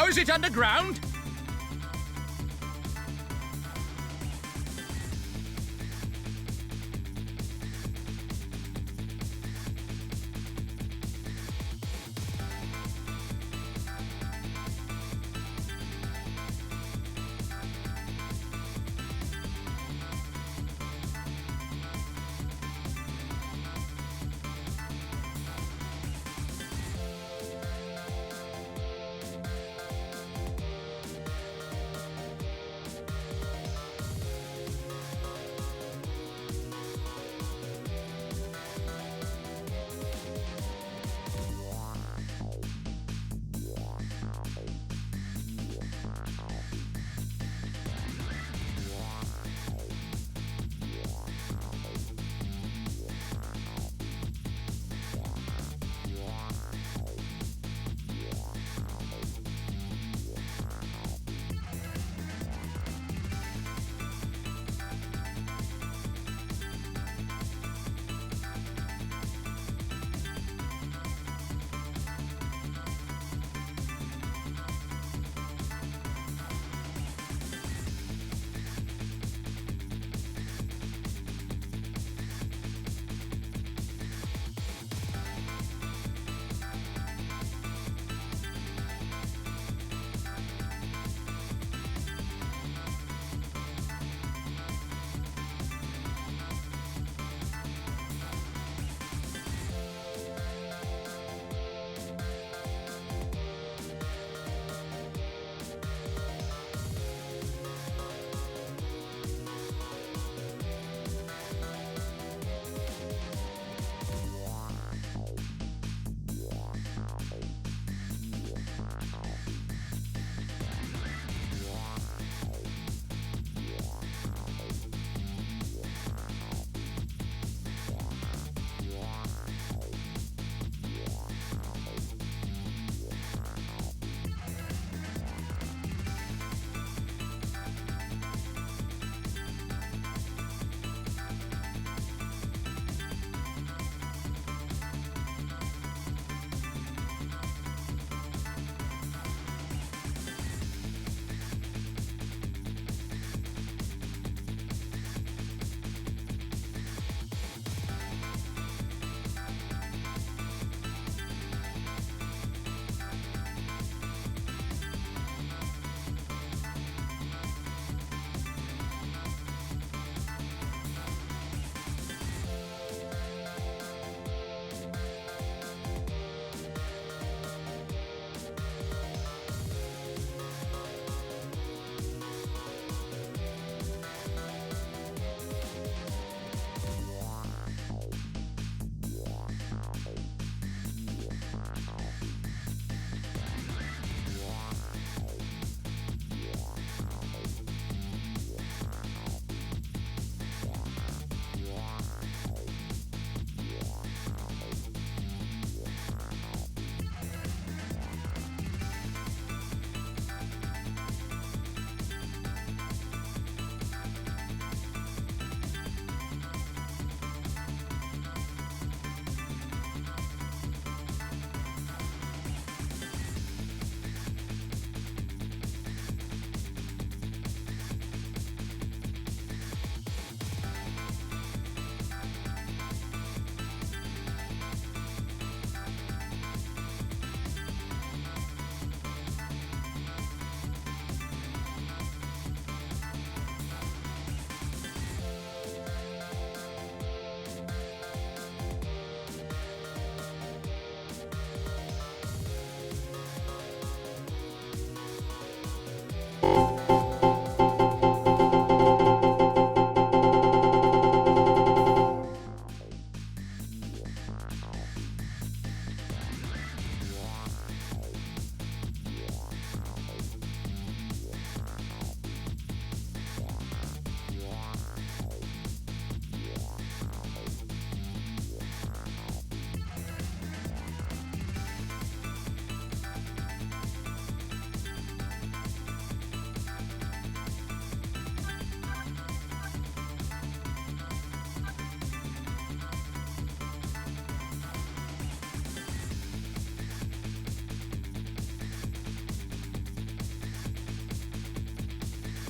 Oh, is it underground?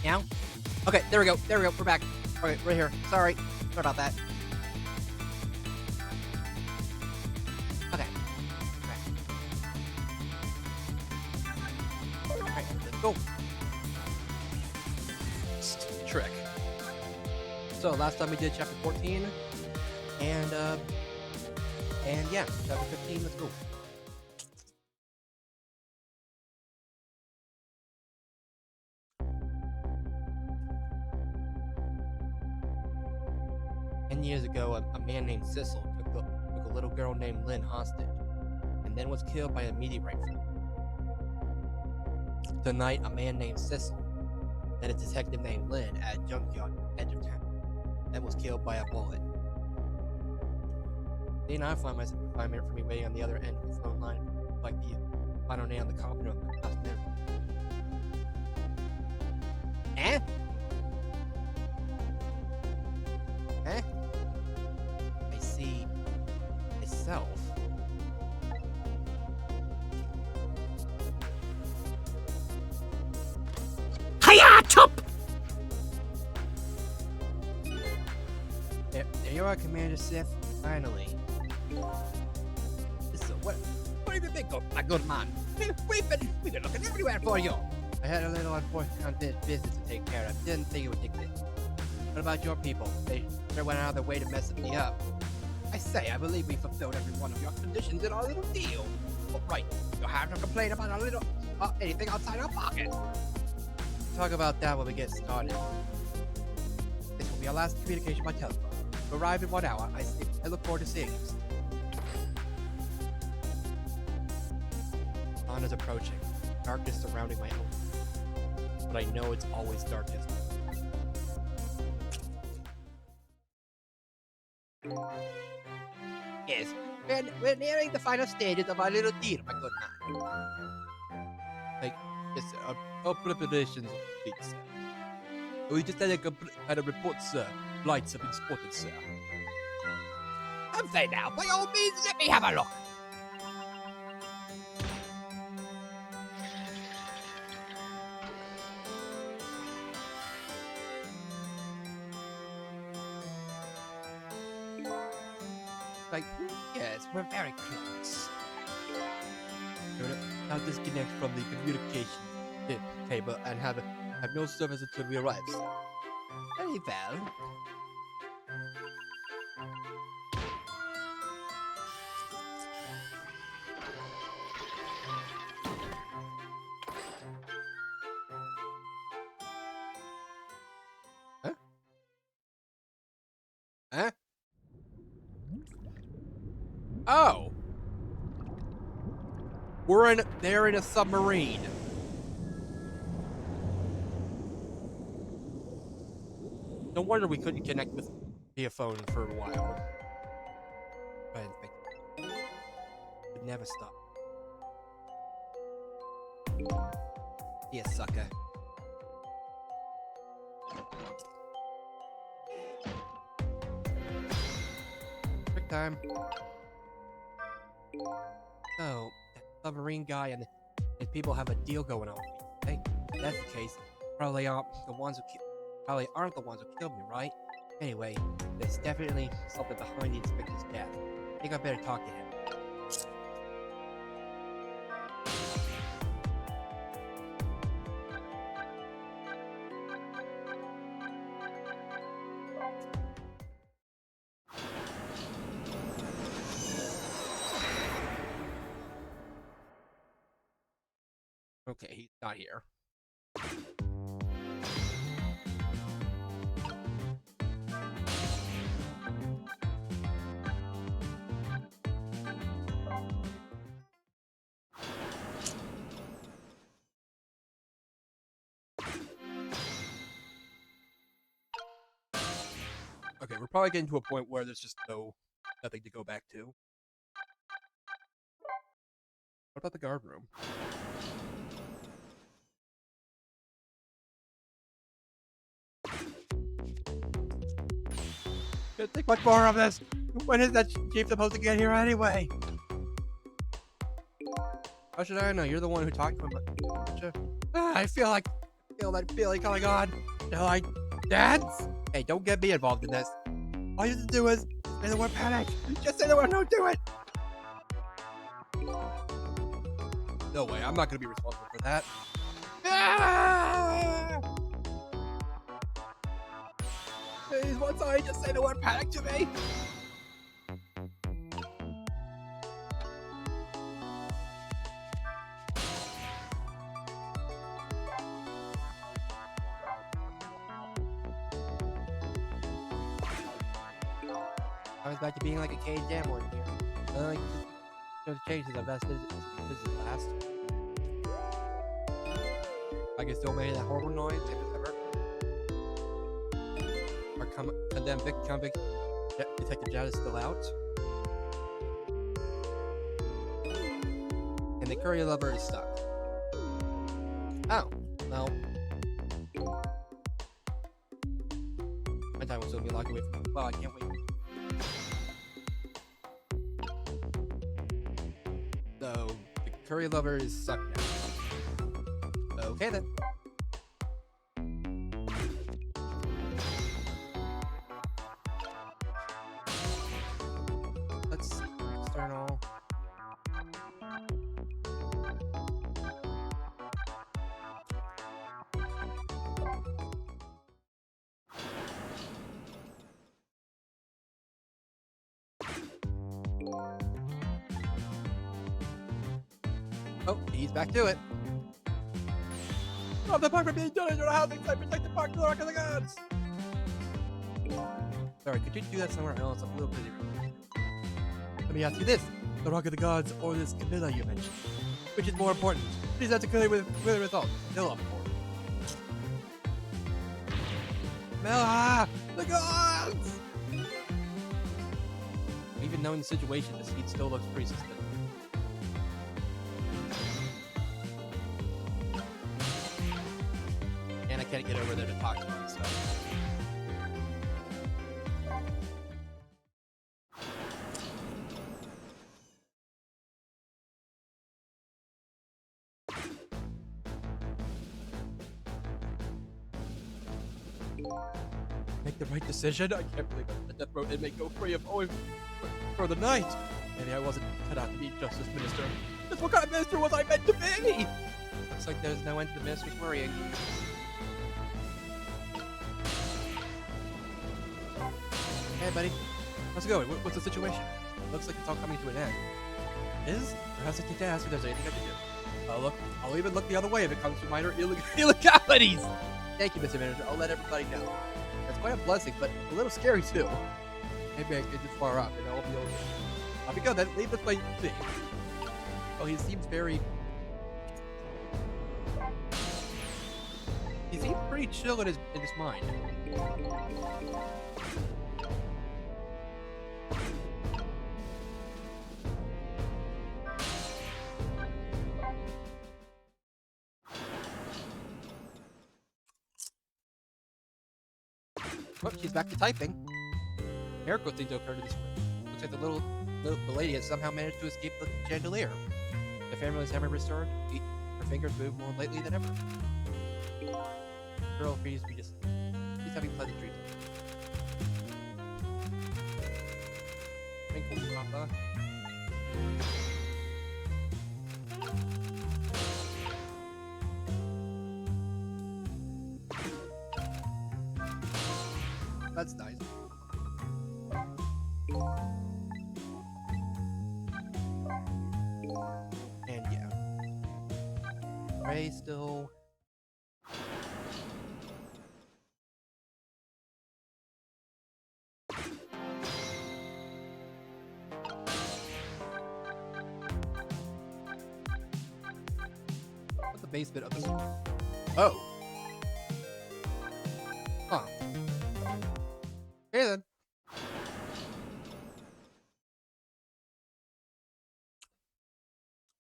Now? Okay, there we go. There we go. We're back. Okay, right here. Sorry. Sorry about that. Okay. Alright, let's go. Trick. So last time we did chapter 14, and yeah, chapter 15. Let's go. Years ago, a man named Sissel took a little girl named Lynn hostage, and then was killed by a meteorite. Tonight, a man named Sissel and a detective named Lynn at a junkyard edge of town, then was killed by a bullet. Then I find myself 5 minutes from me waiting on the other end of the phone line, like the final nail on the coffin of my past memory. Eh? Eh? I see myself. Hiya, chop! There you are, Commander Sith. Finally. So what have you been, my good man? We've been looking everywhere for you. I had a little unfortunate business to take care of. Didn't think it would take this. What about your people? They sure went out of their way to mess me up. I say, I believe we fulfilled every one of your conditions in our little deal. Oh, right, you have to complain about a little, anything outside our pocket. Talk about that when we get started. This will be our last communication by telephone. We'll arrive in 1 hour. I look forward to seeing you. Dawn is approaching. Darkness surrounding my home. But I know it's always darkest. Yes, we're nearing the final stages of our little deal, my good man. Yes, sir. Our preparations are complete, sir. We just had a report, sir. Lights have been spotted, sir. Have they now? By all means, let me have a look. Yes, we're very close. Now disconnect from the communication table and have no service until we arrive, sir. Very well. Huh? Huh? Oh! They're in a submarine. No wonder we couldn't connect with via phone for a while. Would never stop. See ya, sucker. Quick time. So, that submarine guy and his people have a deal going on. Hey, if that's the case, probably aren't the ones who killed me, right? Anyway, there's definitely something behind the inspector's death. I think I better talk to him. Okay, he's not here. Okay, we're probably getting to a point where there's just nothing to go back to. What about the guard room? Can't take much more of this. When is that chief supposed to get here anyway? How should I know? You're the one who talked to him. I feel like feel that feeling coming on. They're like, dance? Hey, don't get me involved in this. All you have to do is say the word panic. Just say the word, don't do it. No way, I'm not gonna be responsible for that. Ah! Please, once I just say the word panic to me. I was back to being like a caged animal in here. Like, the change is the best is last. I can still make that horrible noise if it's ever. Our condemned convict Detective Jad is still out. And the courier lover is stuck. Oh, well. My time will still be locked away from me. Well, I can't wait. So, the courier lover is stuck now. Okay then. Let's see. External. Oh, he's back to it. Stop the park from being done in your housing site. Protect the park to the Rock of the Gods. Sorry, could you do that somewhere else? I'm a little busy. Let me ask you this: the Rock of the Gods or this Camilla you mentioned? Which is more important? Please answer clearly with a result. Camilla, of course. Camilla! The gods! Even knowing the situation, the seed still looks pretty suspicious. And I can't get over there to talk to him, so. Make the right decision? I can't believe I let that road inmate go free of Owen for the night. Maybe I wasn't cut out to be justice minister. Just what kind of minister was I meant to be? Looks like there's no end to the minister's worrying. Hey, buddy. How's it going? What's the situation? Looks like it's all coming to an end. Is? I hesitate to ask if there's anything I can do. I'll even look the other way if it comes to minor illegalities. Thank you, Mr. Manager. I'll let everybody know. That's quite a blessing, but a little scary too. Maybe I get this far up and I'll be over. I'll be good then. Leave this place be. Oh, he seems very... He seems pretty chill in his mind. Oh, she's back to typing. Miracle things occur to this room. Looks like the lady has somehow managed to escape the chandelier. The family's hammer restored. Her fingers move more lightly than ever. Girl appears to be just... She's having pleasant dreams. Twinkle, Papa. That's nice. And yeah. Ray still... What's the basement of this? Oh. Huh. Okay then.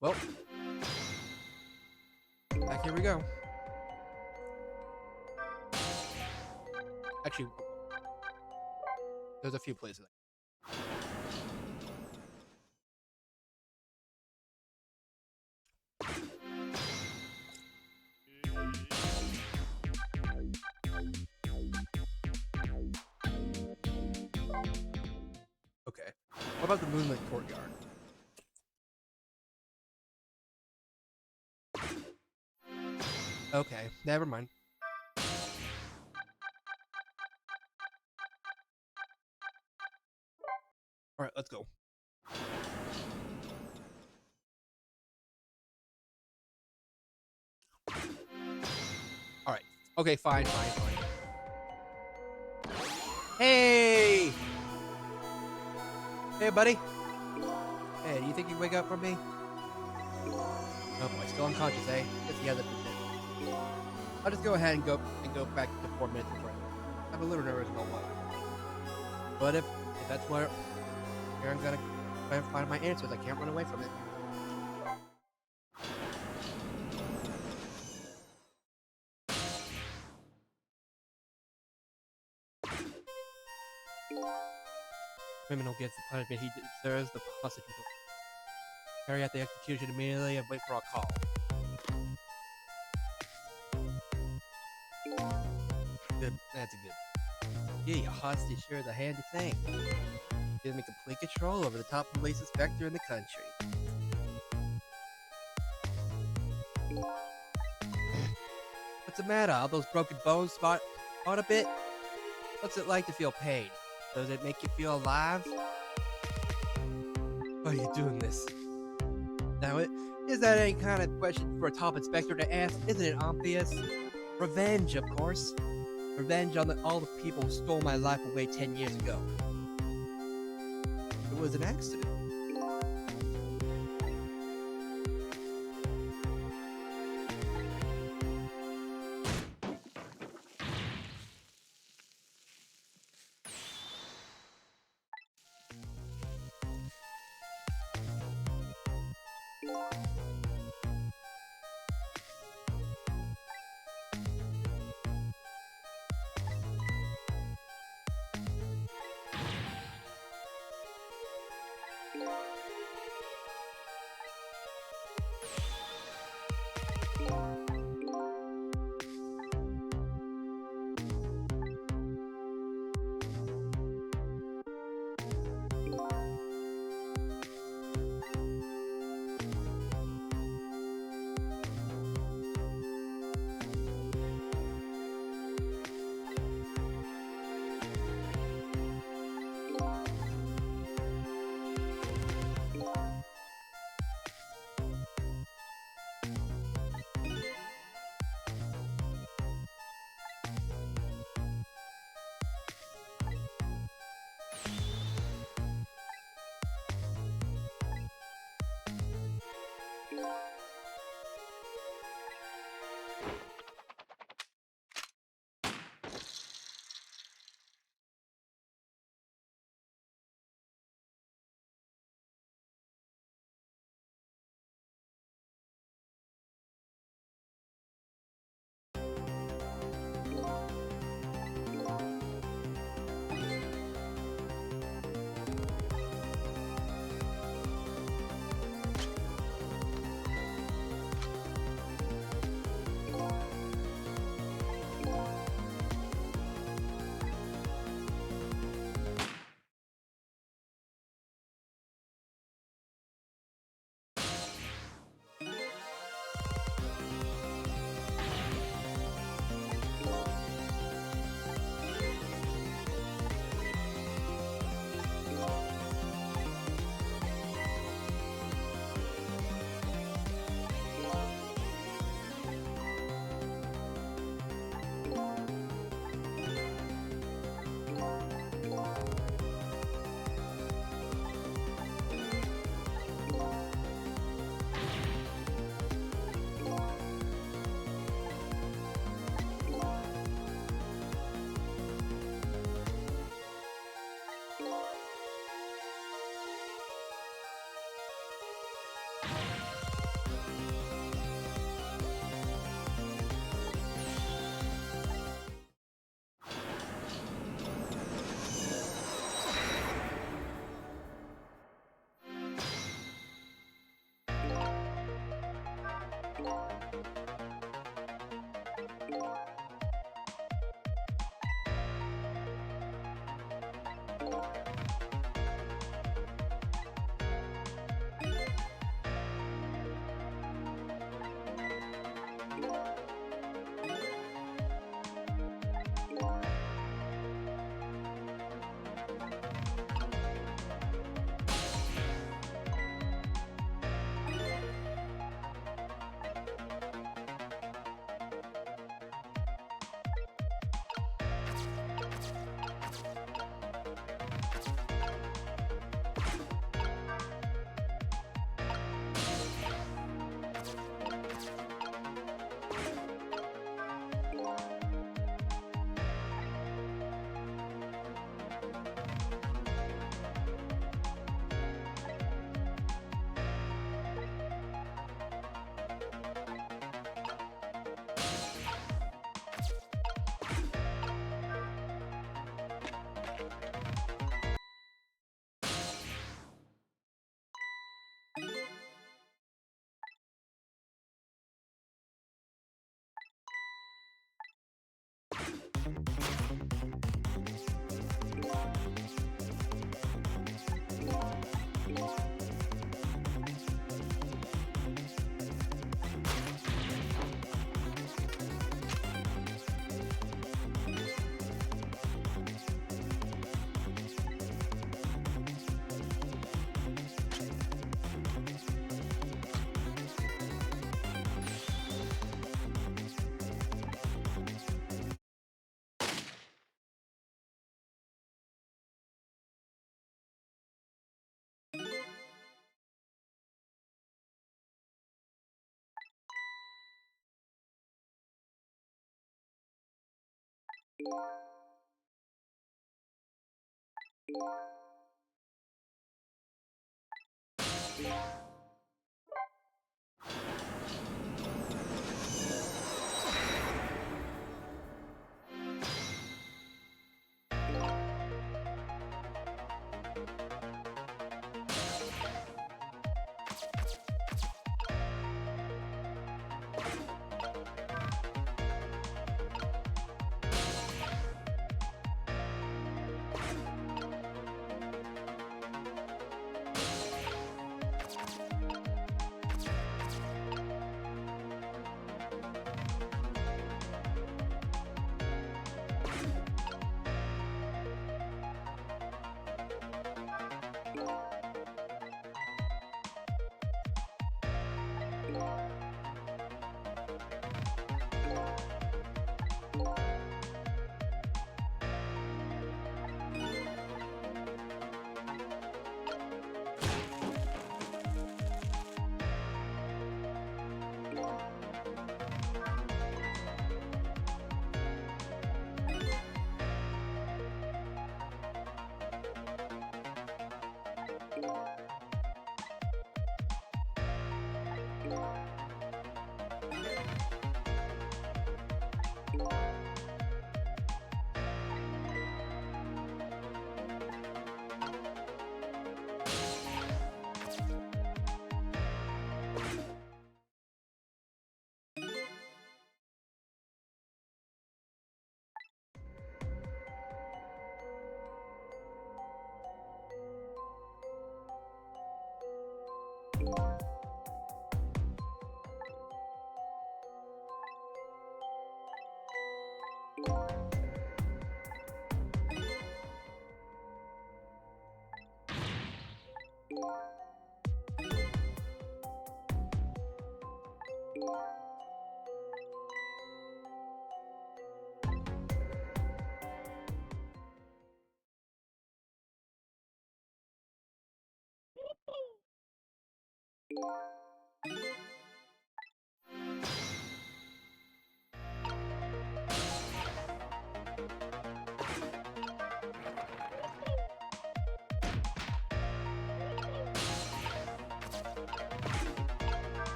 Well, back here we go. Actually, there's a few places. Okay. What about the Moonlit Courtyard? Okay, never mind. Alright, let's go. Alright. Okay, fine. Hey! Hey, buddy. Hey, do you think you wake up from me? Oh boy, still unconscious, eh? Guess he hasn't been dead. I'll just go ahead and go back to 4 minutes in front. I'm a little nervous about what. But if that's where I'm gonna try and find my answers, I can't run away from it. Criminal gets the punishment he deserves. The prosecutor carry out the execution immediately and wait for a call. Good. That's a good. Yeah, a hostage sure is a handy thing. Gives me complete control over the top police inspector in the country. What's the matter? All those broken bones spot a bit? What's it like to feel pain? Does it make you feel alive? Why are you doing this? Now, is that any kind of question for a top inspector to ask? Isn't it obvious? Revenge, of course. Revenge on all the people who stole my life away 10 years ago. It was an accident.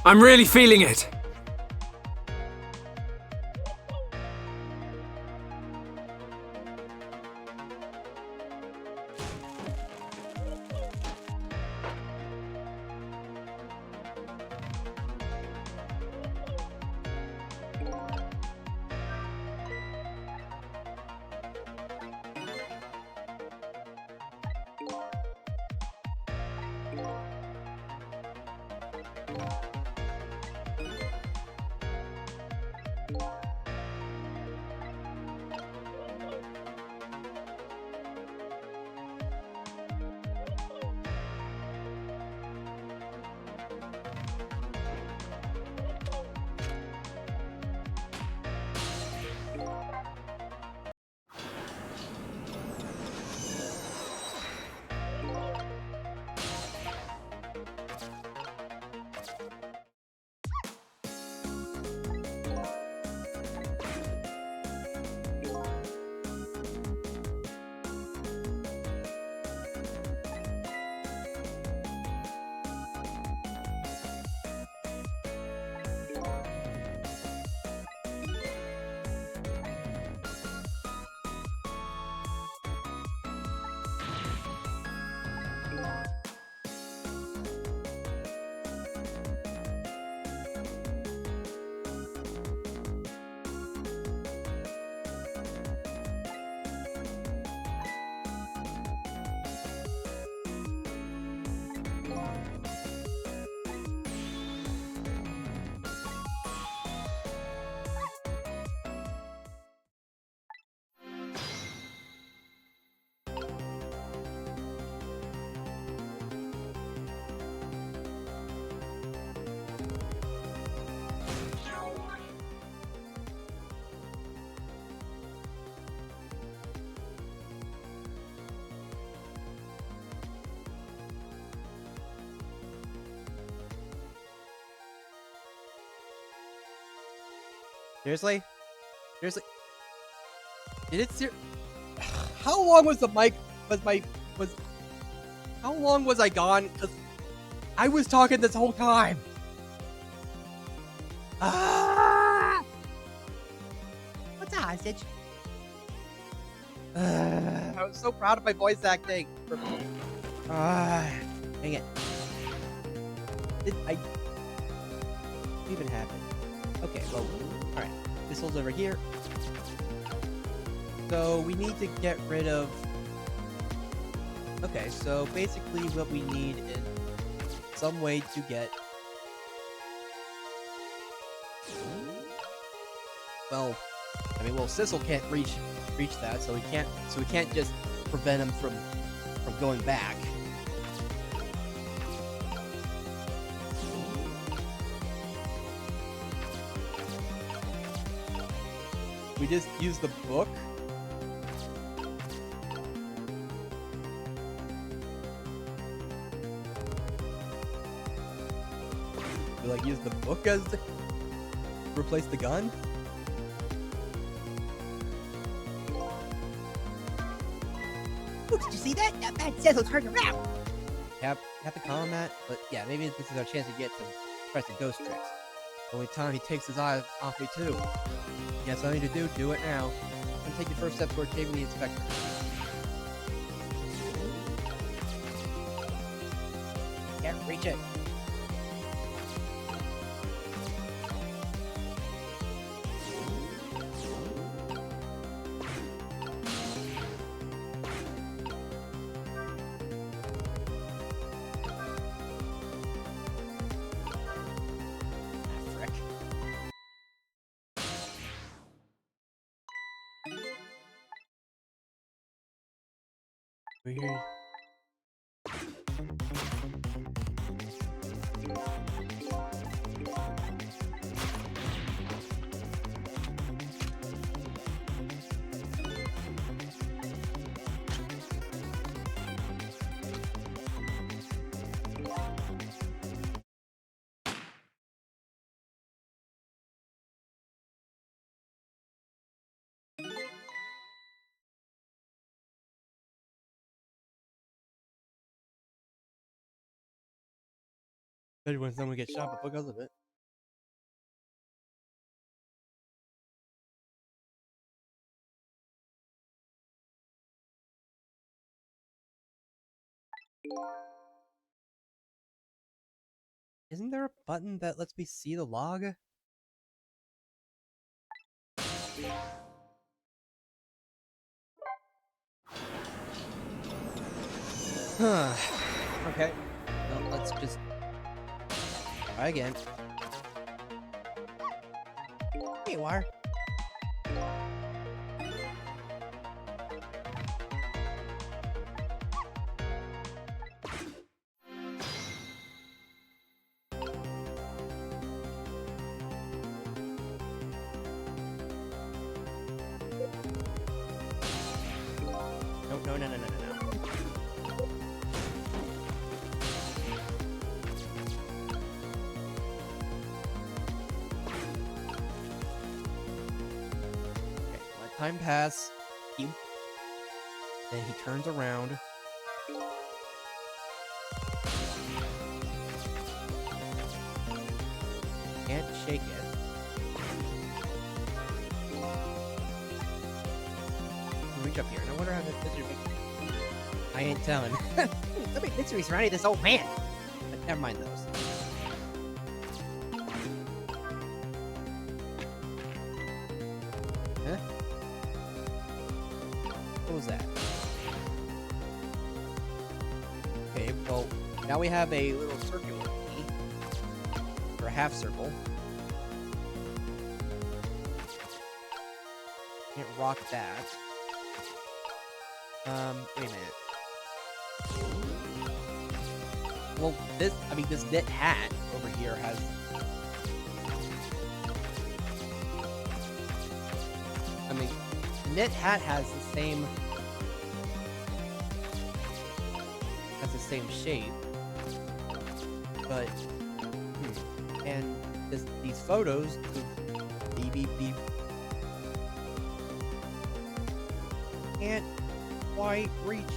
I'm really feeling it. Seriously? Seriously? Did it How long was the mic? How long was I gone? 'Cause I was talking this whole time. Ah! What's a hostage? I was so proud of my voice acting. Dang it. What even happened? Okay, well, alright. Missiles over here. So we need to get rid of... Okay, so basically what we need is some way to get... Well, I mean, Sissel can't reach that, so we can't just prevent him from going back. We just use the book. We like use the book as to replace the gun. Ooh, did you see that? That man Cecil turned around. Have to calm that, but yeah, maybe this is our chance to get to pressing ghost tricks. Only time he takes his eyes off me too. Yes, all I need to do it now. And take your first step toward caving the inspector. Can't reach it. Weird. Better when someone gets shot because of it. Isn't there a button that lets me see the log? Okay. Well, let's just try again. Here you are. No. Okay, let time pass. Then he turns around. Can't shake it. Reach up here, and I wonder how this mystery makes. I ain't telling. So many mysteries surrounding this old man. But never mind those. Huh? What was that? Okay, well, now we have a little circular key. Or a half circle. Can't rock that. Wait a minute. Well, this knit hat over here has... knit hat has the same... shape. But... And these photos could beep beep. Can't quite reach it.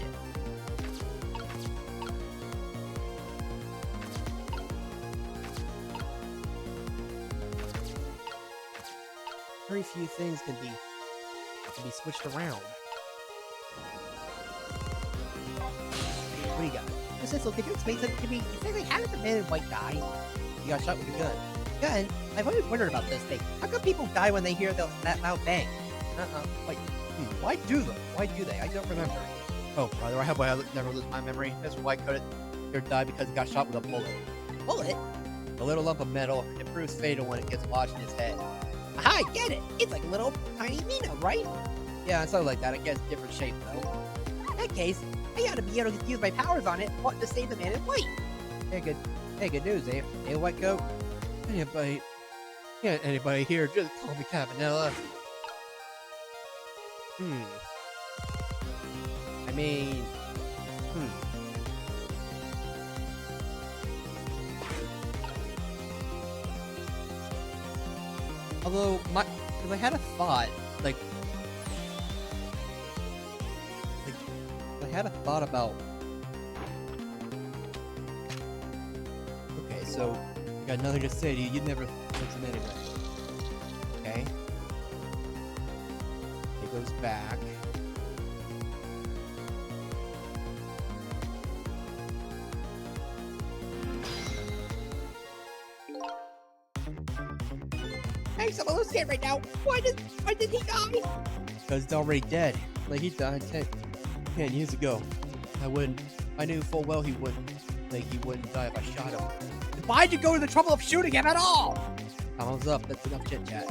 Very few things can be switched around. What do you got? Cecil, could you explain something to me? Exactly how did the man in white die? You got shot with a gun. Gun? I've always wondered about this thing. How come people die when they hear that loud bang? Wait. Why do them? Why do they? I don't remember. Oh, brother, I hope I never lose my memory. Mr. Whitecoat here died because he got shot with a bullet. Bullet? A little lump of metal. It proves fatal when it gets lodged in his head. Aha, I get it. It's like a little tiny Mina, right? Yeah, it's something like that. It gets different shape, though. In that case, I ought to be able to use my powers on it to save the man in white. Hey, good news, eh? Hey, Whitecoat. Anybody here, just call me Cavanella. I mean, Although, because I had a thought, I had a thought about. Okay, so I got nothing to say to you. You'd never listen anyway. Okay. It goes back. I'm so a little scared right now. Why did he die? Because he's already dead. Like, he died 10 years ago. I knew full well he wouldn't die if I shot him. Why'd you go to the trouble of shooting him at all? Thumbs up, that's enough chit chat.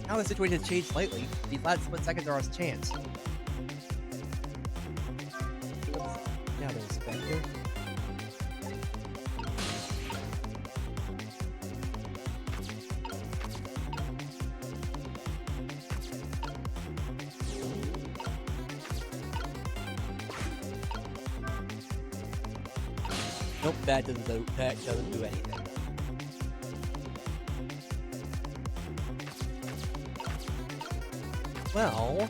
Now the situation has changed slightly. These last split seconds are our chance. Now the inspector. Nope, that doesn't do anything. Well,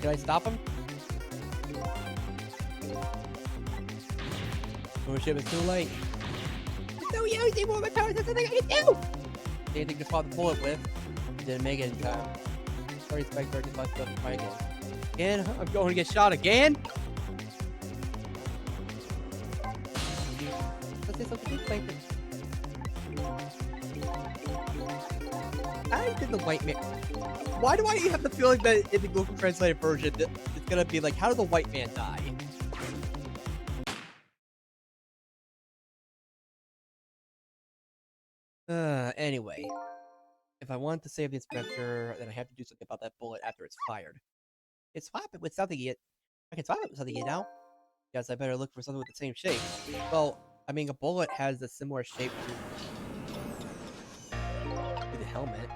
did I stop him? Oh shit, it's too late. So using more of my powers, there's nothing I can do. Anything to spot the bullet with. Didn't make it in time. Sorry, Spike 35 stuff to try again. Again? I'm going to get shot again? Let's say something explain. I did the white man. Why do I have the feeling that in the Google Translated version, that it's gonna be like, how did the white man die? Anyway. If I want to save the inspector, then I have to do something about that bullet after it's fired. It's swap it with something yet. I can swap it with something yet now. Guess I better look for something with the same shape. Well, I mean, a bullet has a similar shape to the helmet.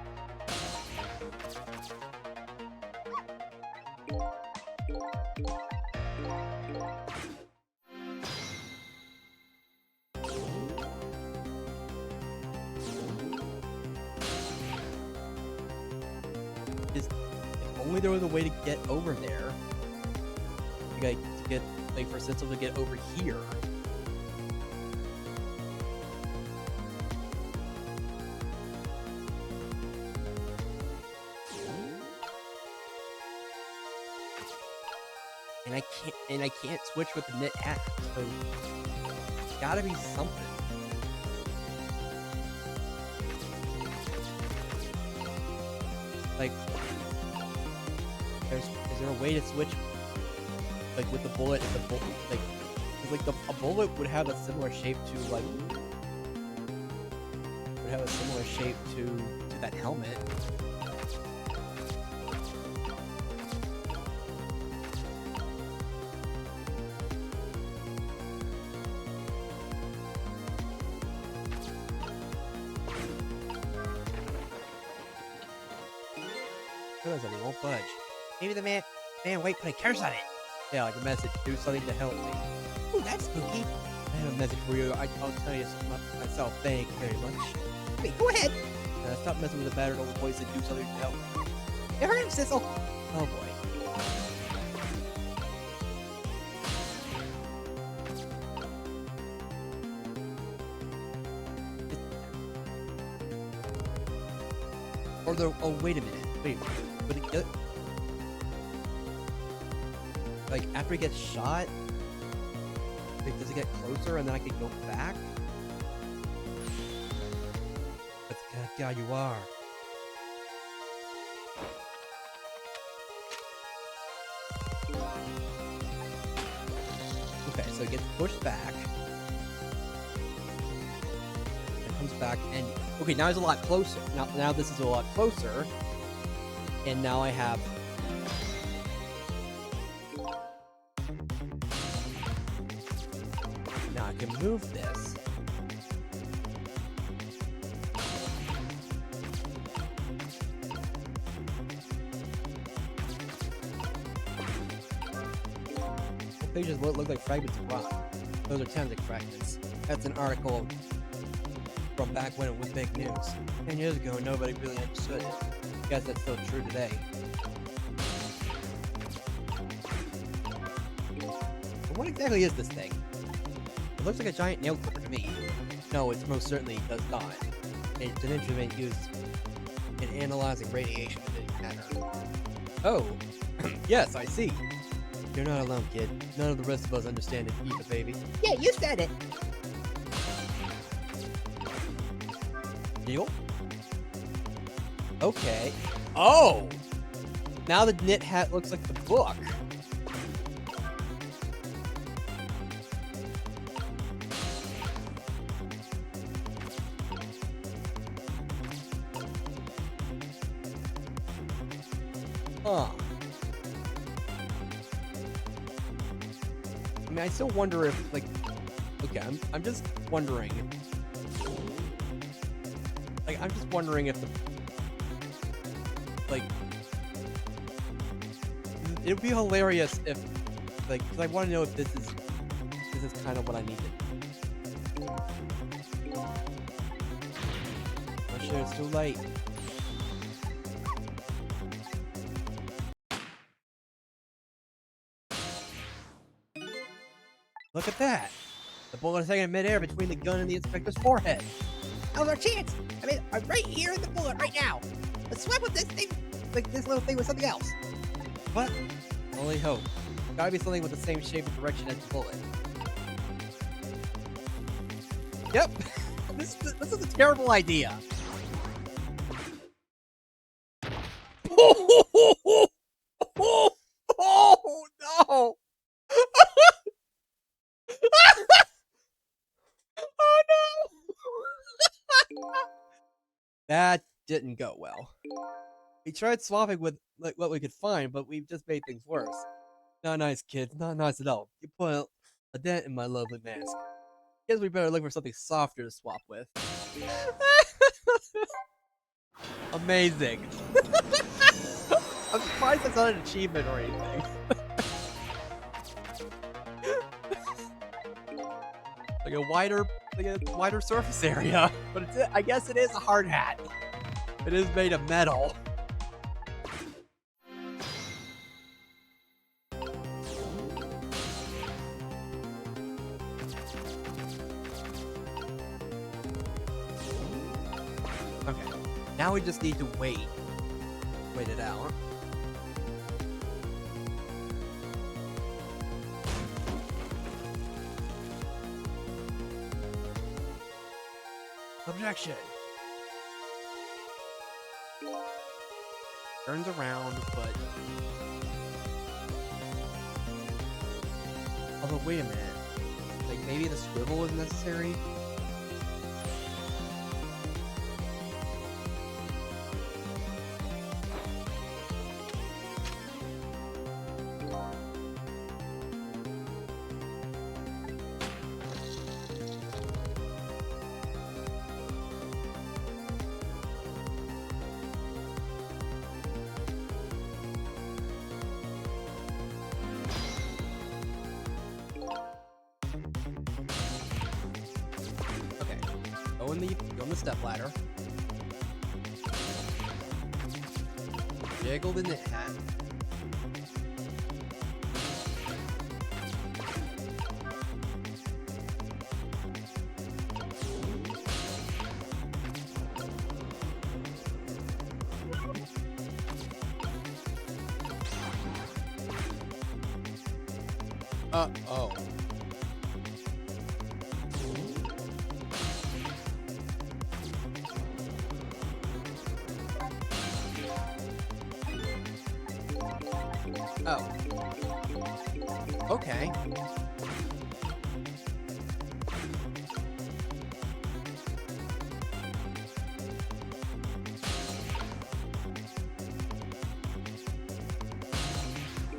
If only there was a way to get over there. You gotta get, like, for Sensor to get over here. And I can't switch with the knit hat, so it's gotta be something. Like, is there a way to switch, like, with the bullet and the bullet, like, 'cause, like, a bullet would have a similar shape to, like, similar shape to that helmet. Because it won't budge. Maybe the man wait, putting cares on it. Yeah, like a message. Do something to help me. Ooh, that's spooky. I have a message for you. I'll tell you myself. Thank you very much. Wait, go ahead. Stop messing with the battered old voice and do something to help me. You heard him, Sissel. Oh boy. Oh, wait a minute. Wait, would it get... Like, after he gets shot? Like, does it get closer and then I can go back? That's the kind of guy you are. Okay, so it gets pushed back. It comes back and... Okay, now it's a lot closer. Now this is a lot closer. And now I have... Now I can move this. The pages look like fragments of rock. Those are Tanzic fragments. That's an article from back when it was big news. 10 years ago, nobody really understood it. I guess that's still true today. But what exactly is this thing? It looks like a giant nail clipper to me. No, it most certainly does not. It's an instrument used in analyzing radiation emitting matter. Oh, yes, I see. You're not alone, kid. None of the rest of us understand it either, baby. Yeah, you said it. Deal? Okay. Oh! Now the knit hat looks like the book. Huh. I mean, I still wonder if, like... Okay, I'm just wondering... Like, I'm just wondering if the... Like... It would be hilarious if... Like, because I want to know if this is kind of what I needed. I'm sure it's too late. Look at that! The bullet is hanging in midair between the gun and the inspector's forehead. Now's our chance! I mean, I'm right here in the bullet right now! Let's swap with this thing, like this little thing with something else. What? Only hope. Gotta be something with the same shape and direction as the bullet. Yep! This is a terrible idea. Oh no! Oh no! That didn't go well. We tried swapping with like what we could find, but we've just made things worse. Not nice, kids. Not nice at all. You put a dent in my lovely mask. Guess we better look for something softer to swap with. Amazing. I'm surprised that's not an achievement or anything. Like a wider surface area, but I guess it is a hard hat. It is made of metal. Okay, now we just need to wait it out. Objection. Turns around, but... Although, wait a minute. Like, maybe the swivel is necessary? the stepladder. Jiggle the knit hat. Oh. Oh. Okay.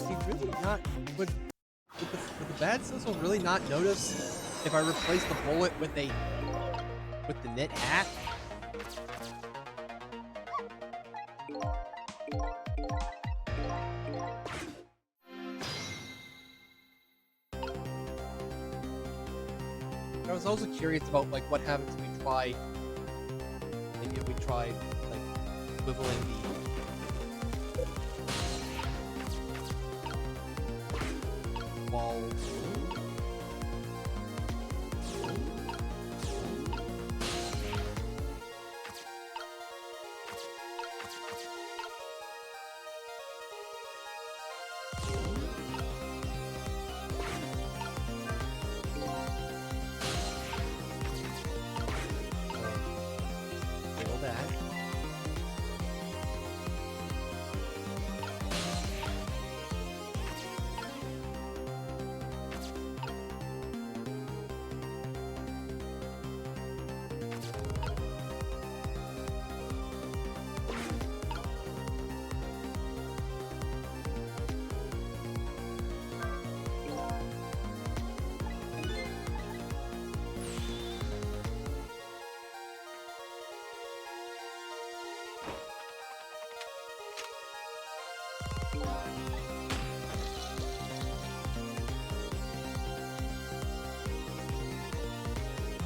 You really not would the bad sizzle really not notice if I replace the bullet with the knit hat? I was also curious about like what happens if we try, maybe if we try like wiggling the wall. That.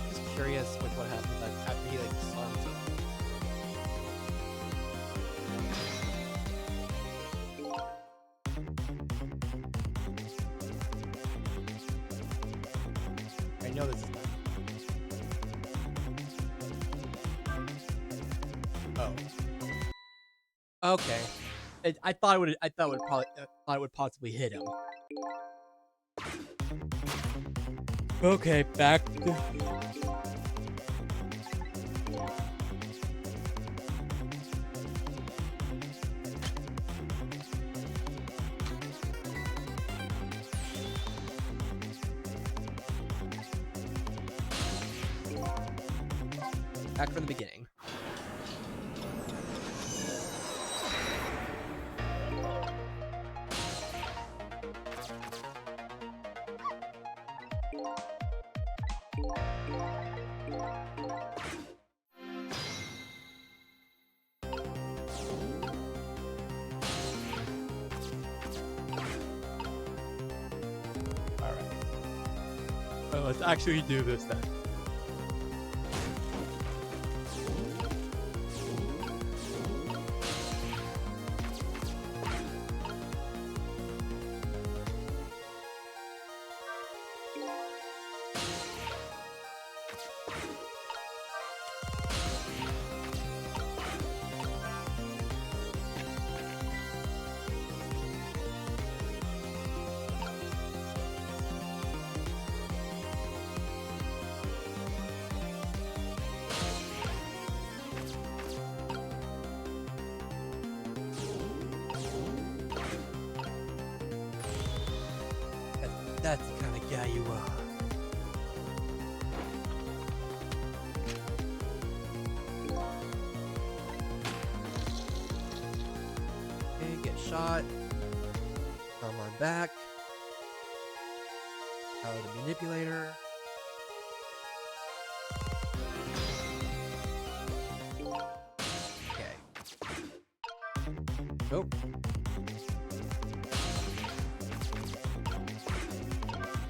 Just curious with what happens after he like disarms him. I know this is not. Oh. Okay. I thought it would. I thought it would possibly hit him. Okay, back. Back from the beginning. Let's actually do this then. That's the kind of guy you are. Okay, get shot. Come on back. Out of the manipulator. Okay. Nope.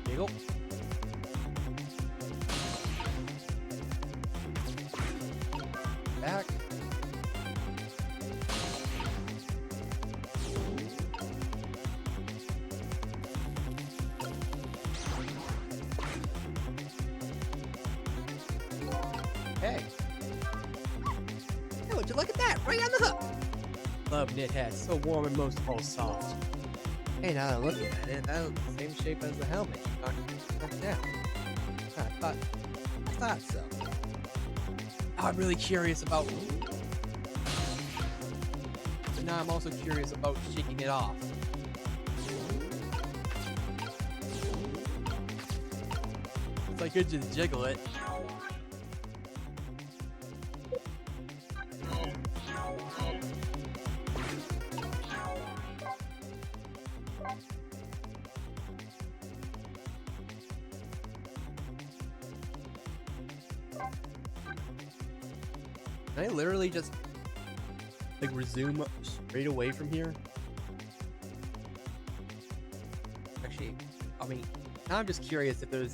Jiggle. back. Hey. Hey, would you look at that? Right on the hook. Love knit hats, so warm and most of all soft. Hey, now that I'm looking at it, that looks the same shape as the helmet you knocked down. I thought so. I'm really curious about. But now I'm also curious about shaking it off. It's like good to jiggle it. Can I literally just like resume straight away from here? Actually, I mean, now I'm just curious if there's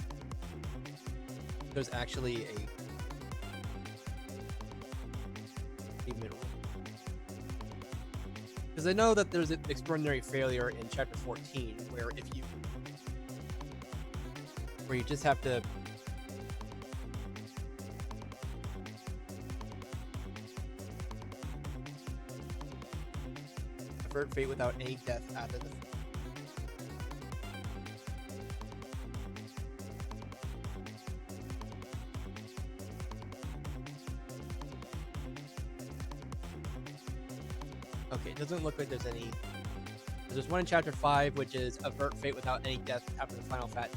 actually a middle. Because I know that there's an extraordinary failure in chapter 14 where you just have to avert fate without any death after the. Okay, it doesn't look like there's any. There's one in chapter 5, which is avert fate without any death after the final fate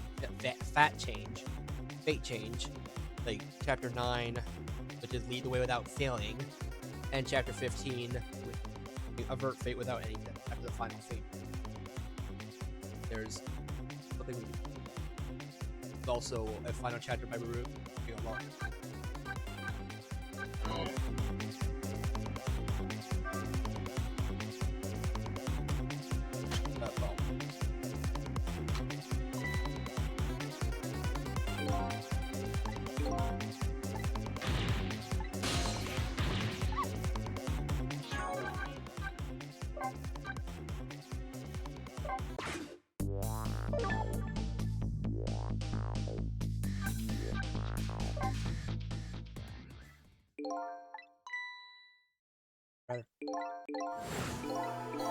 change. Like chapter 9, which is lead the way without failing, and chapter 15, which avert fate without any death after the final fate. There's something. There's also a final chapter by Baruch.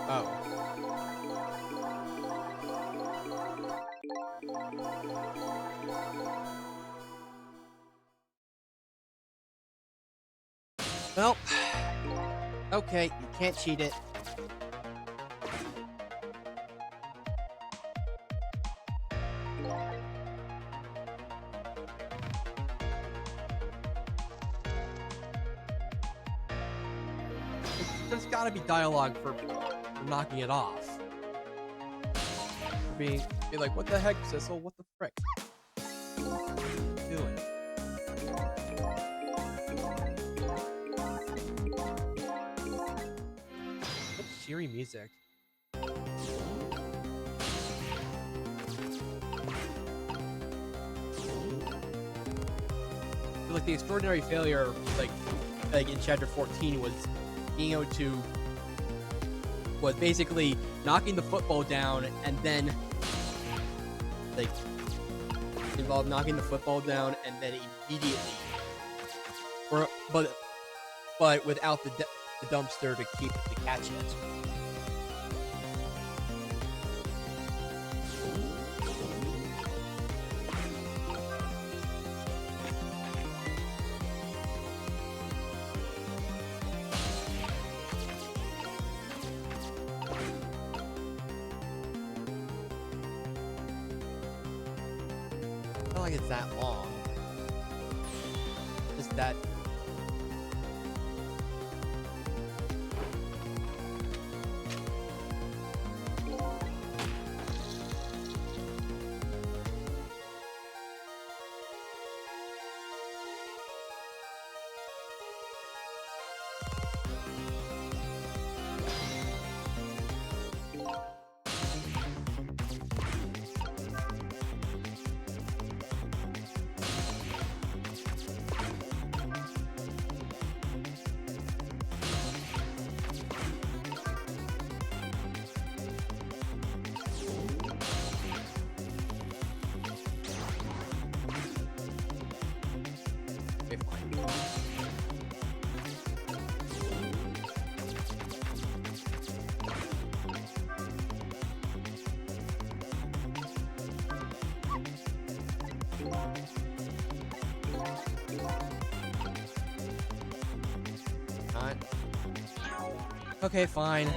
Oh. Well, okay, you can't cheat it. There's gotta be dialogue for knocking it off. For being like, what the heck, Sissel? What the frick? What are you doing? What's cheery music? Like the extraordinary failure, like in chapter 14 was being able to was basically knocking the football down and then like involved knocking the football down and then immediately but without the dumpster to catch it. Not like it's that long. Just that. Okay, fine.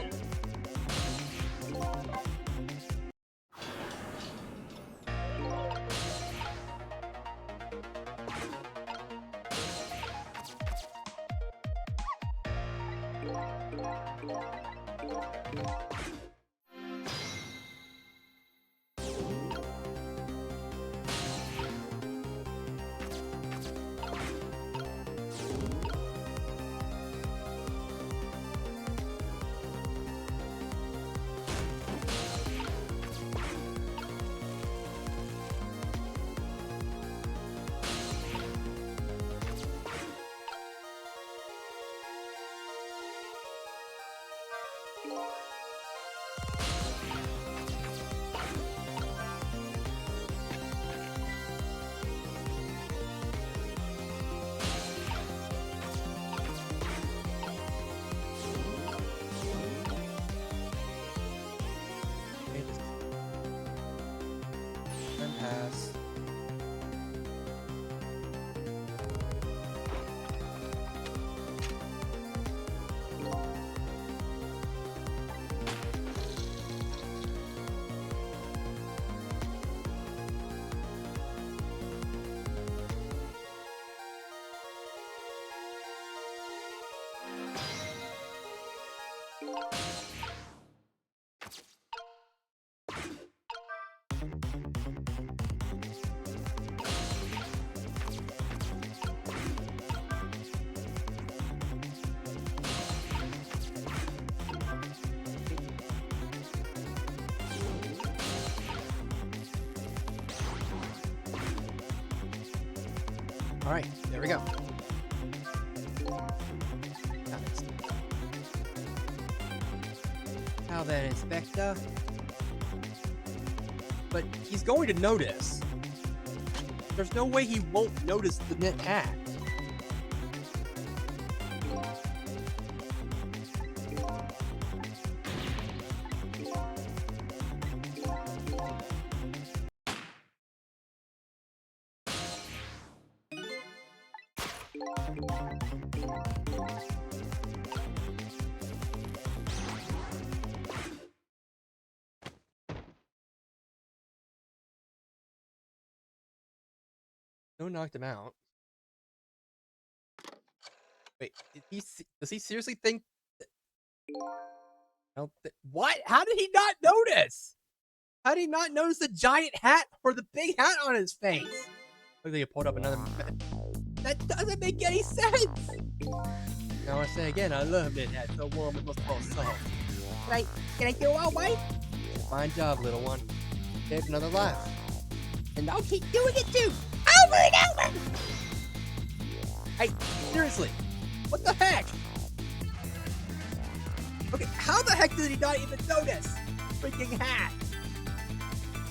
Okay, just turn pass. All right, there we go. Nice. Now then, Inspector. But he's going to notice. There's no way he won't notice the net hack. No, knocked him out. Wait, does he seriously think? What? How did he not notice? How did he not notice the giant hat or the big hat on his face? Look, they pulled up another. That doesn't make any sense. Now I want to say again, I love it. That's so warm it must fall soft. Can I go all way? Fine job, little one. Save another laugh. And I'll keep doing it too. Over and over! Hey, seriously, what the heck? Okay, how the heck did he not even notice? Freaking hat!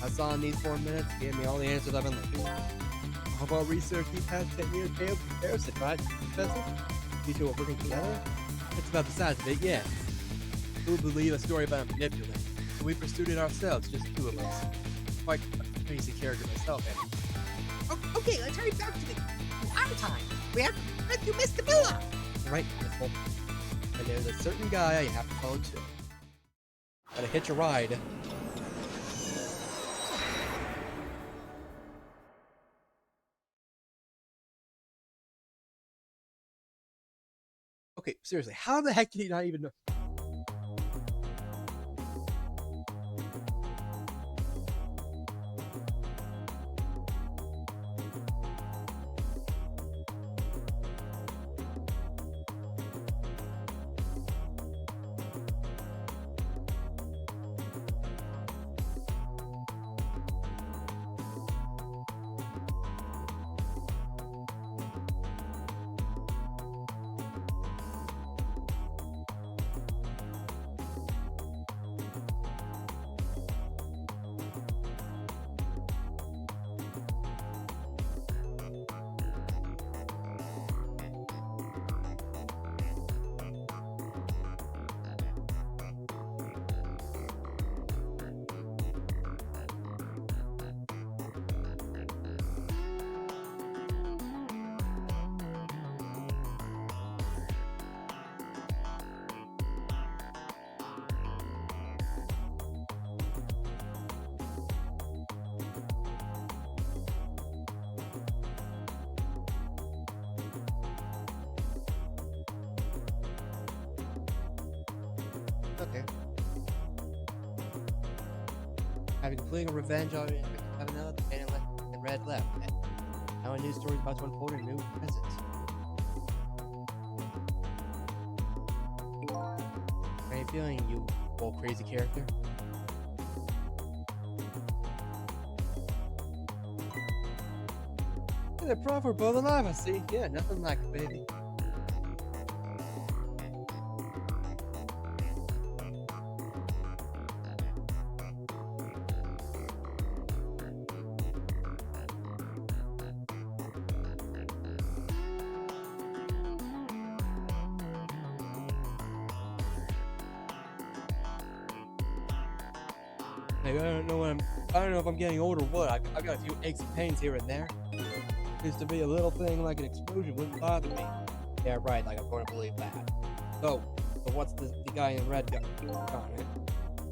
I saw in these 4 minutes, gave me all the answers I've been looking for. How about research these past 10 years pale comparison, right, Professor? You two are working together? It's about the size of it, yes. Who would believe a story about a manipulator? So we pursued it ourselves, just two of us. Quite a crazy character myself, anyway. Okay, let's hurry back to our time. We have to rescue Mr. Miller. Right, Missile. And there's a certain guy you have to follow too. Gotta hitch a ride. Okay, seriously, how the heck did he not even know? Okay. Having completed a revenge on Vanilla, the band and Red left. Now a new story is about to unfold in a new present. How are you feeling, you old crazy character? The prof, we're both alive, I see. Yeah, nothing like it, baby. Like, I don't know if I'm getting old or what. I've got a few aches and pains here and there. Used to be a little thing like an explosion wouldn't bother me. Yeah, right, like I'm going to believe that. So what's the guy in red got on it?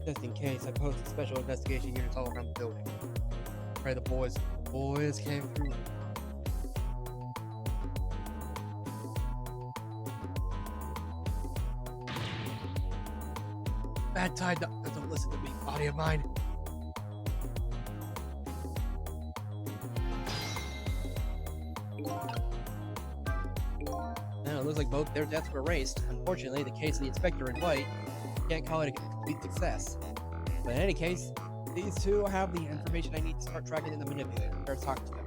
Just in case, I posted special investigation units all around the building. Pray the boys came through. Bad tide doesn't listen to me, body of mine. It looks like both their deaths were erased. Unfortunately, the case of the inspector in white can't call it a complete success. But in any case, these two have the information I need to start tracking in the manipulator. Better talk to them.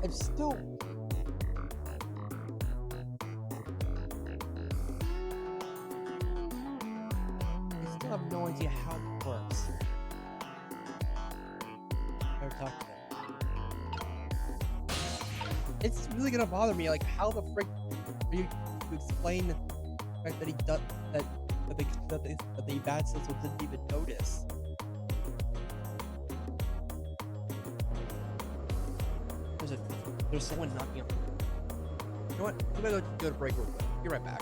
I'm still... I still have no idea how it works. Better talk to them. It's really gonna bother me, like, how the frick are you to explain the fact that he does that the bad sizzle didn't even notice? There's someone knocking up. You know what? I'm gonna go to break real quick. Be right back.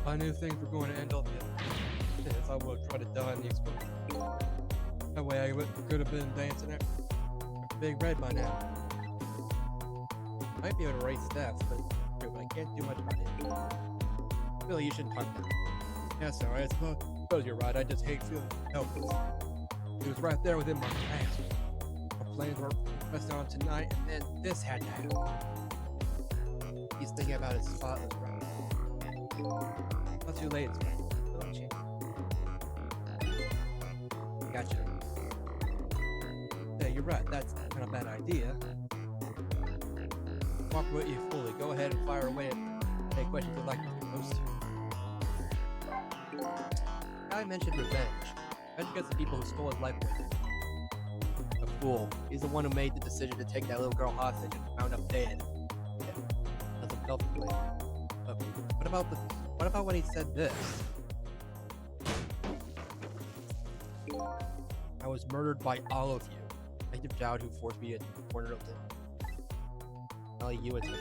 I knew things were going to end up if I would have tried to die in the explosion. That way I could have been dancing at Big Red by now. Might be able to erase stats, but I can't do much about it. Really, you shouldn't talk to me. Yes, alright, I suppose you're right. I just hate feeling helpless. It was right there within my grasp. Our plans were resting on tonight, and then this had to happen. He's thinking about his spotless right. Not too late, it's fine. Don't change. Gotcha. Yeah, you're right. That's not a bad idea. Cooperate you fully. Go ahead and fire away at any questions you'd like to post. I mentioned revenge. Revenge against the people who stole his life away. A fool. He's the one who made the decision to take that little girl hostage and found up dead. Yeah, that's a self-blame. What about when he said this? I was murdered by all of you. Detective Jowd, who forced me to corner of the Only you and me.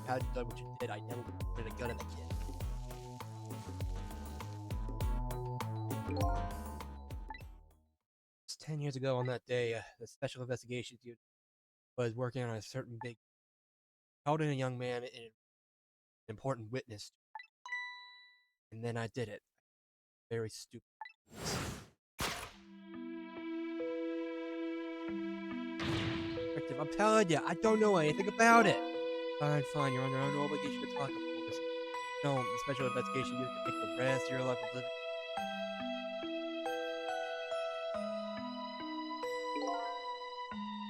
Had you done what you did, I never would have put a gun in the kid. It's 10 years ago on that day, the Special Investigations Unit was working on a certain big, held in a young man and an important witness. And then I did it. Very stupid. I'm telling you, I don't know anything about it. Fine, you're under no obligation to talk, of course. No, the Special Investigation Unit can take the rest of your life of living.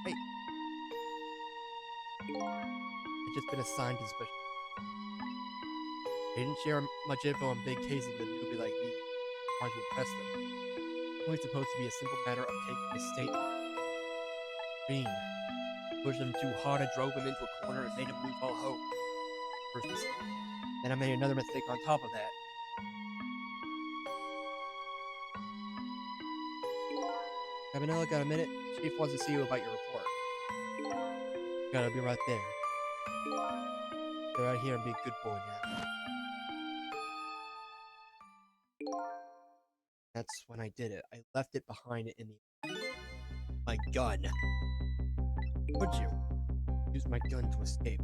Hey. I've just been assigned to the Special. They didn't share much info on big cases with a newbie like me, trying to impress them. It's only supposed to be a simple matter of taking a statement. Green. Pushed him too hard, I drove him into a corner and made him lose all hope. First mistake. Then I made another mistake on top of that. Cabanella, got a minute? Chief wants to see you about your report. Gotta be right there. Go out here and be a good boy now. That's when I did it. I left it behind in the... My gun. Would you? Use my gun to escape.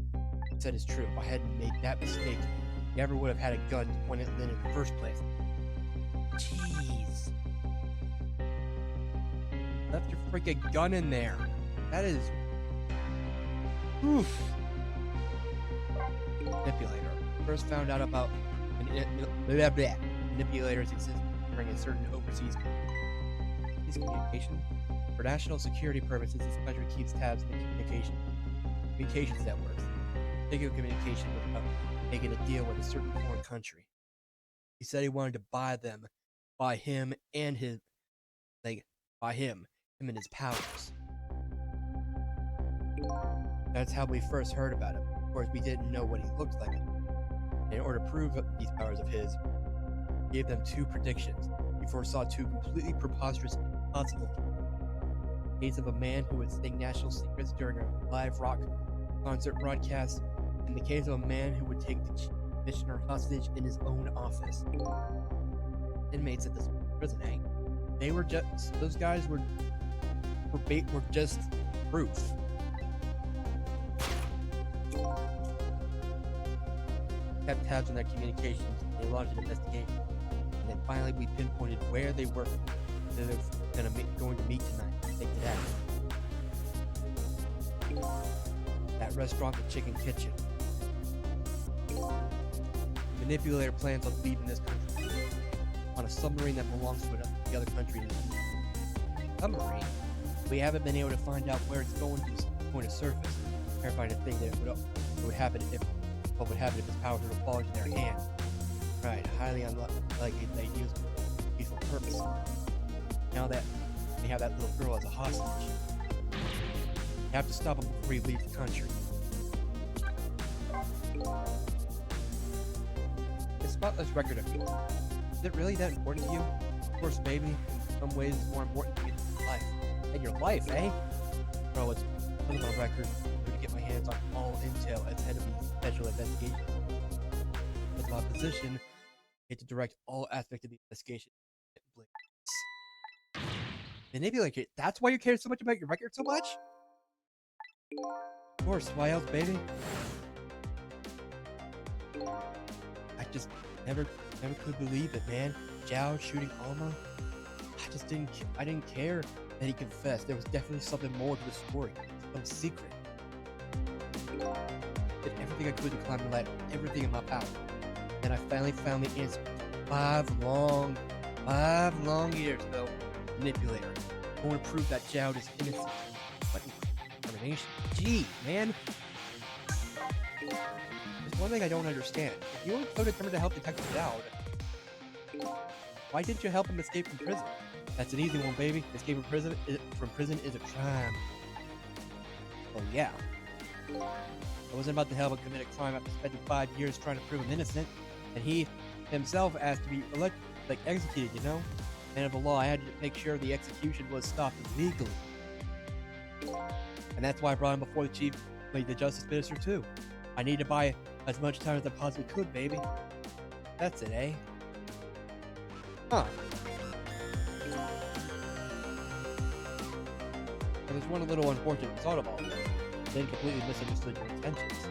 What said is true. If I hadn't made that mistake, you never would have had a gun to point at Lynn in the first place. Jeez. Left your freaking gun in there. That is... Oof. Manipulator. First found out about manipulators exist during a certain overseas communication. For national security purposes, this country keeps tabs on the communications networks. Taking communication without making a deal with a certain foreign country. He said he wanted to buy them, buy him and his powers. That's how we first heard about him. Of course, we didn't know what he looked like. In order to prove these powers of his, he gave them two predictions. He foresaw two completely preposterous and impossible case of a man who would sing national secrets during a live rock concert broadcast, and the case of a man who would take the commissioner hostage in his own office. Inmates at this prison, eh? They were just, those guys were just proof. Kept tabs on their communications, and they launched an investigation. And then finally we pinpointed where they were going to meet tonight. Take that restaurant, the Chicken Kitchen. The manipulator plans on leaving this country on a submarine that belongs to the other country. Submarine? We haven't been able to find out where it's going to surface. Terrifying to think that what would happen if his powers were to fall into their hands. Right, highly unlikely they use it for peaceful purposes. Now that they have that little girl as a hostage, you have to stop him before he leaves the country. His spotless record of yours, is it really that important to you? Of course, maybe. In some ways, it's more important to me than life. and your life, eh? Bro, it's put on record to get my hands on all intel as head of the special investigation. With my position, I get to direct all aspects of the investigation. Manipulate it. That's why you care so much about your record so much? Of course, why else, baby? I just never could believe it, man. Zhao shooting Alma. I didn't care that he confessed. There was definitely something more to the story. Some secret. Did everything I could to climb the ladder. Everything in my power. And I finally found the answer. 5 long years, though. Manipulator. I want to prove that Zhao is innocent. But determination. Gee, man. There's one thing I don't understand. If you were so determined to help Detective Zhao, why didn't you help him escape from prison? That's an easy one, baby. Escape from prison is a crime. Oh yeah. I wasn't about to help him commit a crime after spending 5 years trying to prove him innocent, and he himself asked to be executed, you know? Man of the law, I had to make sure the execution was stopped legally. And that's why I brought him before the chief, the justice minister too. I need to buy as much time as I possibly could, baby. That's it, eh? Huh. And there's one little unfortunate result of all this. They completely misunderstood your intentions.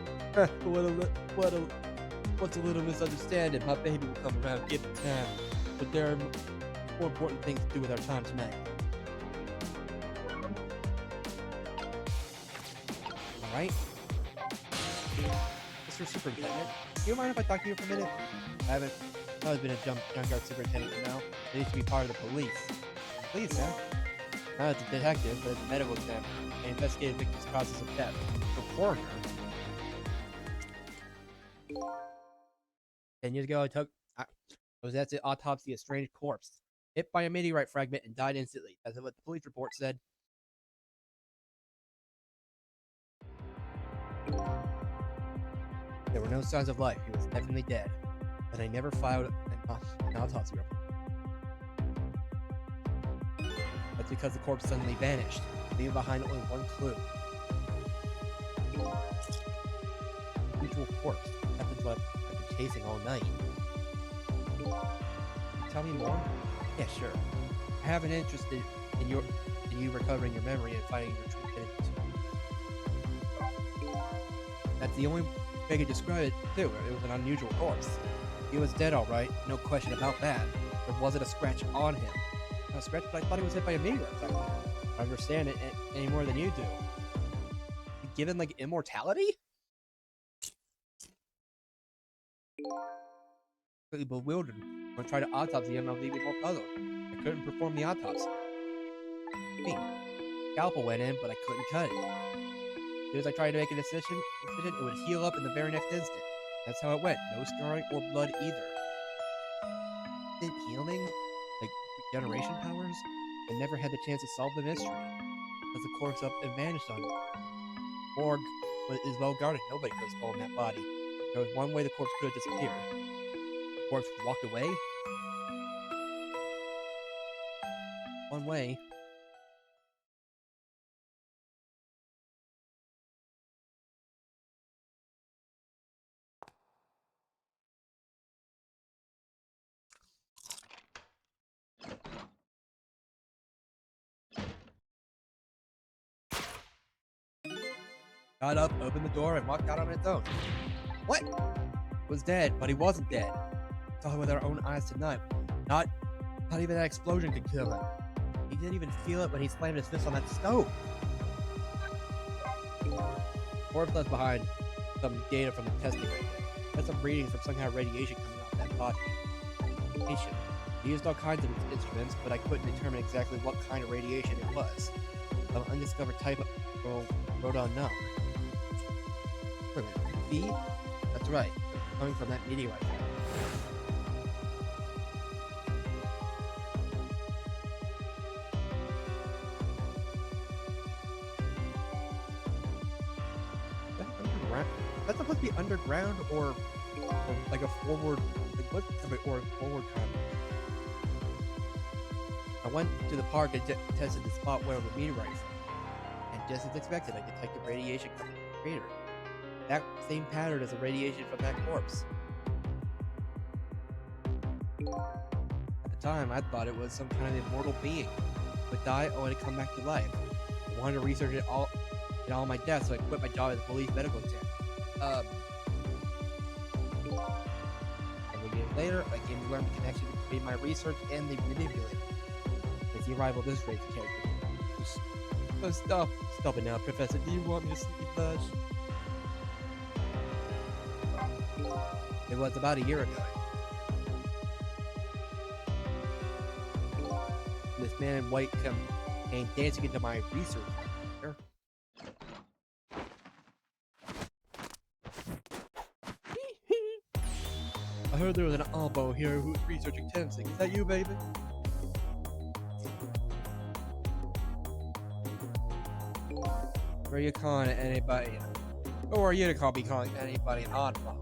What's a little misunderstanding? My baby will come around, give it time. But there are more important things to do with our time tonight. Alright? Mr. Superintendent, do you mind if I talk to you for a minute? I've always been a junkyard superintendent, you know? I used to be part of the police. Police, huh? Not as a detective, but as a medical examiner. I investigated victims' causes of death. The coroner. 10 years ago, I was at the autopsy of a strange corpse. Hit by a meteorite fragment and died instantly. That's what the police report said. There were no signs of life. He was definitely dead. But I never filed an autopsy report. That's because the corpse suddenly vanished, leaving behind only one clue. Unusual corpse. That's what I've been chasing all night. Can you tell me more? Yeah, sure. I have an interest in you recovering your memory and finding your true identity. That's the only way I could describe it, too. It was an unusual corpse. He was dead, all right. No question about that. There wasn't a scratch on him. Not a scratch, but I thought he was hit by a meteorite. I don't understand it any more than you do. Given, immortality? Completely bewildered. When I tried to autopsy him, I was even more puzzled. I couldn't perform the autopsy. Scalpel went in, but I couldn't cut it. As soon as I tried to make an incision, it would heal up in the very next instant. That's how it went. No scarring or blood either. Instant healing? Regeneration powers? I never had the chance to solve the mystery. As the corpse up and vanished on me. Morgue is well guarded. Nobody could have stolen that body. There was one way the corpse could have disappeared. The corpse walked away? One way. Got up, opened the door, and walked out on its own. What? Was dead, but he wasn't dead. Saw him with our own eyes tonight. Not even that explosion could kill him. He didn't even feel it when he slammed his fist on that stove. Corpse left behind some data from the testing. That's some readings from some kind of radiation coming off that body. Radiation. He used all kinds of instruments, but I couldn't determine exactly what kind of radiation it was. Some undiscovered type of road unknown. B? That's right. Coming from that meteorite. That's supposed to be underground or like a forward, or a forward kind of I went to the park and tested the spot where the meteorite fell. And just as expected, I detected radiation coming from the crater. That same pattern as the radiation from that corpse. At the time, I thought it was some kind of immortal being. Would die only to come back to life. I wanted to research it all in all my deaths, so I quit my job as a police medical examiner. Several years later, I came to learn the connection between my research and the manipulator. With the arrival of this great character. Oh, stop it now, Professor. Do you want me to sleep first? It was about a year ago. This man in white came dancing into my research center. I heard there was an albo here who was researching tensing. Is that you, baby? Are you calling anybody? Or are you to be calling anybody an oddball?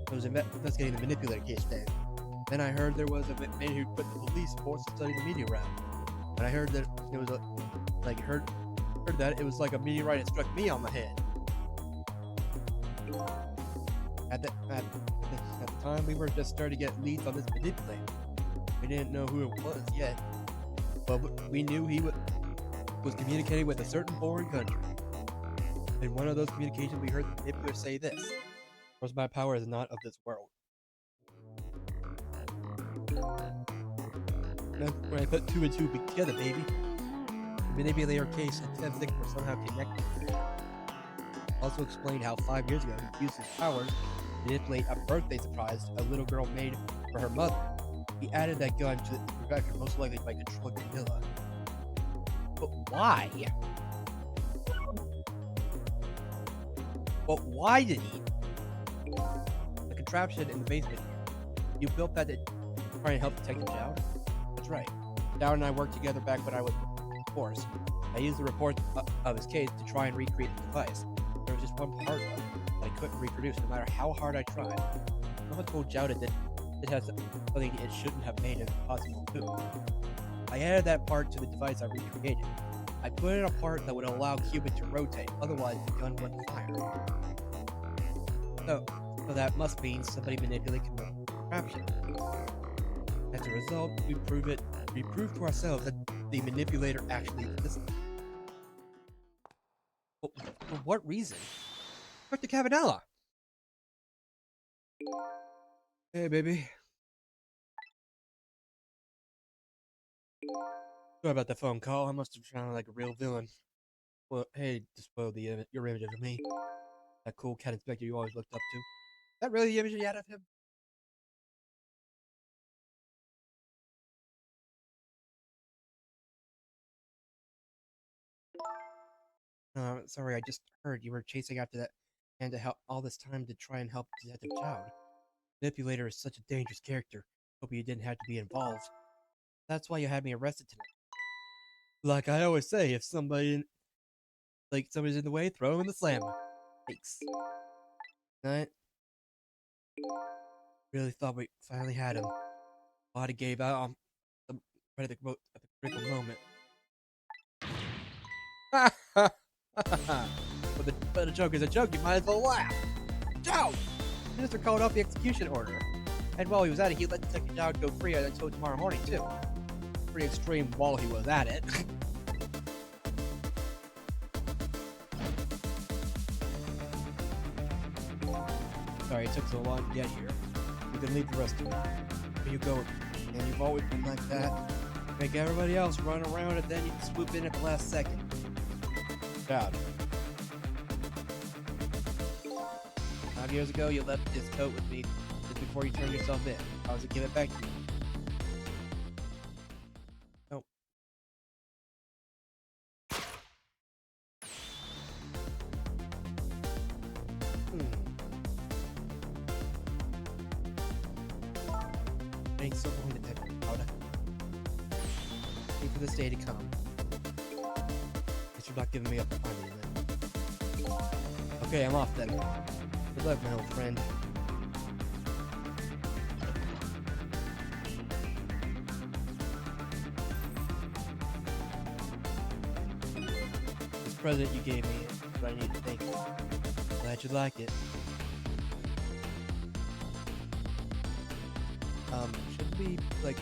I was investigating the manipulator case then. Then I heard there was a man who put the police force to study the meteorite. And I heard that it was heard that it was like a meteorite that struck me on the head. At the time, we were just starting to get leads on this manipulator. We didn't know who it was yet, but we knew he was communicating with a certain foreign country. In one of those communications, we heard the manipulator say this: "Of course, my power is not of this world." That's when I put two and two together, baby. The manipulator case and Ted Zick were somehow connected. Also explained how 5 years ago he used his powers to manipulate a birthday surprise a little girl made for her mother. He added that gun to the projector, most likely by controlling Camilla. But why? But why did he? The contraption in the basement. You built that to try and help Detective Jowd? That's right. Jowd and I worked together back when I was in the force. I used the report of his case to try and recreate the device. There was just one part of it that I couldn't reproduce, no matter how hard I tried. Someone told Jowd that it has something it shouldn't have made it possible to do. I added that part to the device I recreated. I put in a part that would allow Cuban to rotate, otherwise the gun wouldn't fire. So that must mean somebody manipulated the contraption. As a result, we proved to ourselves that the manipulator actually existed. But for what reason? Dr. Cavanella! Hey, baby. Sorry about the phone call. I must have sounded like a real villain. Well, hey, to spoil your image of me. That cool cat inspector you always looked up to. Is that really the image you had of him? Sorry, I just heard you were chasing after that and to help all this time to try and help Detective Jowd. Manipulator is such a dangerous character. Hope you didn't have to be involved. That's why you had me arrested tonight. Like I always say, if somebody's in the way, throw him in the slammer. Thanks. Night. Really thought we finally had him. Body gave out on right at the critical moment. But a joke is a joke, you might as well laugh. Jowd! The minister called off the execution order. And while he was at it, he let Detective Jowd go free until tomorrow morning, too. Pretty extreme while he was at it. Sorry it took so long to get here. You can leave the rest of it. Here you go. And you've always been like that. Make everybody else run around and then you can swoop in at the last second. Jowd. 5 years ago, you left this coat with me just before you turned yourself in. I was to give it back to you. Oh. Thanks so long, Detective Jowd. Wait for this day to come. Guess you're not giving me up on me then. Okay, I'm off then. Good luck, my old friend. present you gave me is what I need to thank you. Glad you like it. Should we, like,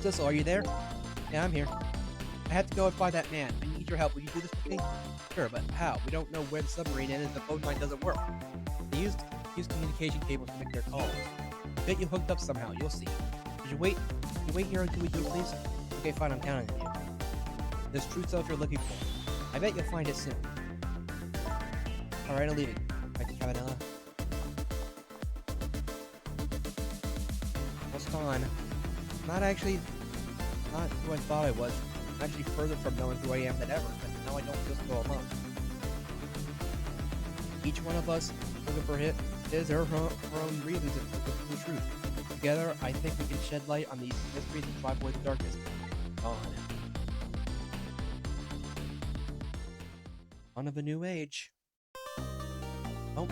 Sissel, are you there? Yeah, I'm here. I have to go and find that man. I need your help. Will you do this with me? Sure, but how? We don't know where the submarine is and the phone line doesn't work. They use communication cables to make their calls. Bet you hooked up somehow. You'll see. Could you wait here until we do, please? Okay, fine. I'm counting on you. This true self you're looking for. I bet you'll find it soon. Alright, I'm leaving. Back to Cabanella. Almost gone. Not who I thought I was. I'm actually further from knowing who I am than ever, but now I don't feel so alone. Each one of us looking for his or her own reasons to look for the truth. Together, I think we can shed light on these mysteries and drive away the darkness. On of a new age. Oh.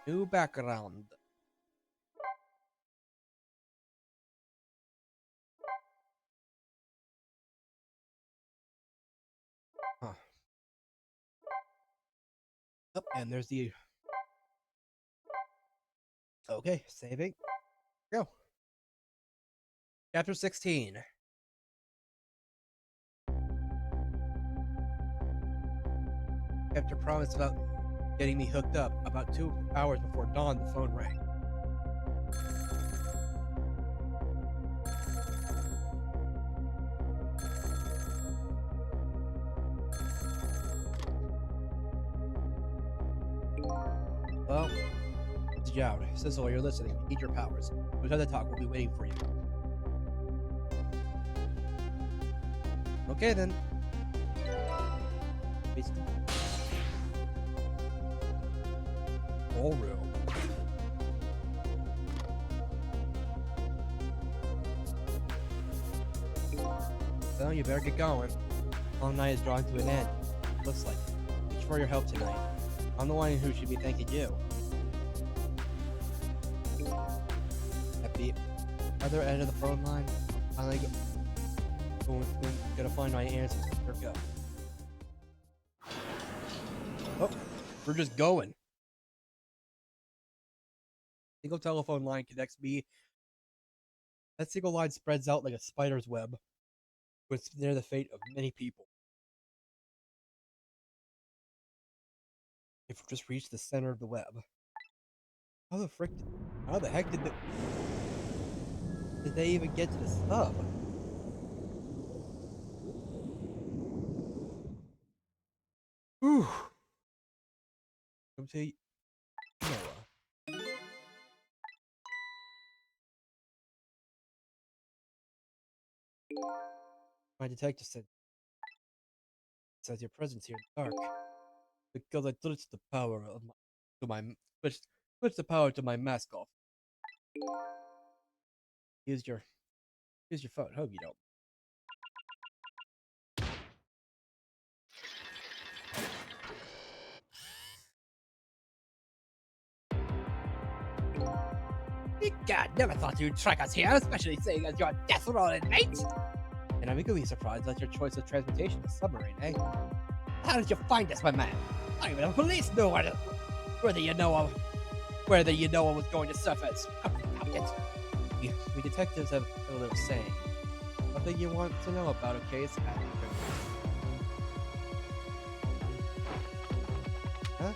New background. Huh. Oh, and there's the... Okay, saving. Go. Chapter 16. Kept your promise about getting me hooked up. About 2 hours before dawn, the phone rang. Well, it's Jowd. Sissel, you're listening. We need your powers. We'll have to talk. We'll be waiting for you. Okay, then. Roll room. Well, you better get going. Long night is drawing to an end. Looks like. Thanks for your help tonight. I'm the one who should be thanking you. At the other end of the phone line, I'm gonna find my answers. Here we go. Oh, we're just going. Single telephone line connects me. That single line spreads out like a spider's web, which near the fate of many people. If we just reach the center of the web. How the heck did they even get to the sub? Whew. Come to Noah. My detective says your presence here in the dark. Because I switched the power of switched the power to my mask off. Use your phone. Hope you don't. God, never thought you'd track us here, especially seeing as you're a death row inmate. And I'm equally surprised that your choice of transportation is submarine, eh? How did you find us, my man? Not even the police know whether you know I was going to surface. We detectives have a little saying. Something you want to know about a case? Huh?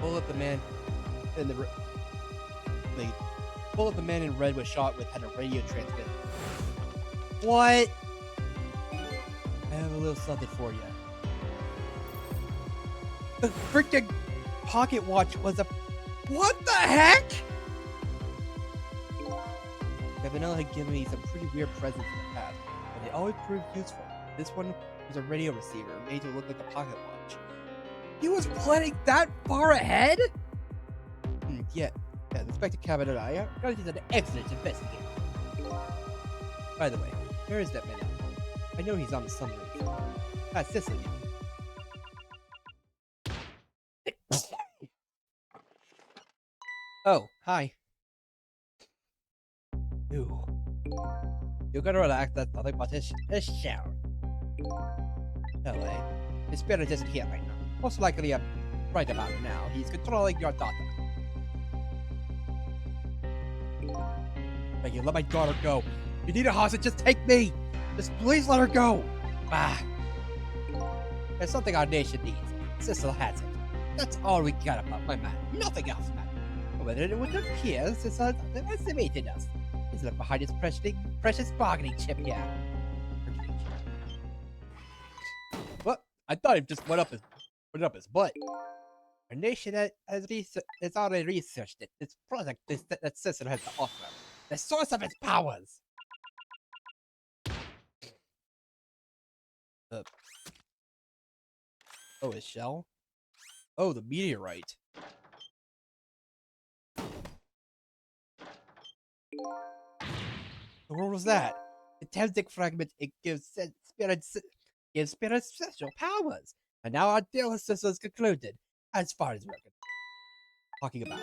Pull up the man in the pull up the man in red was shot with had a radio transmitter. What? I have a little something for you. The freaking pocket watch was a... What the heck? Cabanella had given me some pretty weird presents in the past, but they always proved useful. This one was a radio receiver made to look like a pocket watch. He was planning that far ahead? Yeah, Inspector Cabanella, he's an excellent investigator. By the way, where is that man? I know he's on the submarine. Sicily. Oh, hi. Ooh. You're gonna relax, that's nothing but his shower. No way. His spirit isn't here right now. Most likely, right about now, he's controlling your daughter. But you let my daughter go. You need a hostage, just take me! Just please let her go! Ah. There's something our nation needs. Cecil has it. That's all we got about my man. Nothing else, man. Whether it would appear Cecil underestimated us. He's left behind his precious bargaining chip here. What? I thought it just went up his butt. Our nation has already researched it. This product that Cecil has to offer. The source of its powers. Oh, his shell? Oh, the meteorite. What was that? The Tenzing fragment, it gives spirits special powers. And now our deal with Cecil is concluded, as far as we're talking about.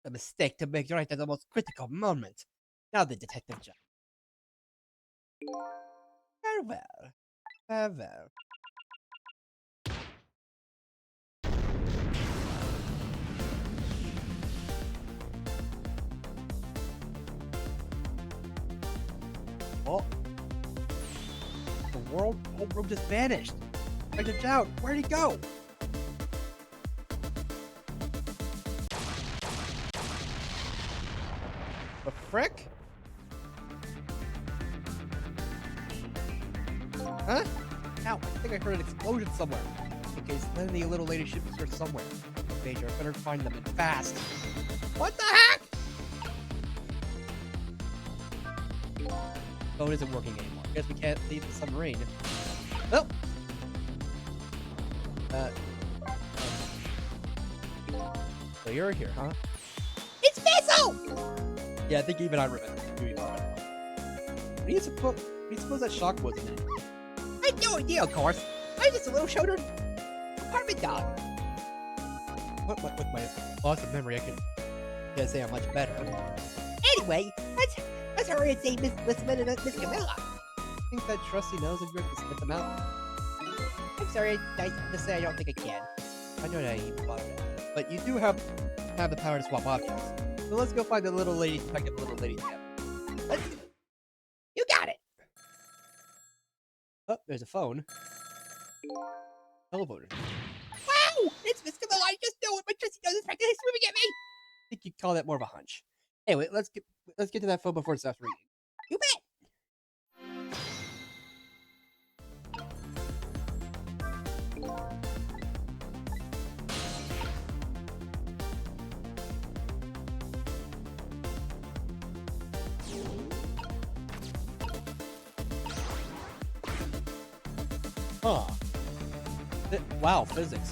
A mistake to make right at the most critical moment. Now the detective job. Farewell. Farewell. Oh. The world homeroom just vanished. Check it out. Where'd he go? The frick? Huh? Ow, I think I heard an explosion somewhere. Okay, so then the little lady should be here somewhere. Major, I better find them and fast. What the heck? Phone isn't working anymore. Guess we can't leave the submarine. Oh! So you're here, huh? It's Fizzle! Yeah, I think even I remember doing that. What do you suppose that shock was in it? I had no idea, of course. I'm just a little shouldered apartment dog. With my loss of memory, I can't say I'm much better. Anyway, let's hurry and save Miss Smith and Miss Camilla. I think that trusty knows if you're to spit them out. I'm sorry, I just say I don't think I can. I know that I even bother that. But you do have the power to swap objects. So let's go find the little lady, detective little lady together. You got it! Oh, there's a phone. Telephone. Wow! It's Miss Camilla, I just know it, but Trissy knows it's practically swimming at me! I think you'd call that more of a hunch. Anyway, let's get to that phone before it stops ringing. You bet! Huh. Wow, physics.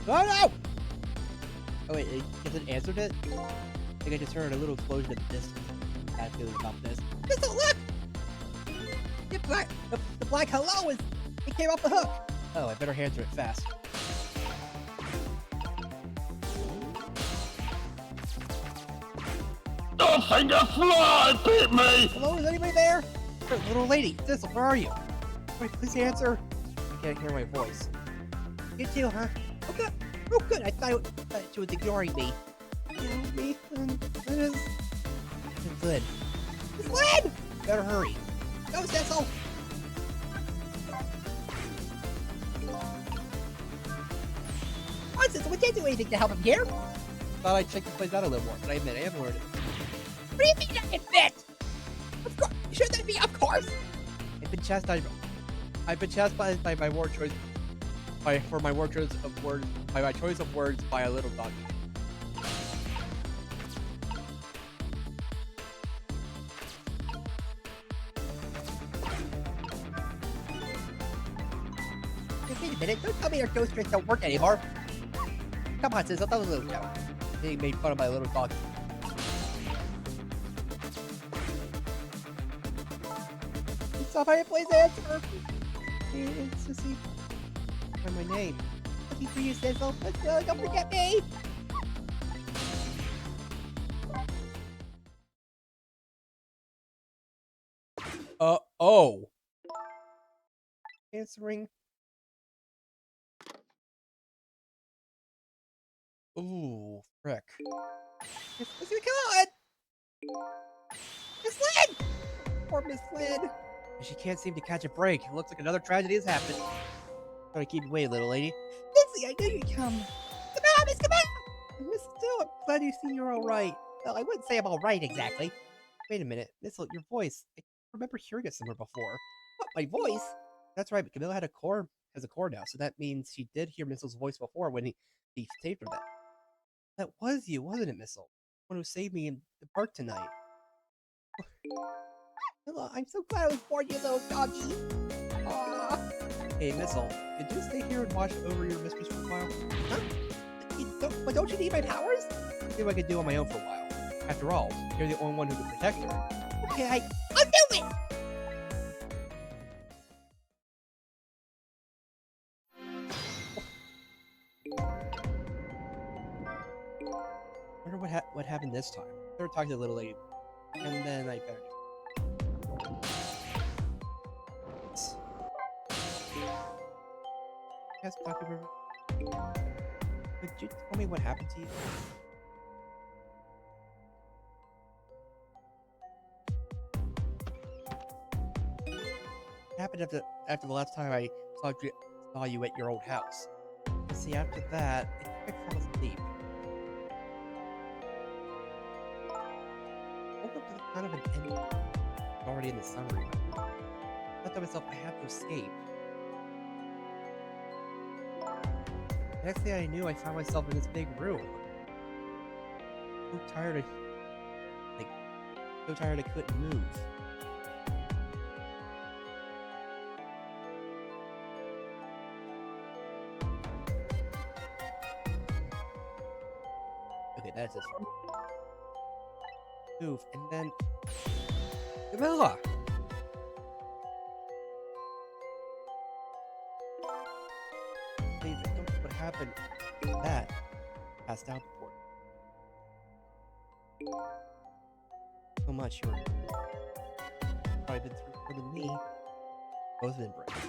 Oh no! Oh wait, it hasn't answered it? I think I just heard a little explosion at the distance. Bad feeling about this. Just look! The black hello it came off the hook! Oh, I better answer it fast. Nothing to fly, beat me! Hello, is anybody there? Little lady, Thistle, where are you? Wait, please answer. I can't hear my voice. You too, huh? Oh good. Oh good, I thought she was ignoring me. Ignoring me? It's Lynn. It's Lynn! Better hurry. Go, Cecil! Oh, Cecil, we can't do anything to help him here. Thought I'd check the place out a little more, but I admit I am worried. What do you mean I admit? Of course, shouldn't that be of course? I've been chastised by my word choice by my choice of words by a little dog. Wait a minute, don't tell me your ghost tricks don't work anymore. Come on, Sizzle, that was a little joke. Being made fun of by a little dog. Somebody please answer. It's Sissy. What's my name? Looking for you, Sizzle. Let's go. Don't forget me. Oh. Answering. Ooh, frick. Miss Lynn, come on! Miss Lynn! Poor Miss Lynn. And she can't seem to catch a break. It looks like another tragedy has happened. Try to keep you waiting, little lady. Missy, I knew you'd come. Come on, Miss, come on! Miss Stu, I'm glad you see you're alright. Well, I wouldn't say I'm alright exactly. Wait a minute, Missile, your voice. I remember hearing it somewhere before. What, my voice? That's right, but Camilla has a core now, so that means she did hear Missile's voice before when he saved her then. That was you, wasn't it, Missile? The one who saved me in the park tonight. Camilla, I'm so glad I was born, you little doggy. Aww. Hey, Missile, could you stay here and watch over your mistress for a while? Huh? But don't you need my powers? See what I could do on my own for a while. After all, you're the only one who can protect her. Okay, I'll do it! Wonder what happened this time. Better talk to the little lady, and then I better. Yes, Dr. River. Could you tell me what happened to you? What happened after the last time I saw you at your old house? See, after that, I think I fell asleep. I woke up to the kind of an ending. Already in the summary. I thought to myself, I have to escape. The next thing I knew, I found myself in this big room. So tired I couldn't move. Okay, that's just move, and then Camilla! Please, I don't know what happened. That passed out before. So much you're probably been through more than me. Both been brave.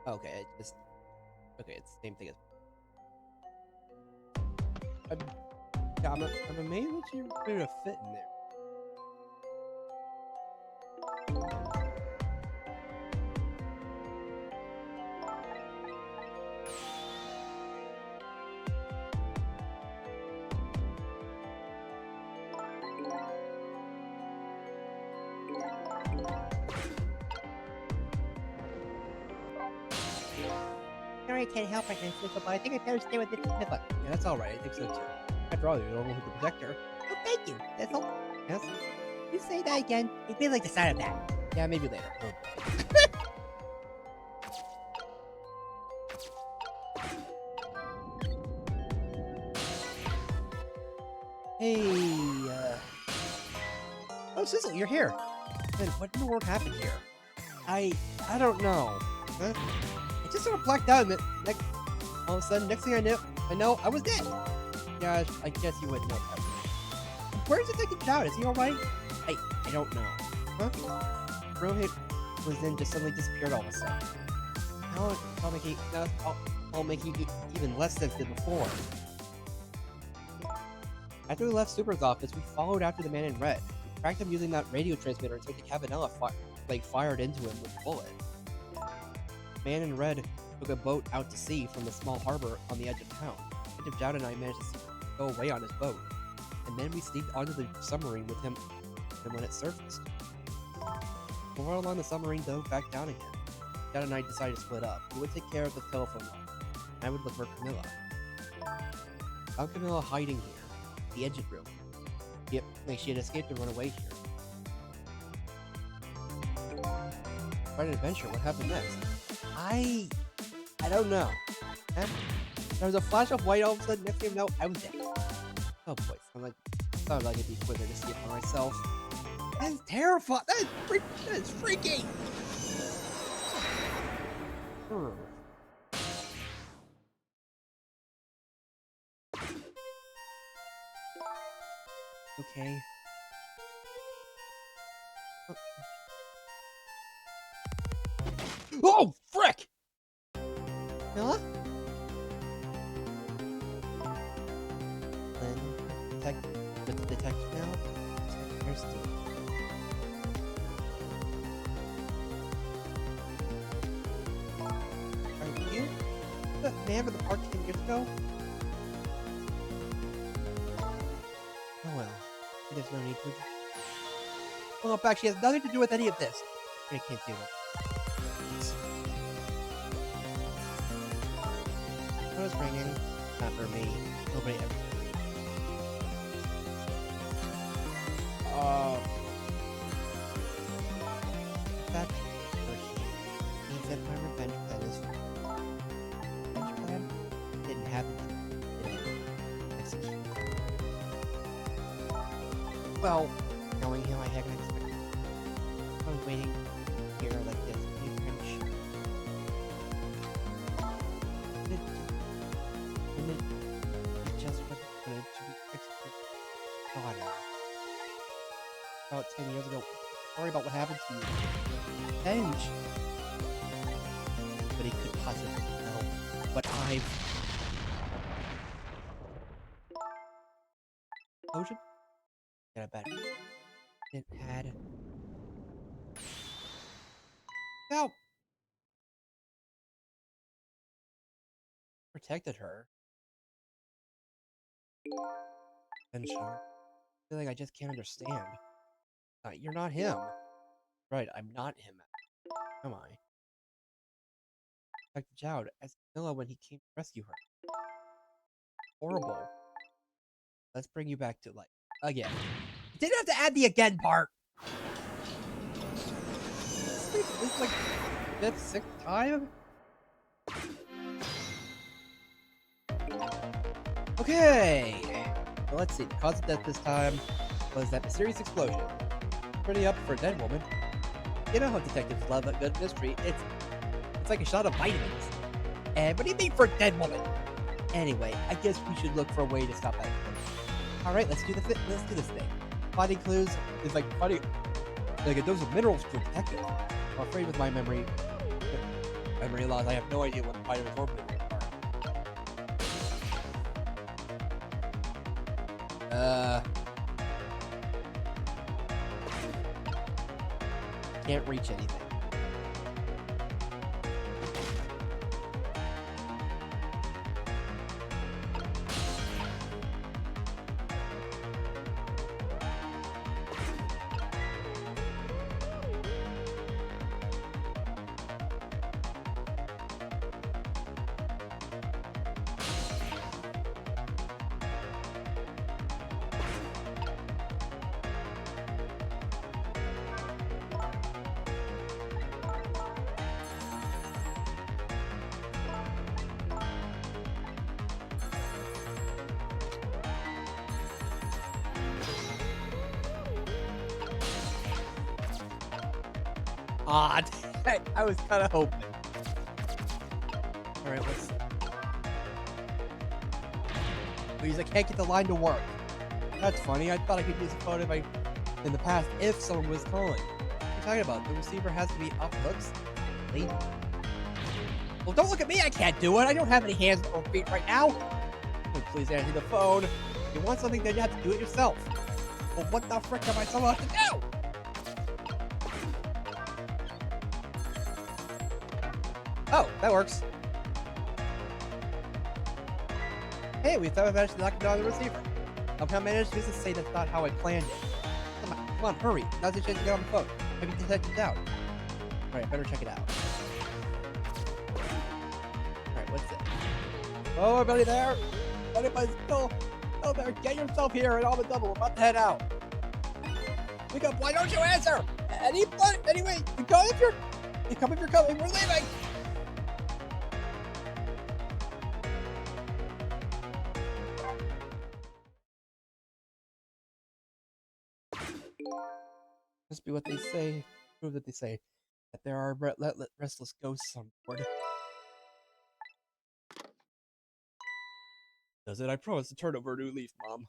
Okay, it's the same thing as. I'm amazed that you were able to fit in there. Sorry, I can't help right now, Sniffle, but I think I better stay with this Sniffle. Yeah, that's alright, I think so too. After all, you're the only one who can protect her. Oh, thank you, Sniffle. Yes? You say that again? I feel like the sound of that. Yeah, maybe later. Oh, Hey, Oh, Sizzle, you're here. Man, what in the world happened here? I don't know. Huh? I just sort of blacked out, and all of a sudden, next thing I know, I was dead. Yeah, I guess you wouldn't know that. Where's Detective Chow? Is he alright? I don't know. Huh? Rohit was then just suddenly disappeared all of a sudden. Now I'll make you even less sense than before. After we left Super's office, we followed after the man in red. We tracked him using that radio transmitter until the Cabanella fired into him with a bullet. The man in red took a boat out to sea from the small harbor on the edge of town. Detective Jowd and I managed to go away on his boat, and then we sneaked onto the submarine with him and when it surfaced. Before long, the submarine dove back down again. Jowd and I decided to split up. He would take care of the telephone line, and I would look for Camilla. I found Camilla hiding here, in the engine room. Yep, like she had escaped and run away here. Quite an adventure. What happened next? I don't know. And there was a flash of white all of a sudden. Next thing you know, I was dead. Oh boy, thought like it'd be quicker to see it for myself. That is terrifying. That is freaky. Okay. Oh, frick! Huh? Then with the detective now. Here's the. Are you the man with the park 10 years ago? Oh well. There's no need to. Well, in fact, she has nothing to do with any of this. I can't do it. I was ringing. Not for me. Nobody ever. In fact, means that my revenge plan is revenge plan didn't happen. Execute. Well, knowing him, I hadn't expected. I was waiting here like this. It just wasn't good to be executed. Daughter. About 10 years ago. Sorry about what happened to you. Revenge. But he could possibly know what I've. Potion? Get a better. It had. No! Protected her. And sure. I feel like I just can't understand. You're not him. Right, I'm not him. Am I? Dr. Jowd as Camilla when he came to rescue her. Horrible. Let's bring you back to life. Again. Didn't have to add the again part! This is like fifth, sixth time? Okay. Well, let's see. The cause of death this time was that mysterious explosion. Pretty up for a dead woman. You know how detectives love a good mystery. It's like a shot of vitamins. And what do you mean for a dead woman? Anyway, I guess we should look for a way to stop that. All right, let's do this thing. Finding clues is like finding like a dose of minerals to a detective. I'm afraid with my memory loss, I have no idea what vitamins or minerals are. Can't reach anything. Odd. I was kind of hoping. All right, let's. Please, I can't get the line to work. That's funny. I thought I could use a phone in the past if someone was calling. What are you talking about? The receiver has to be up hooks. Late. Well, don't look at me. I can't do it. I don't have any hands or feet right now. Oh, please answer the phone. If you want something, then you have to do it yourself. Well, what the frick am I supposed to do? Oh, that works. Hey, we thought we managed to knock down the receiver. Somehow managed to say that's not how I planned it. Come on, hurry. Now's the chance to get on the phone. Maybe detect it out. Alright, better check it out. Alright, what's it? Oh, everybody there? Anybody's still there? Get yourself here and all the double. We're about to head out. Wake up, why don't you answer? Anyway, you come if you're coming. We're leaving. Must be what they say. Prove that they say that there are restless ghosts on board. Does it? I promise to turn over a new leaf, Mom.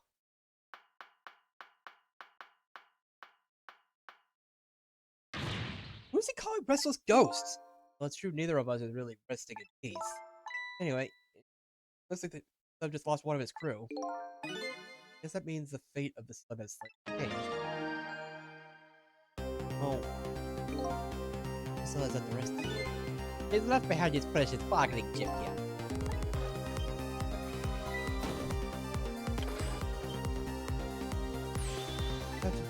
Who's he calling restless ghosts? Well, it's true, neither of us is really resting in peace. Anyway, looks like the sub just lost one of his crew. Guess that means the fate of the sub has changed. Oh. Still has at the rest. He's left behind his precious bargaining chip here.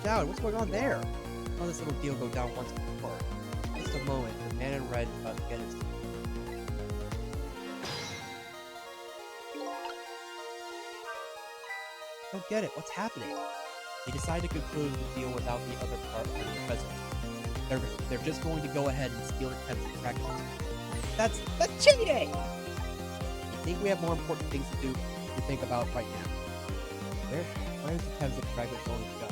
Down. What's going on there? Saw this little deal go down once before. Just a moment, the man in red is about to get his. Don't get it. What's happening? They decide to conclude the deal without the other part being present. They're just going to go ahead and steal the Thames fragment. That's cheating! I think we have more important things to do to think about right now. Where is the Thames fragment going to go?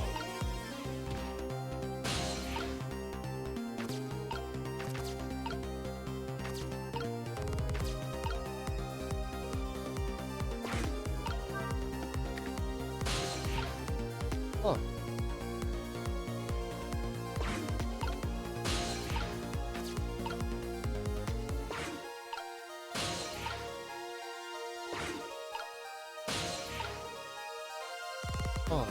Huh. Huh.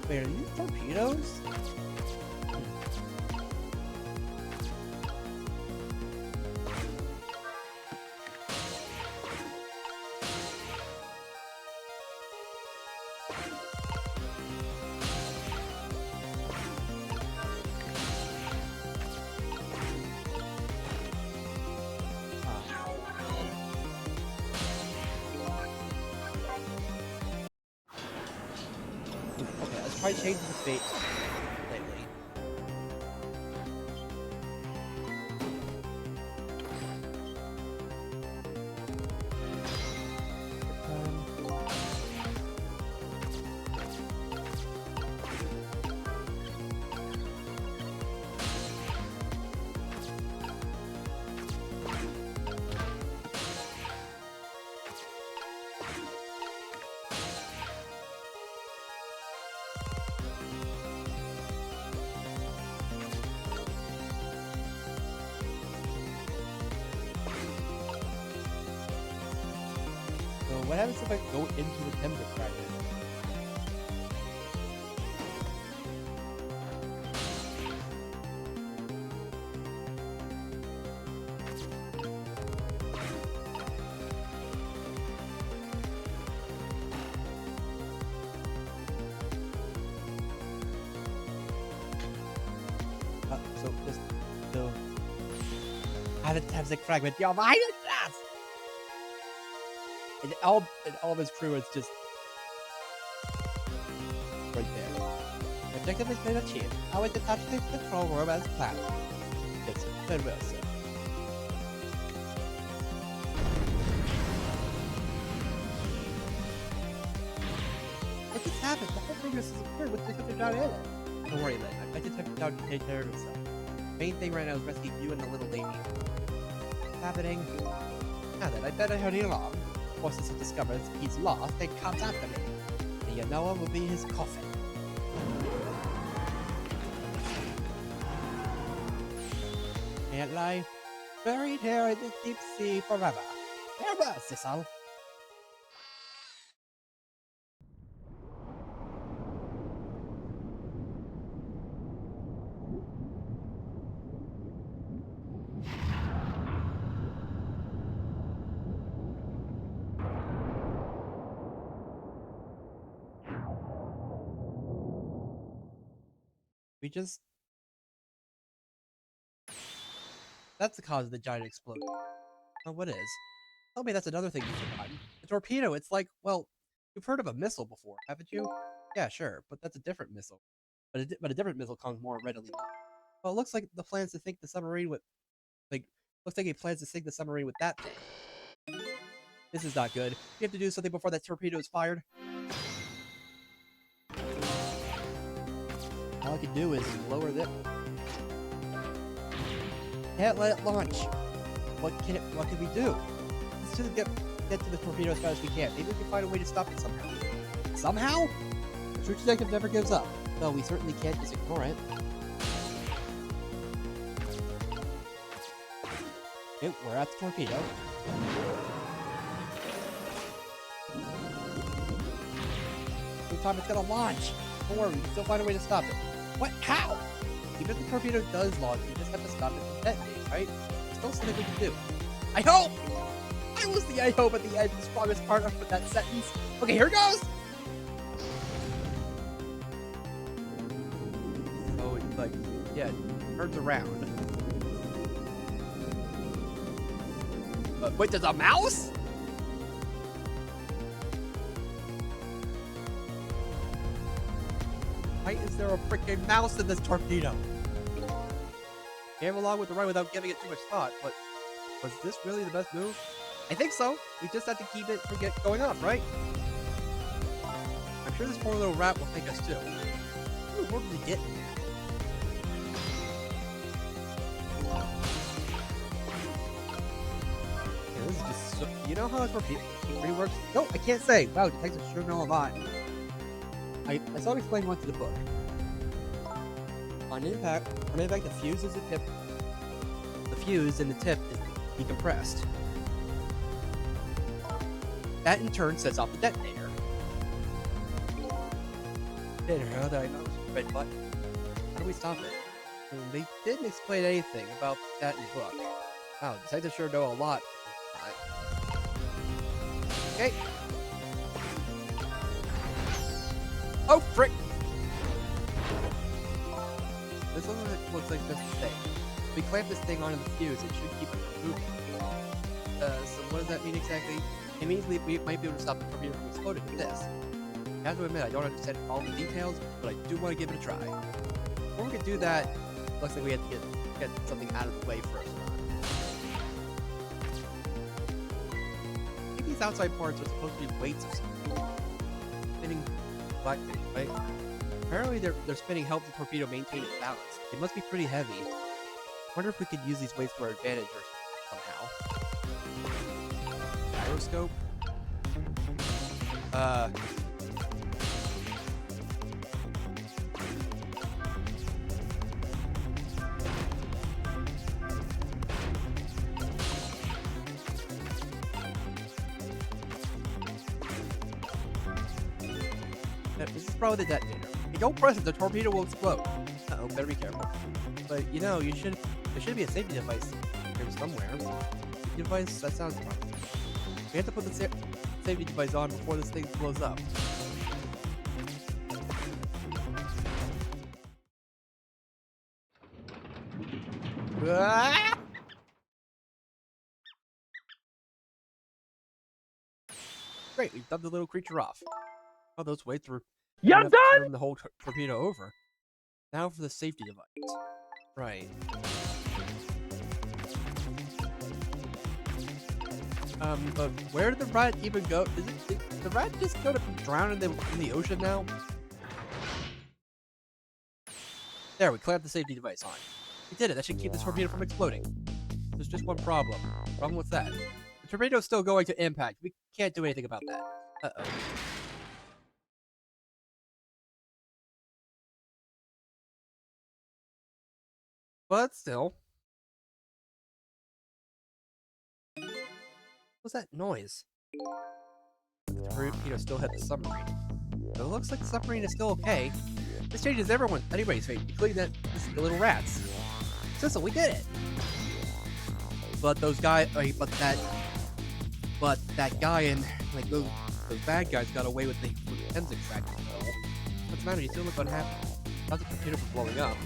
Wait, are these torpedoes? Okay, let's try changing the fate lately. So what happens if I go into the timber fragment? So just so have a Tevzik fragment. Yo, behind us! And all of his crew is just right there. Objective has been achieved. I will detach the control room as planned. Yes, very well, sir. What just happened? The whole thing has disappeared with Detective John in it. Don't worry, Lynn. I bet Detective John can take care of himself. Main thing right now is rescue you and the little lady. What's happening? Now then, I better hurry along. Forces have discovered he's lost, they comes after me. And you know what will be his coffin. Can't lie. Buried here in the deep sea forever. Farewell, Sissel. We just That's the cause of the giant explosion. Oh, what is? Tell me that's another thing you've forgotten. The torpedo, it's like, well, you've heard of a missile before, haven't you? Yeah, sure, but that's a different missile. But a different missile comes more readily. Well, it looks like the plans to sink the submarine with, looks like he plans to sink the submarine with that thing. This is not good. We have to do something before that torpedo is fired. All I can do is lower this. Can't let it launch. What can we do? Let's just get to the torpedo as fast as we can. Maybe we can find a way to stop it somehow. Somehow? The True Detective never gives up. Though we certainly can't just ignore it. Okay, we're at the torpedo. Every time it's gonna launch. Don't worry, we can still find a way to stop it. What? How? Even if the torpedo does launch, we just have to stop it from detonating, right? There's still something we can do. I hope! I was the I hope at the end, the strongest part of that sentence. Okay, here goes! So it's like, yeah, it turns around. Wait, there's a mouse? Why is there a freaking mouse in this torpedo? Came along with the ride without giving it too much thought, but was this really the best move? I think so. We just have to keep it from going off, right? I'm sure this poor little rat will thank us too. What did he get? Yeah, this is just so, you know how a torpedo works? No, I can't say. Wow, detectives sure know a lot. I saw it explained once in the book. On impact, the fuse is the tip. The fuse in the tip is decompressed. That in turn sets off the detonator. How did I know? Red button. How do we stop it? They didn't explain anything about that in the book. Wow, detectives sure know a lot. Okay. Oh, frick! This looks like this thing. If we clamp this thing onto the fuse, it should keep it from moving. So what does that mean exactly? It means we might be able to stop the torpedo from exploding with this. I have to admit, I don't understand all the details, but I do want to give it a try. Before we can do that, it looks like we have to get something out of the way first. I think these outside parts are supposed to be weights of something. Spinning black things, right? Apparently their spinning helps the torpedo maintain its balance. It must be pretty heavy. Wonder if we could use these weights to our advantage or somehow. Gyroscope? This is probably the detonator. If you don't press it, the torpedo will explode. Uh-oh, better be careful. But, you know, there should be a safety device here somewhere. Safety device? That sounds promising. We have to put the safety device on before this thing blows up. Ah! Great, we've dumped the little creature off. Oh, those weights were You're enough to done? turn the whole torpedo over. Now for the safety device. Right. But where did the rat even go? Did the rat just go to drown in the ocean now? There, we clamped the safety device on. We did it. That should keep the torpedo from exploding. There's just one problem. Problem with that? The torpedo's still going to impact. We can't do anything about that. Uh-oh. But still. What's that noise? The torpedo still hit the submarine. But it looks like the submarine is still okay. This changes anybody's fate, including the little rats. Sissel, we did it! But those guys, but that guy and like those bad guys got away with the Tenzing extraction. So what's the matter? You still look unhappy. Not the computer from blowing up.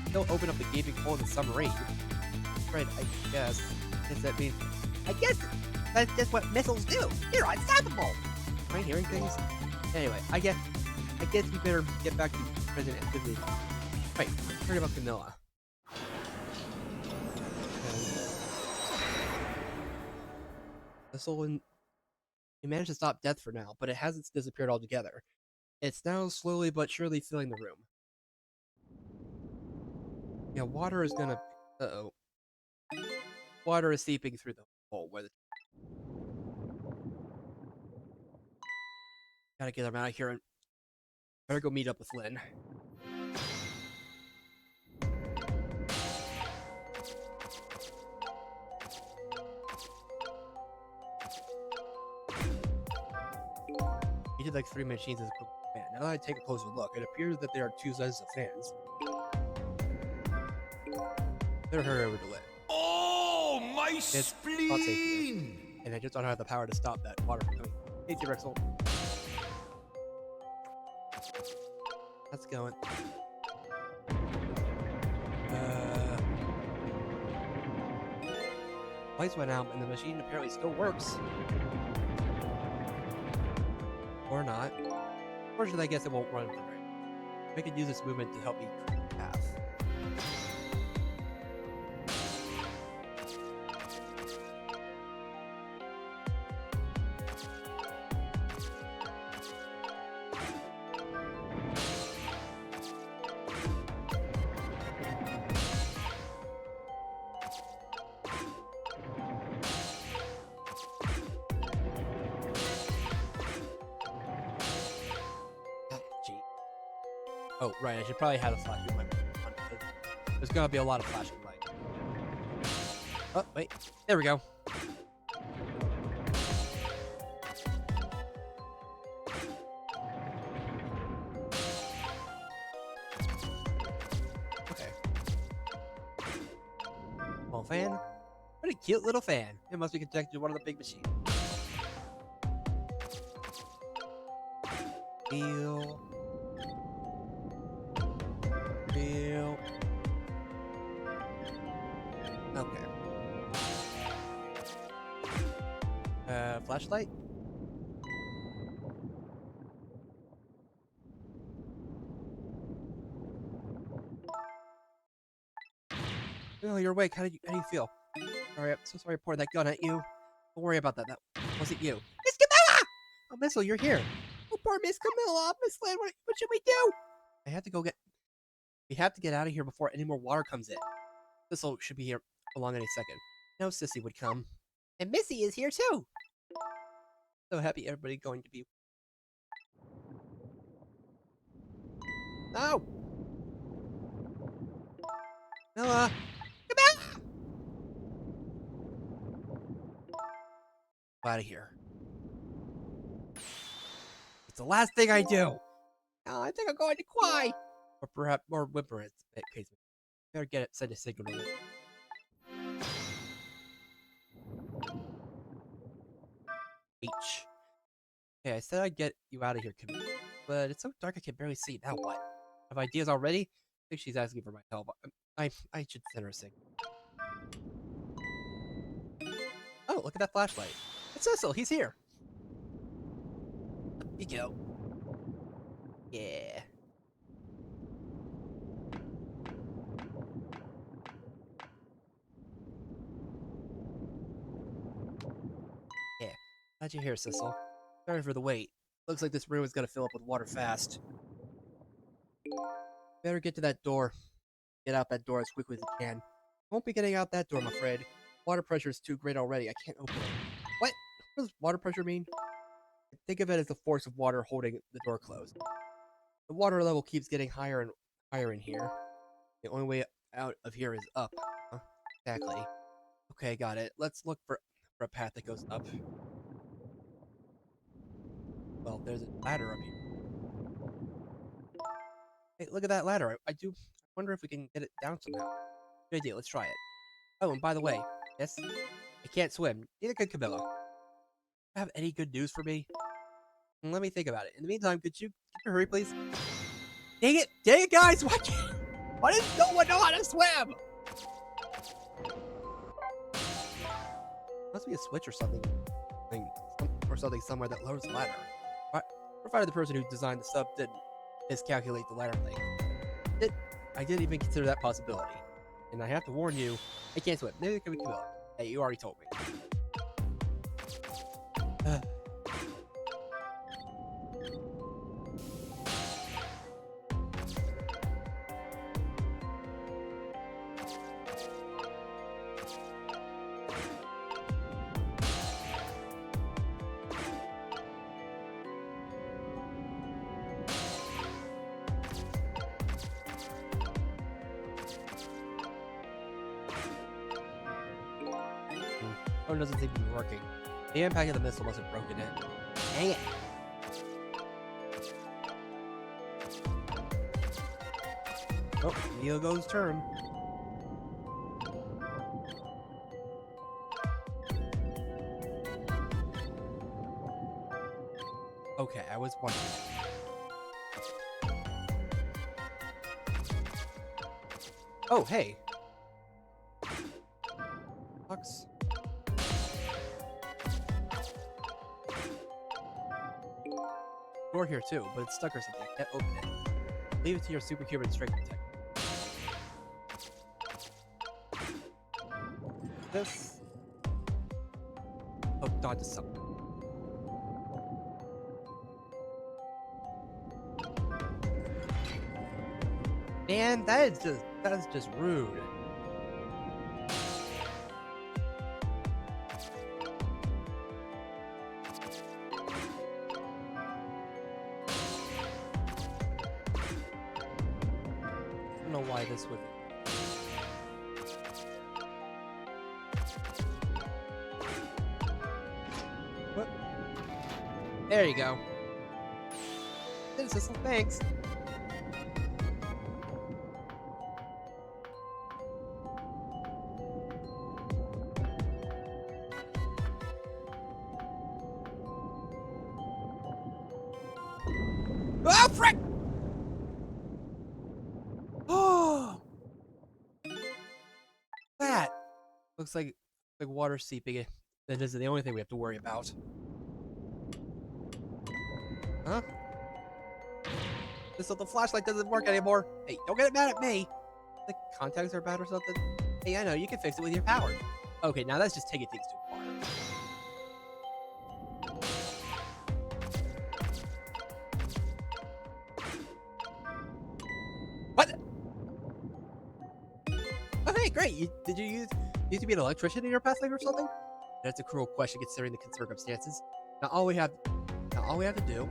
Still open up the gaping hole in the submarine. right, I guess. Guess that means... I guess that's just what missiles do! They're unstoppable! Am I hearing things? Anyway, I guess we better get back to present activity. Right, heard about Camilla. Missile, he managed to stop death for now, but it hasn't disappeared altogether. It's now slowly but surely filling the room. Yeah, water is gonna... Uh-oh. Water is seeping through the hole where the... Gotta get them out of here and... Better go meet up with Lynn. He did like 3 machines as a quick fan. Now that I take a closer look, it appears that there are 2 sets of fans. Better hurry over to Lynn. Oh, my It's not safe here. spleen! And I just don't have the power to stop that water from coming. Hey, T-Rexel. Let's go. Lights went out and the machine apparently still works. Or not. Fortunately, I guess it won't run for right. I could use this movement to help me create a path. Oh, right, I should probably have a flashing light. There's gonna be a lot of flashing light. Oh, wait. There we go. Okay. Small fan. What a cute little fan. It must be connected to one of the big machines. Feel. Okay. Flashlight? Oh, you're awake. How do you feel? Sorry, I'm so sorry I poured that gun at you. Don't worry about that. That wasn't you. Miss Camilla! Oh, Missile, you're here. Oh, poor Miss Camilla. Miss Lynn, what should we do? I have to go get... We have to get out of here before any more water comes in. Thistle should be here along any second. No Sissy would come. And Missy is here too! So happy everybody going to be... No! Noah! Come out! Out of here. It's the last thing I do! Oh, I think I'm going to cry! Or perhaps more whimper in that case. Better get it, send a signal to it. H. Okay, I said I'd get you out of here, Camille. But it's so dark I can barely see. Now what? Have ideas already? I think she's asking for my help. I should send her a signal. Oh, look at that flashlight. It's Cecil, he's here. Up you go. Yeah. Glad you're here, Cecil. Sorry for the wait. Looks like this room is gonna fill up with water fast. Better get to that door. Get out that door as quickly as you can. Won't be getting out that door, I'm afraid. Water pressure is too great already. I can't open it. What? What does water pressure mean? Think of it as the force of water holding the door closed. The water level keeps getting higher and higher in here. The only way out of here is up. Huh? Exactly. Okay, got it. Let's look for a path that goes up. Well, there's a ladder up here. Hey, look at that ladder. I wonder if we can get it down somehow. Good idea, let's try it. Oh, and by the way, yes, I can't swim. Neither could Camilla. Have any good news for me? Let me think about it. In the meantime, could you hurry, please? Dang it, guys! Why does no one know how to swim? Must be a switch or something. Or something somewhere that lowers the ladder. Provided the person who designed the sub didn't miscalculate the ladder length. I didn't even consider that possibility. And I have to warn you, I can't swim. Neither can we kill. Hey, you already told me. Oh, it doesn't seem to be working. The impact of the missile must have broken it. Dang it. Oh, Diogo's turn. Okay, I was wondering. Oh, hey. Fox. Door here too, but it's stuck or something. Can't open it. Leave it to your superhuman strength detector. This hooked onto something. Man, that is just rude. I don't know why this would. What? There you go. This is thanks. Oh, frick! Oh! That looks like water seeping in. That isn't the only thing we have to worry about. Huh? So the flashlight doesn't work anymore. Hey, don't get mad at me. The contacts are bad or something. Hey, I know, you can fix it with your power. Okay, now that's just taking things too far. What? Oh, hey, great. Did you used to be an electrician in your past life or something? That's a cruel question considering the circumstances. Now all we have to do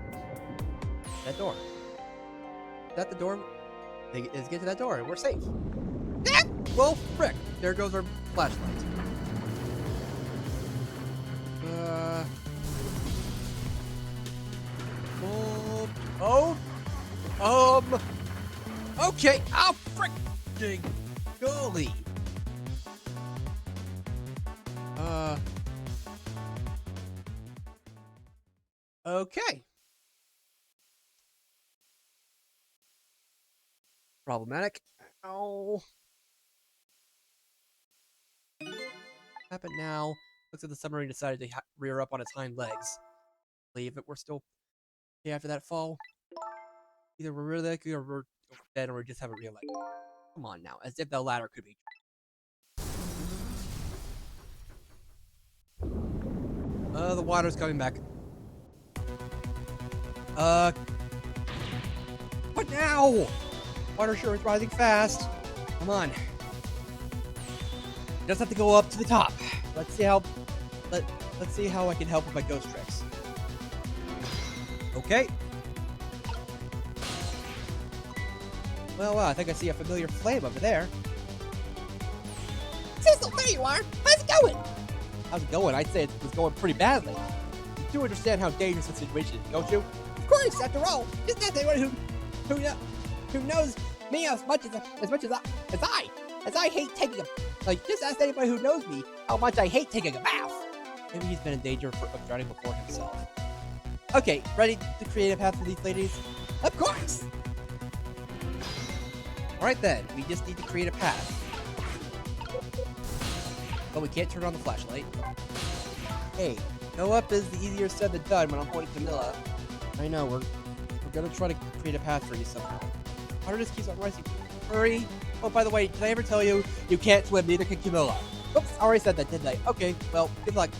is that door. Is that the door? Is get to that door and we're safe. Well, frick. There goes our flashlight. Okay. Oh, frick. Golly. Okay. Problematic. Oh. What happened now? Looks like the submarine decided to rear up on its hind legs. Believe it. We're still after that fall. Either we're really lucky or we're dead or we just haven't realized. Come on now. As if the latter could be. The water's coming back. What now? Water sure is rising fast. Come on. Just have to go up to the top. Let's see how I can help with my ghost tricks. Okay. Well, I think I see a familiar flame over there. Cecil, there you are. How's it going? How's it going? I'd say it was going pretty badly. You do understand how dangerous the situation is, don't you? Of course, after all, isn't that anyone who knows me as much as I hate taking a just ask anybody who knows me how much I hate taking a bath. Maybe he's been in danger of drowning before himself. Okay, ready to create a path for these ladies? Of course. All right then, we just need to create a path. But we can't turn on the flashlight. Hey, go up is easier said than done when I'm holding Camilla. I know, we're gonna try to create a path for you somehow. Water just keeps on rising. Hurry! Oh, by the way, did I ever tell you you can't swim, neither can Camilla? Oops, I already said that, didn't I? Okay, well, good luck.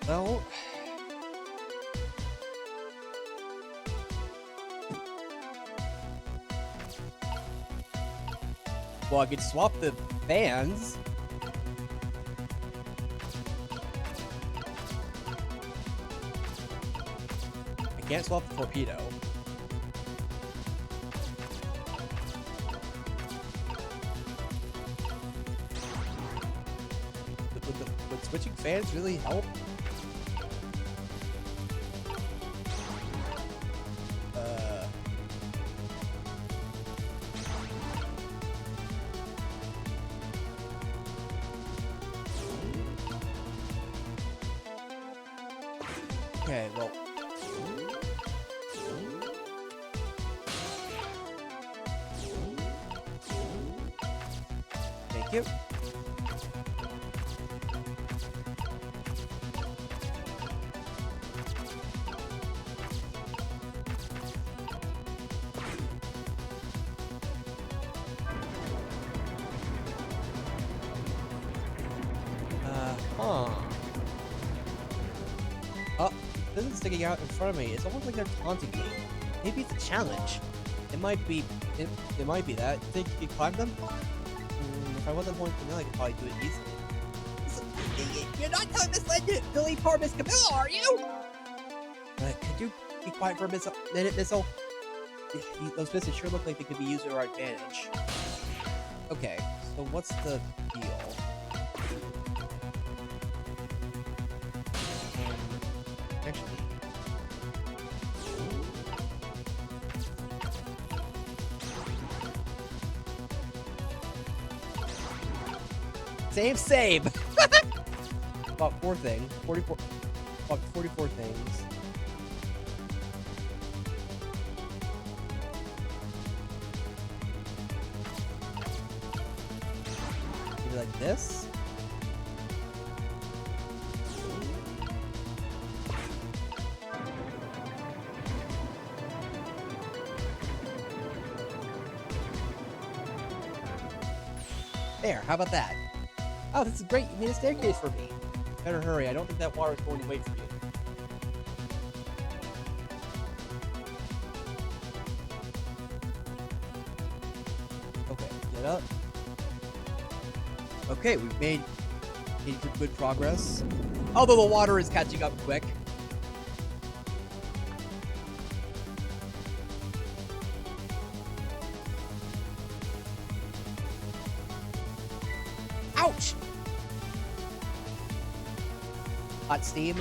Well... Well, I could swap the fans. I can't swap the torpedo. Would switching fans really help? Okay, well. Thank you. Oh, this is sticking out in front of me. It's almost like they're taunting me. Maybe it's a challenge. It might be. It might be that. Think you could climb them? If I wasn't holding Camilla, I could probably do it easily. You're not telling Miss Lynn to delete poor Miss Camilla, are you? Could you be quiet for a minute, Missile? Those pistols sure look like they could be used to our advantage. Okay, so what's the deal? Actually... Save! About 4 things. 44. About 44 things. Maybe like this. There, how about that? Oh, this is great. You made a staircase for me. Better hurry. I don't think that water is going to wait for you. Okay, get up. Okay, we've made good progress. Although the water is catching up quick. Ouch! Hot steam.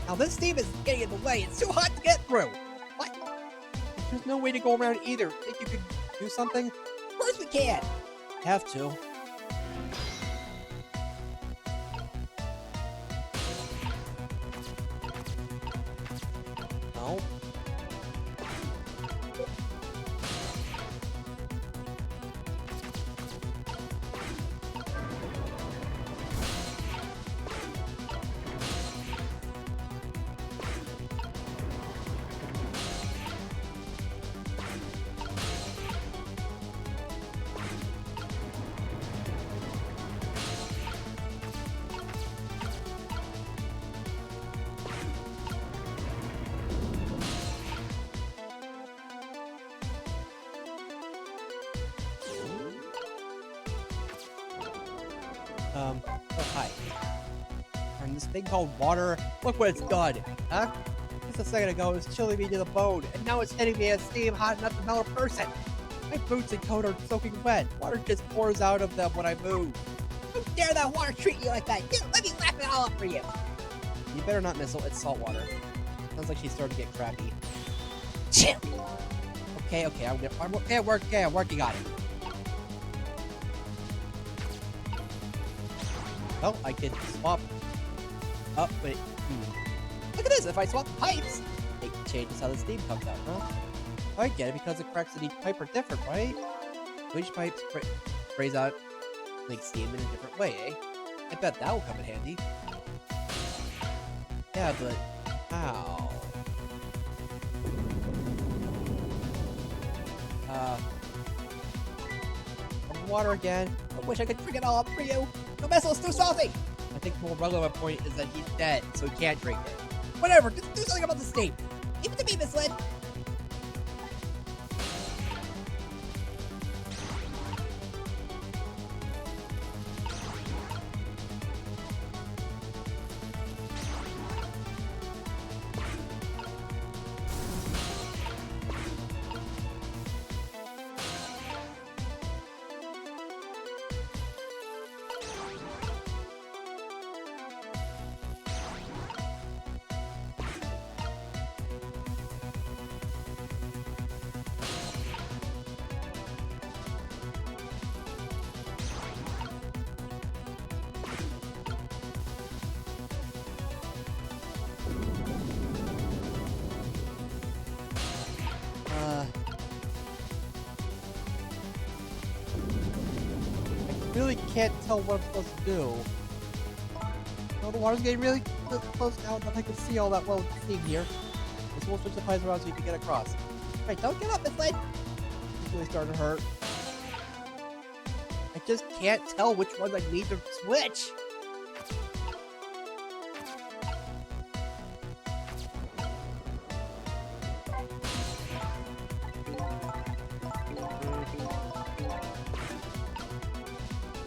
Now this steam is getting in the way. It's too hot to get through. What? There's no way to go around either. Think you could do something? Of course we can. Have to. No. Oh, hi. And this thing called water, look what it's done, huh? Just a second ago, it was chilling me to the bone, and now it's hitting me as steam hot enough to melt a person. My boots and coat are soaking wet. Water just pours out of them when I move. How dare that water treat you like that? Here, let me lap it all up for you. You better not, Missile. It's salt water. Sounds like she's starting to get crappy. Chill. Okay, I'm working on it. Oh, I can swap. Oh, wait. Look at this. If I swap the pipes, It changes how the steam comes out, huh? I get it, because the cracks in each pipe are different, right? So each pipe sprays out like steam in a different way, eh? I bet that will come in handy. Yeah, but how? Water again. I wish I could drink it all up for you. The vessel's too salty. I think the more relevant point is that he's dead, so he can't drink it. Whatever, just do something about the steam. Give it to me, Miss Lynn. I really can't tell what I'm supposed to do. Oh, the water's getting really close now, and I can see all that well with the steam here. This will switch the pipes around so you can get across. Right, don't get up, Miss Lynn. It's really starting to hurt. I just can't tell which ones I need to switch.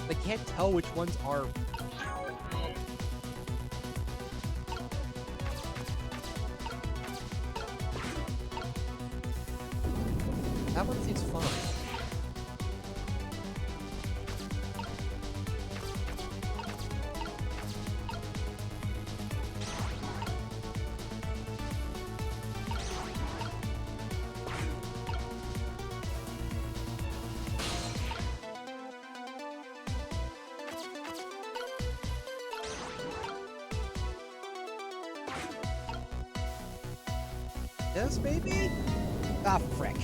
I can't tell which ones are. That one seems fine. This maybe? Ah, frick.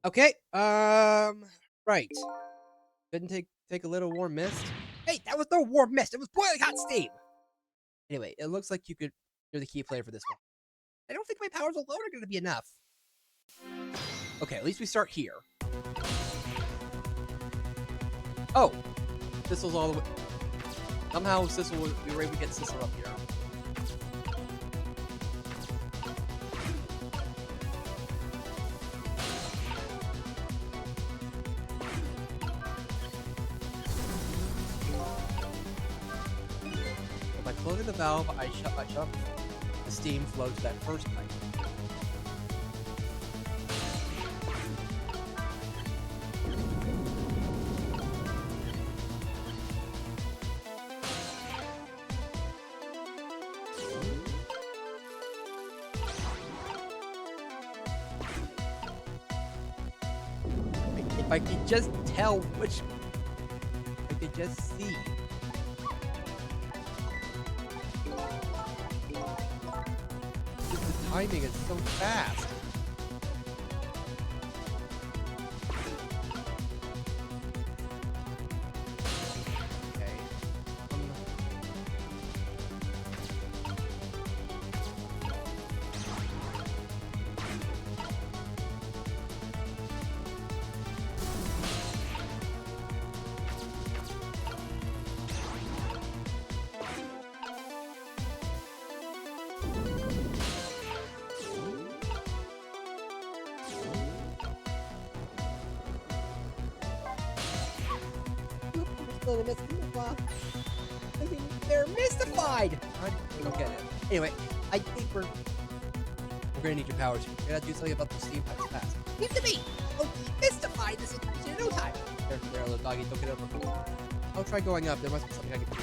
Okay, right. Didn't take a little warm mist. Hey, that was no warm mist. It was boiling hot steam. Anyway, it looks like you're the key player for this one. I don't think my powers alone are going to be enough. Okay, at least we start here. Oh, Sissel's all the way. Somehow we were able to get Sissel up here. By closing the valve, I shut the steam flow to that first pipe. If I could just tell which, I could just see. The timing is so fast. Okay. I mean, they're mystified. I don't get it. Anyway, I think we're gonna need your powers. We gotta do something about the steam pipes fast. Give it to me. Oh, mystified this situation in no time. There, little doggy, don't get over. I'll try going up. There must be something I can do.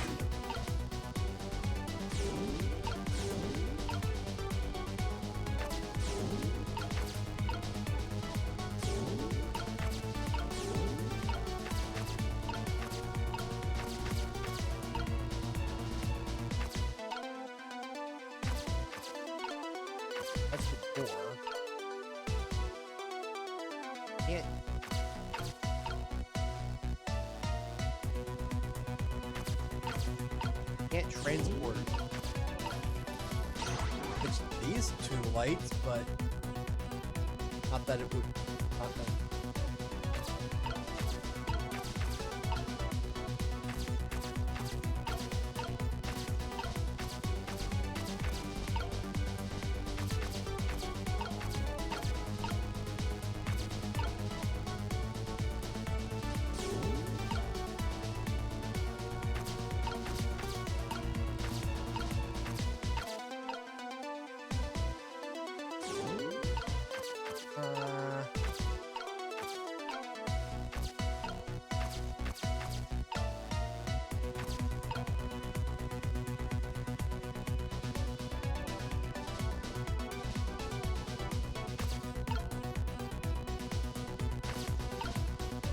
door. Can't. Can't transport. It's these two lights, but not that it would. Not that.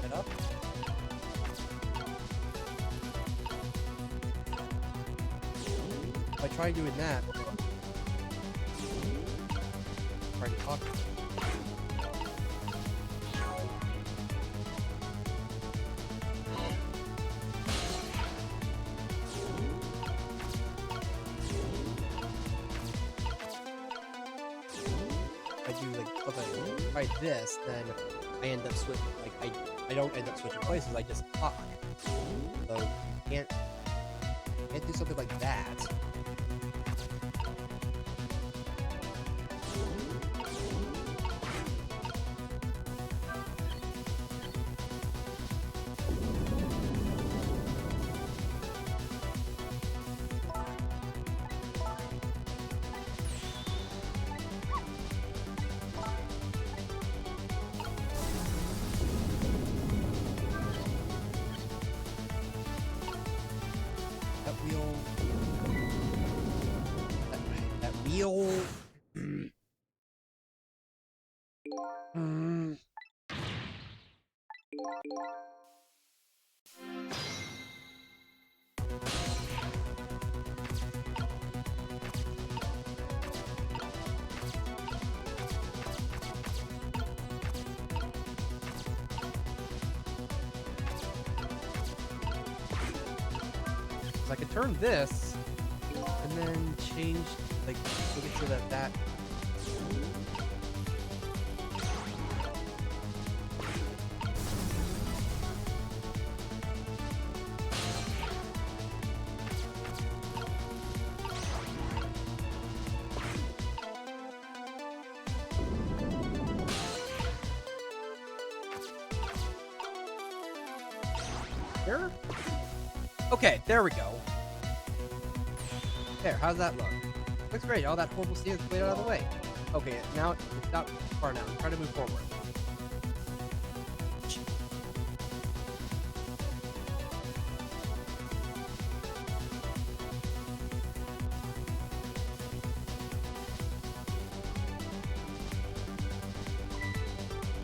Head up. If I try doing that, try to talk. I do like if I try this, then I end up switching. Like I don't end up switching places. I just talk. So you can't do something like that. That wheel. I could turn this and then change, like, make it so that there? Okay, there we go. There, how's that look? Looks great. All that horrible scene is cleared out of the way. Okay, now it's not far now. Try to move forward.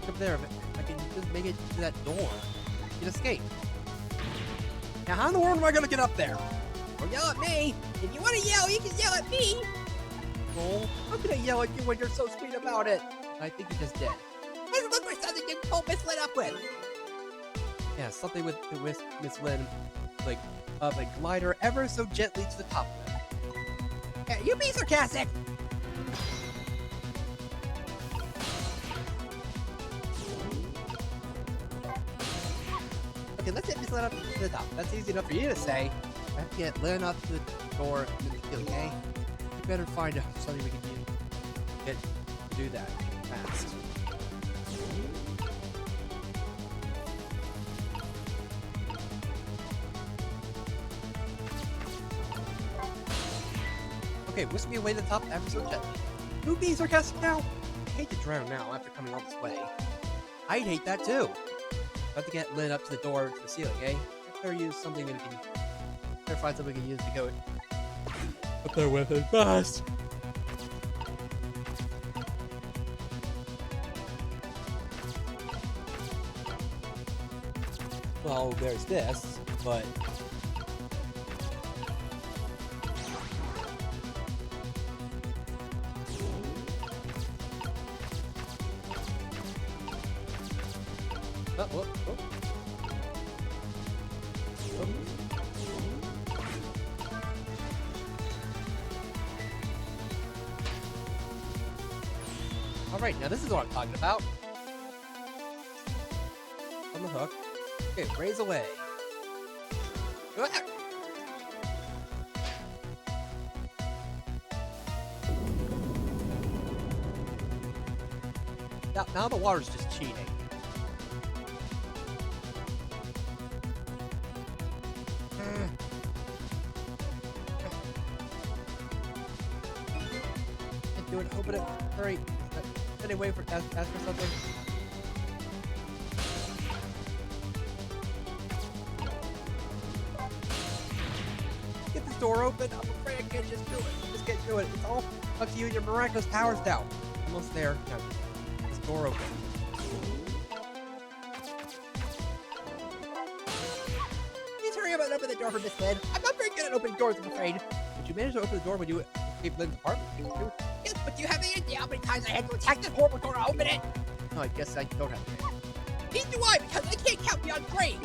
Up there, I can just make it to that door. You can escape. Now, how in the world am I gonna get up there? Don't yell at me. If you want to yell, you can yell at me. Oh, how can I yell at you when you're so sweet about it? I think you just did. Doesn't look like something you pull Miss Lynn up with. Yeah, something with Miss Lynn, like glide her ever so gently to the top of it. Yeah, you be sarcastic. Okay, let's get Miss Lynn up to the top. That's easy enough for you to say. I have to get Lynn up to the door and then kill, okay? We better find out something we can get to do that fast. Okay, whisk me away to the top ever so gently. Who being sarcastic now? I hate to drown now after coming all this way. I'd hate that too. I have to get Lynn up to the door to the ceiling, eh? Better use something that we can. Better find something we can use to go up there with it fast. Well, there's this, but Oh. Alright, now this is what I'm talking about. On the hook. Okay, raise away. Ah! Now the water's just cheating. Can't do it. Open it. Hurry. Anyway, ask for something. Get this door open. I'm afraid I can't just do it. Just can't do it. It's all up to you and your miraculous powers now. Almost there. Now, this door open. Please hurry up and open the door for Miss Lynn. I'm not very good at opening doors, I'm afraid. Did you manage to open the door when you escaped Lynn's apartment? Yes, but do you have any idea how many times I had to attack that horrible door to open it? No, I guess I don't have to. Neither do I, because I can't count beyond 3.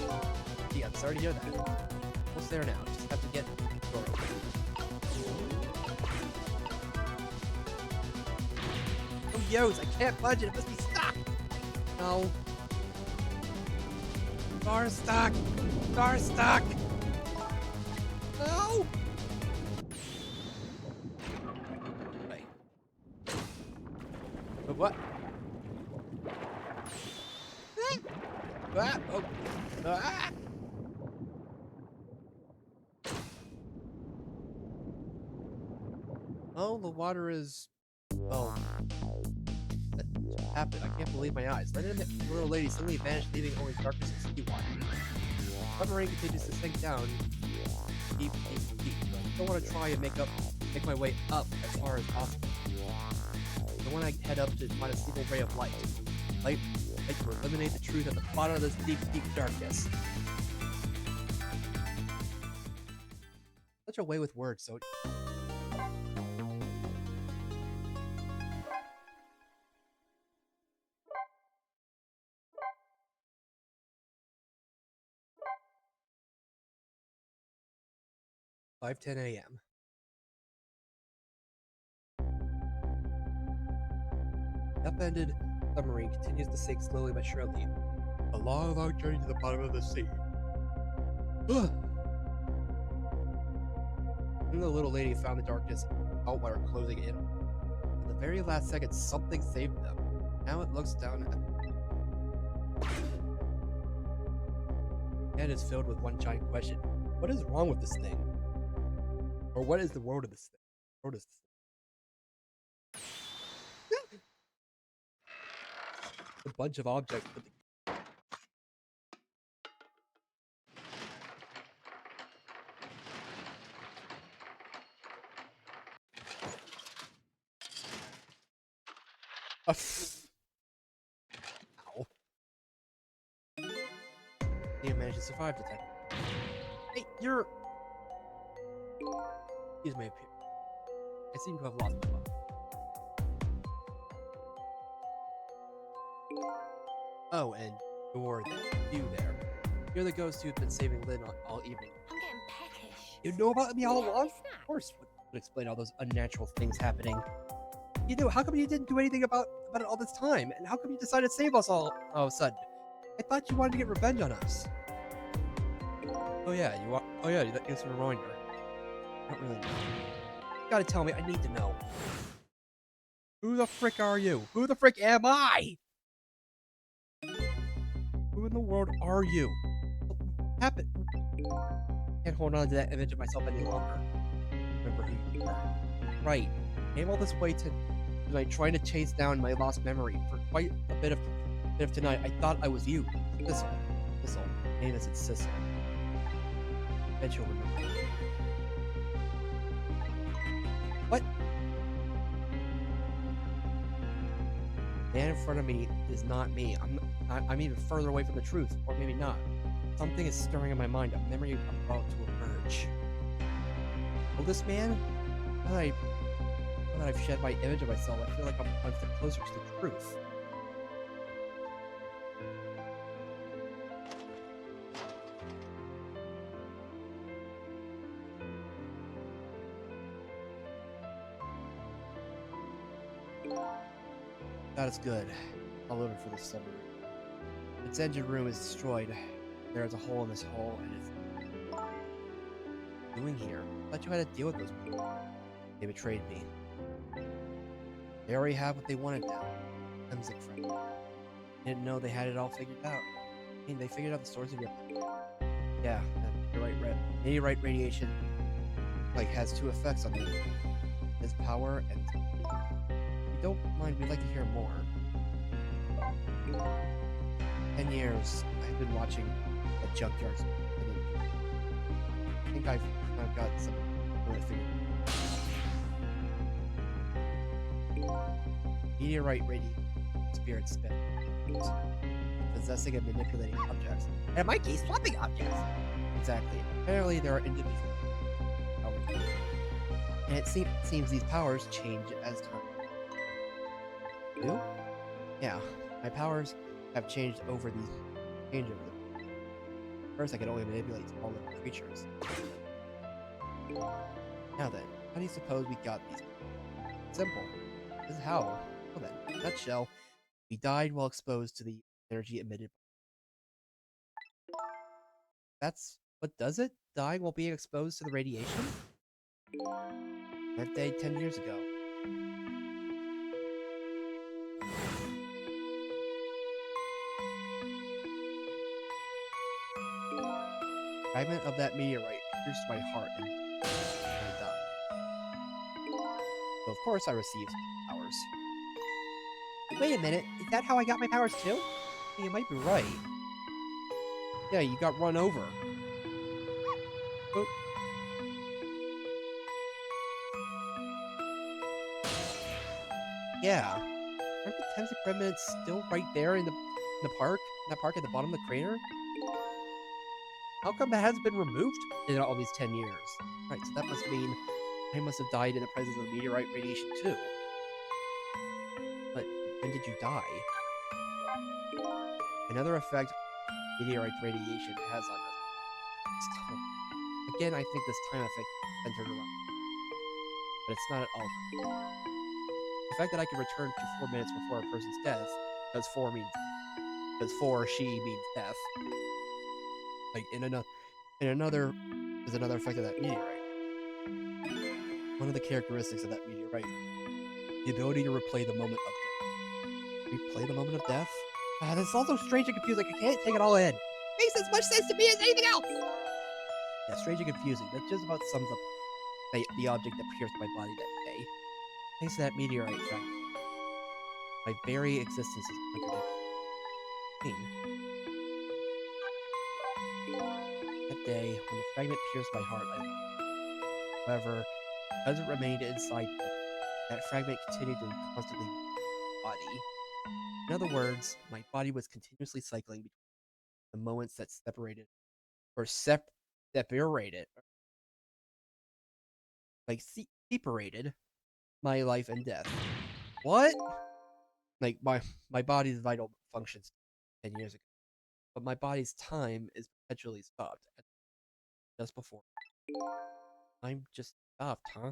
Gee, I'm sorry to hear that. Almost there now. Just have to get the door open. Oh, yos, I can't budge it. It must be stuck. No. Door's stuck. Door's stuck. No. Wait. But what? Ah, oh. Ah. Oh, the water is... Oh. That just happened. I can't believe my eyes. Then the little lady suddenly vanished, leaving only darkness and sea water. The submarine continues to sink down deep. I don't want to try and make my way up as far as possible. I want to head up to find a single ray of light. Light to eliminate the truth at the bottom of this deep darkness. Such a way with words, so... "5:10 a.m. Upended submarine continues to sink slowly but surely. A long journey to the bottom of the sea. Then the little lady found the darkness out water closing in. At the very last second, something saved them. Now it looks down at the head is filled with one giant question. What is wrong with this thing? Or what is the road of this thing? Road is this thing? A bunch of objects put together. Ow. You managed to survive, Detective. Hey, you're... Excuse my appearance. I seem to have lost my luck. Oh, and you're there. You there. You're the ghost who's been saving Lynn all evening. I'm getting peckish. You know about me all Yeah, along? what's that? Of course. Would explain all those unnatural things happening. You do. How come you didn't do anything about it all this time? And how come you decided to save us all of a sudden? I thought you wanted to get revenge on us. Oh yeah, you are. Oh yeah, that's a reminder. I don't really know. You gotta tell me. I need to know. Who the frick are you? Who the frick am I? Who in the world are you? What happened? Can't hold on to that image of myself any longer. Remember who you are. Right. Came all this way tonight trying to chase down my lost memory for quite a bit of tonight. I thought I was you. Sissel. Name isn't Sissel. Bet you'll remember. What? Man in front of me is not me. I'm even further away from the truth, or maybe not. Something is stirring in my mind. A memory about to emerge. Will this man? Now that I've shed my image of myself, I feel like I'm one step closer to the truth. That is good. All over for this submarine. Its engine room is destroyed. There is a hole in this hull, and it's doing here. I thought you had to deal with those people. They betrayed me. They already have what they wanted now. Emsic friend. Didn't know they had it all figured out. I mean, they figured out the source of your. Yeah, you're right, Red. Meteorite radiation, has two effects on me. His power and. If you don't mind, we'd like to hear more. 10 years I've been watching at junkyards. I think I've got some to figure. Meteorite radiation spirits spin. Possessing and manipulating objects. And in my case, swapping objects. Exactly. Apparently there are individual powers. And it seems these powers change as time. You? Yeah. My powers have changed over these changeovers. First I could only manipulate small little creatures. Now then, how do you suppose we got these? Simple. This is how. Well then, in a nutshell, we died while exposed to the energy emitted. That's what does it? Dying while being exposed to the radiation? That day 10 years ago. Fragment of that meteorite pierced my heart and I died. So of course I received powers. Wait a minute, is that how I got my powers too? You might be right. Yeah, you got run over. Oh. Yeah. Aren't the Temsic remnants still right there in the park? In that park at the bottom of the crater? How come that hasn't been removed in all these 10 years? Right, so that must mean I must have died in the presence of meteorite radiation too. But when did you die? Another effect meteorite radiation has on us. Again, I think this time effect centered around. But it's not at all correct. The fact that I can return to 4 minutes before a person's death, because 4 she means death. Another is another effect of that meteorite. One of the characteristics of that meteorite, the ability to replay the moment of death. Replay the moment of death? This is also strange and confusing. I can't take it all in. Makes as much sense to me as anything else. Yeah, strange and confusing. That just about sums up the object that pierced my body that day. Thanks to that meteorite fragment, my very existence is contradicted. That day, when the fragment pierced my heart, however, as it remained inside me, that fragment continued to constantly body. In other words, my body was continuously cycling between the moments that separated my life and death. What? My body's vital functions 10 years ago, but my body's time is perpetually stopped just before. I'm just stopped, huh?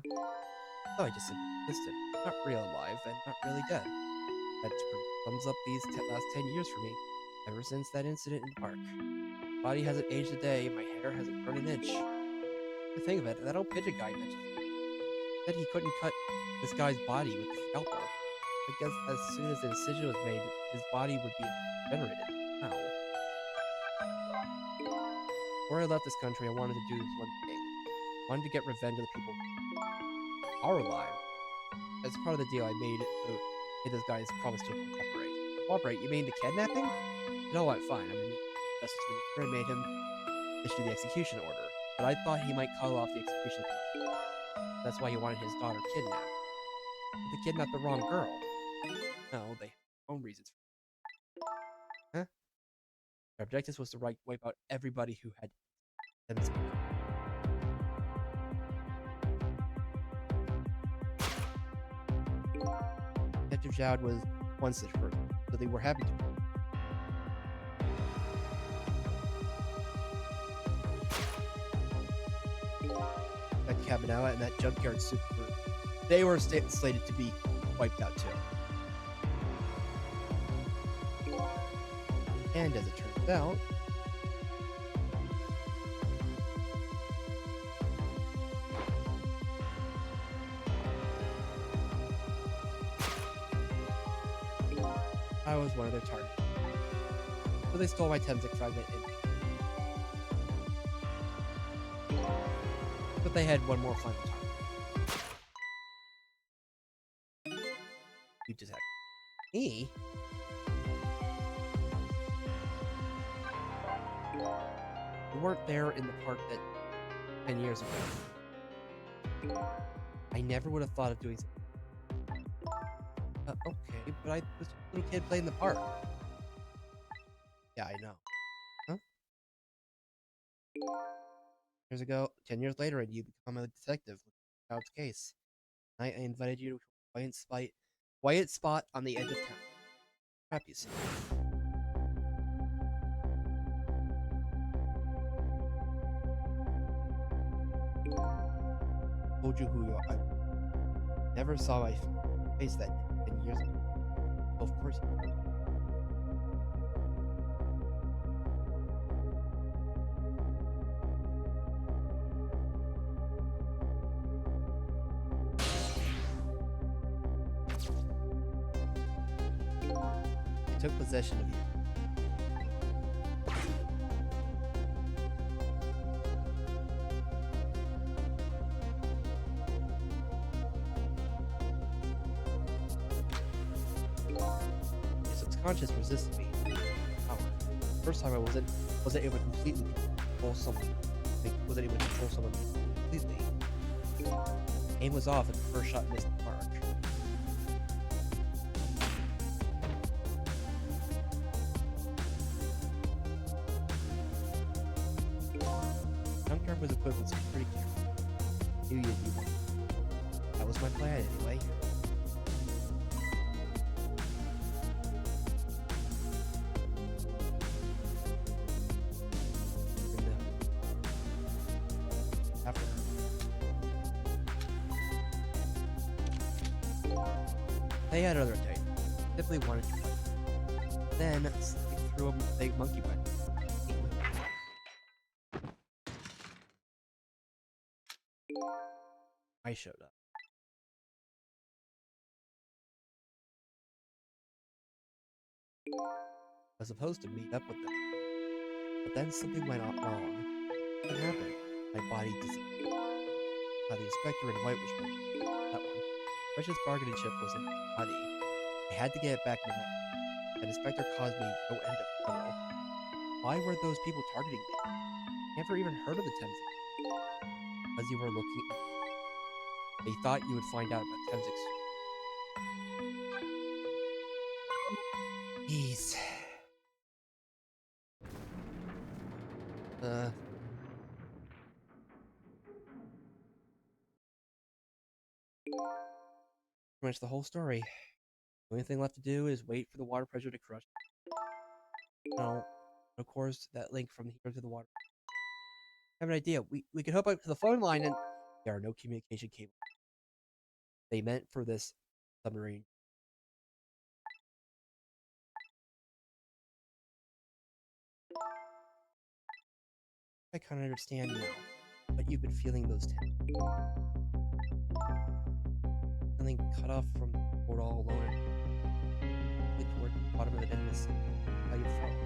So I just existed, not real alive and not really dead. That sums up these last 10 years for me, ever since that incident in the park. My body hasn't aged a day, my hair hasn't grown an inch. The thing of it, that old pigeon guy mentioned said he couldn't cut this guy's body with a scalpel. I guess as soon as the incision was made, his body would be regenerated. How? Before I left this country, I wanted to do one thing. I wanted to get revenge on the people who are alive. As part of the deal, I made this guy's promise to cooperate. Cooperate? You mean the kidnapping? It all went fine. I mean, Justice Minister made him issue the execution order, but I thought he might call off the execution. That's why he wanted his daughter kidnapped. But they kidnapped the wrong girl. No, they have their own reasons. Huh? Their objective was to wipe out everybody who had them. Detective Jowd was one such person, so they were happy to. That Cabinella and that junkyard super, they were slated to be wiped out too. And as it turns out, I was one of their targets. So they stole my Temsik fragment but they had one more final target. You just had me. You weren't there in the park that 10 years ago. I never would have thought of doing something. Okay, but I was a little kid playing in the park. Yeah, I know. Huh? Years ago, 10 years later, and you become a detective with the child's case. I invited you to a quiet spot on the edge of town. Crap, you see. Told you who you are. I never saw my face that 10 years ago. Of course. I took possession of you. Your subconscious resisted me. Power. First time I wasn't able to completely control someone. Wasn't able to control someone completely. Aim was off, and the first shot missed the mark. Junkyard was equipped with security cameras. Knew you'd be one. That was my plan, anyway. After they had other ideas. Simply wanted to fight. Then they threw a big monkey wrench. I showed up. I was supposed to meet up with them, but then something went wrong. What happened? My body disappeared. The inspector in white was wrong. That one. Precious bargaining chip was in my body. I had to get it back in the night. That inspector caused me no end of trouble. Why were those people targeting me? Never even heard of the Temsik. Because you were looking. They thought you would find out about Temsik soon. Jeez. Pretty much the whole story. The only thing left to do is wait for the water pressure to crush. No, of course, that link from here to the water. I have an idea. We could hook up to the phone line, and there are no communication cables. They meant for this submarine. I kind of understand now, but you've been feeling those tensions. Feeling cut off from the world all alone and toward the bottom of an endless sea. How you felt.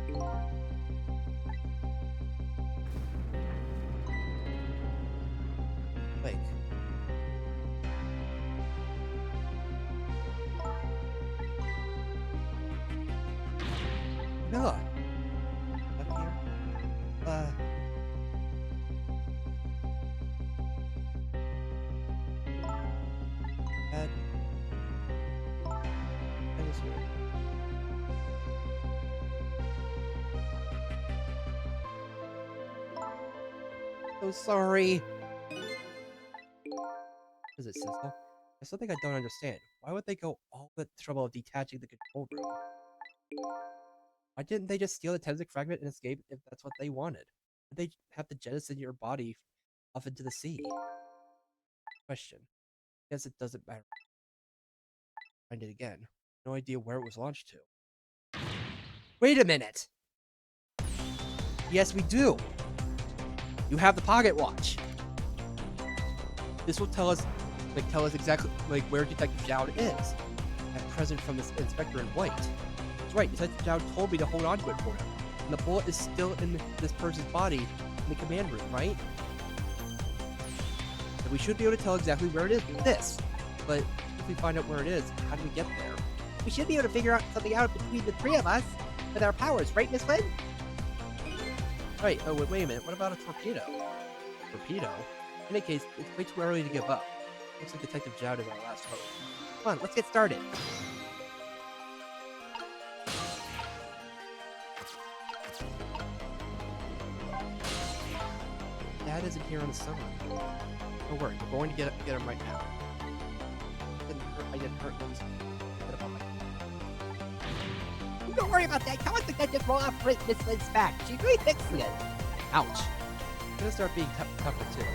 Like. Camilla! Up here? Ed is here. So sorry. Is it Cecil? There's something I don't understand. Why would they go all the trouble of detaching the control room? Why didn't they just steal the Temsik fragment and escape if that's what they wanted? Did they have to jettison your body off into the sea? Question. Guess it doesn't matter. Find it again. No idea where it was launched to. Wait a minute! Yes, we do! You have the pocket watch! This will tell us exactly where Detective Zhao is. At present from this inspector in white. That's right, Detective Zhao told me to hold on to it for him. And the bullet is still in this person's body in the command room, right? So we should be able to tell exactly where it is with this. But if we find out where it is, how do we get there? We should be able to figure out something out between the three of us with our powers, right, Miss Lynn? Right, oh wait a minute, what about a torpedo? Torpedo? In any case, it's way too early to give up. Looks like Detective Zhao is our last hope. Come on, let's get started. Dad isn't here on the summer. Don't worry, we're going to get him right now. I didn't hurt him. Don't worry about that. Tell us to just roll off Miss Lynn's back. She's really fixing it. Ouch. I'm gonna start being tougher too.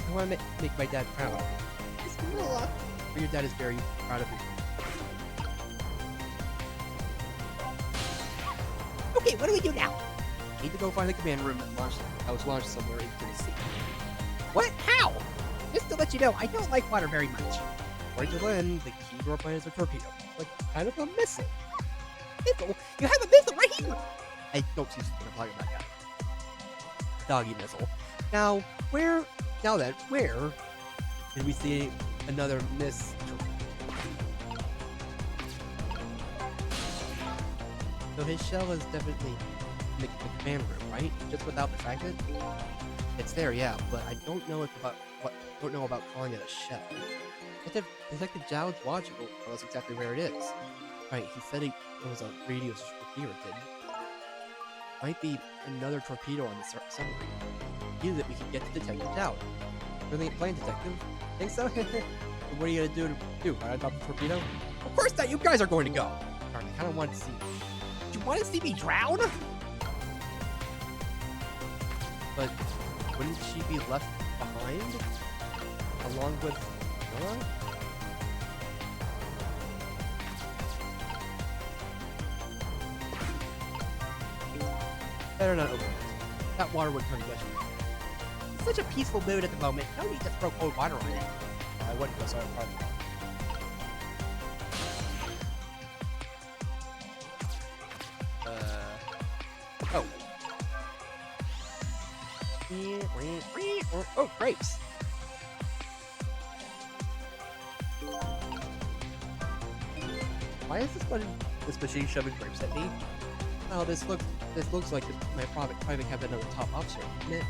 I want to make my dad proud. Miss Camilla. Your dad is very proud of you. Okay, what do we do now? Need to go find the command room that was launched somewhere into the sea. What? How? Just to let you know, I don't like water very much. According to Lynn, the key to our plan is a torpedo. Like kind of a missile. Missile? You have a missile right here! I don't see what I'm talking about yet. Doggy missile. Now where did we see another miss? So his shell is definitely in the command room, right? Just without the fragment? It's there, yeah, but I don't know about calling it a shell. Detective Zhao's watch will tell us exactly where it is. Right, he said it was a radio receiver, didn't he? Might be another torpedo on the submarine. Use it, we can get to Detective Zhao. Brilliant plan, Detective. Think so? What are you gonna do? Right on top of the torpedo? Of course not, you guys are going to go! Darn, I kinda wanted to see. Do you want to see me drown? But wouldn't she be left behind? Along with Noah? Better not open it. That water would turn gushing. It's such a peaceful mood at the moment. No need to throw cold water on it. I wouldn't go so hard. Oh. Oh, grapes. Why is this machine shoving grapes at me? Oh, this looks like my private cabinet of the top officer, isn't it?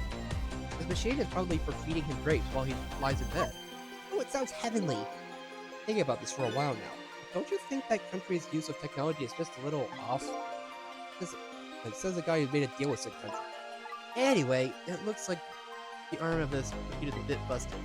This machine is probably for feeding him grapes while he lies in bed. Oh, it sounds heavenly. Thinking about this for a while now. Don't you think that country's use of technology is just a little off? It says the guy who made a deal with some country. Anyway, it looks like the arm of this machine is a bit busted.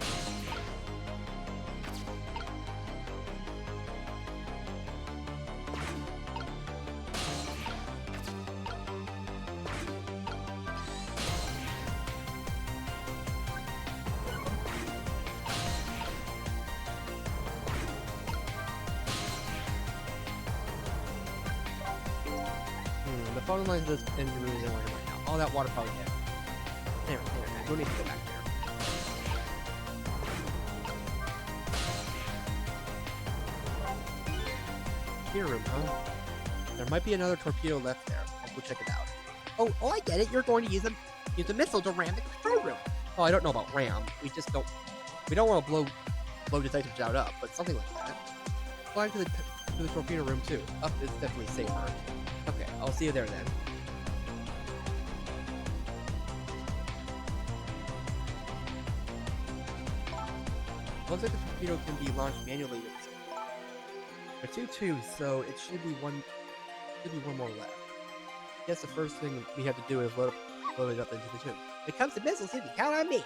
The phone lines of this engine room isn't working right now. All that water probably dead. There. No need to go back there. Torpedo room, huh? There might be another torpedo left there. I'll go check it out. Oh, I get it. You're going to use a missile to ram the control room. Oh, I don't know about ram. We don't want to blow Detective Zhao up, but something like that. Climb to the torpedo room too. Up is definitely safer. Okay, I'll see you there then. Looks like the torpedo can be launched manually with this. There are 2 tubes, so it should be one more left. I guess the first thing we have to do is load it up into the tube. When it comes to missiles, you can count on me.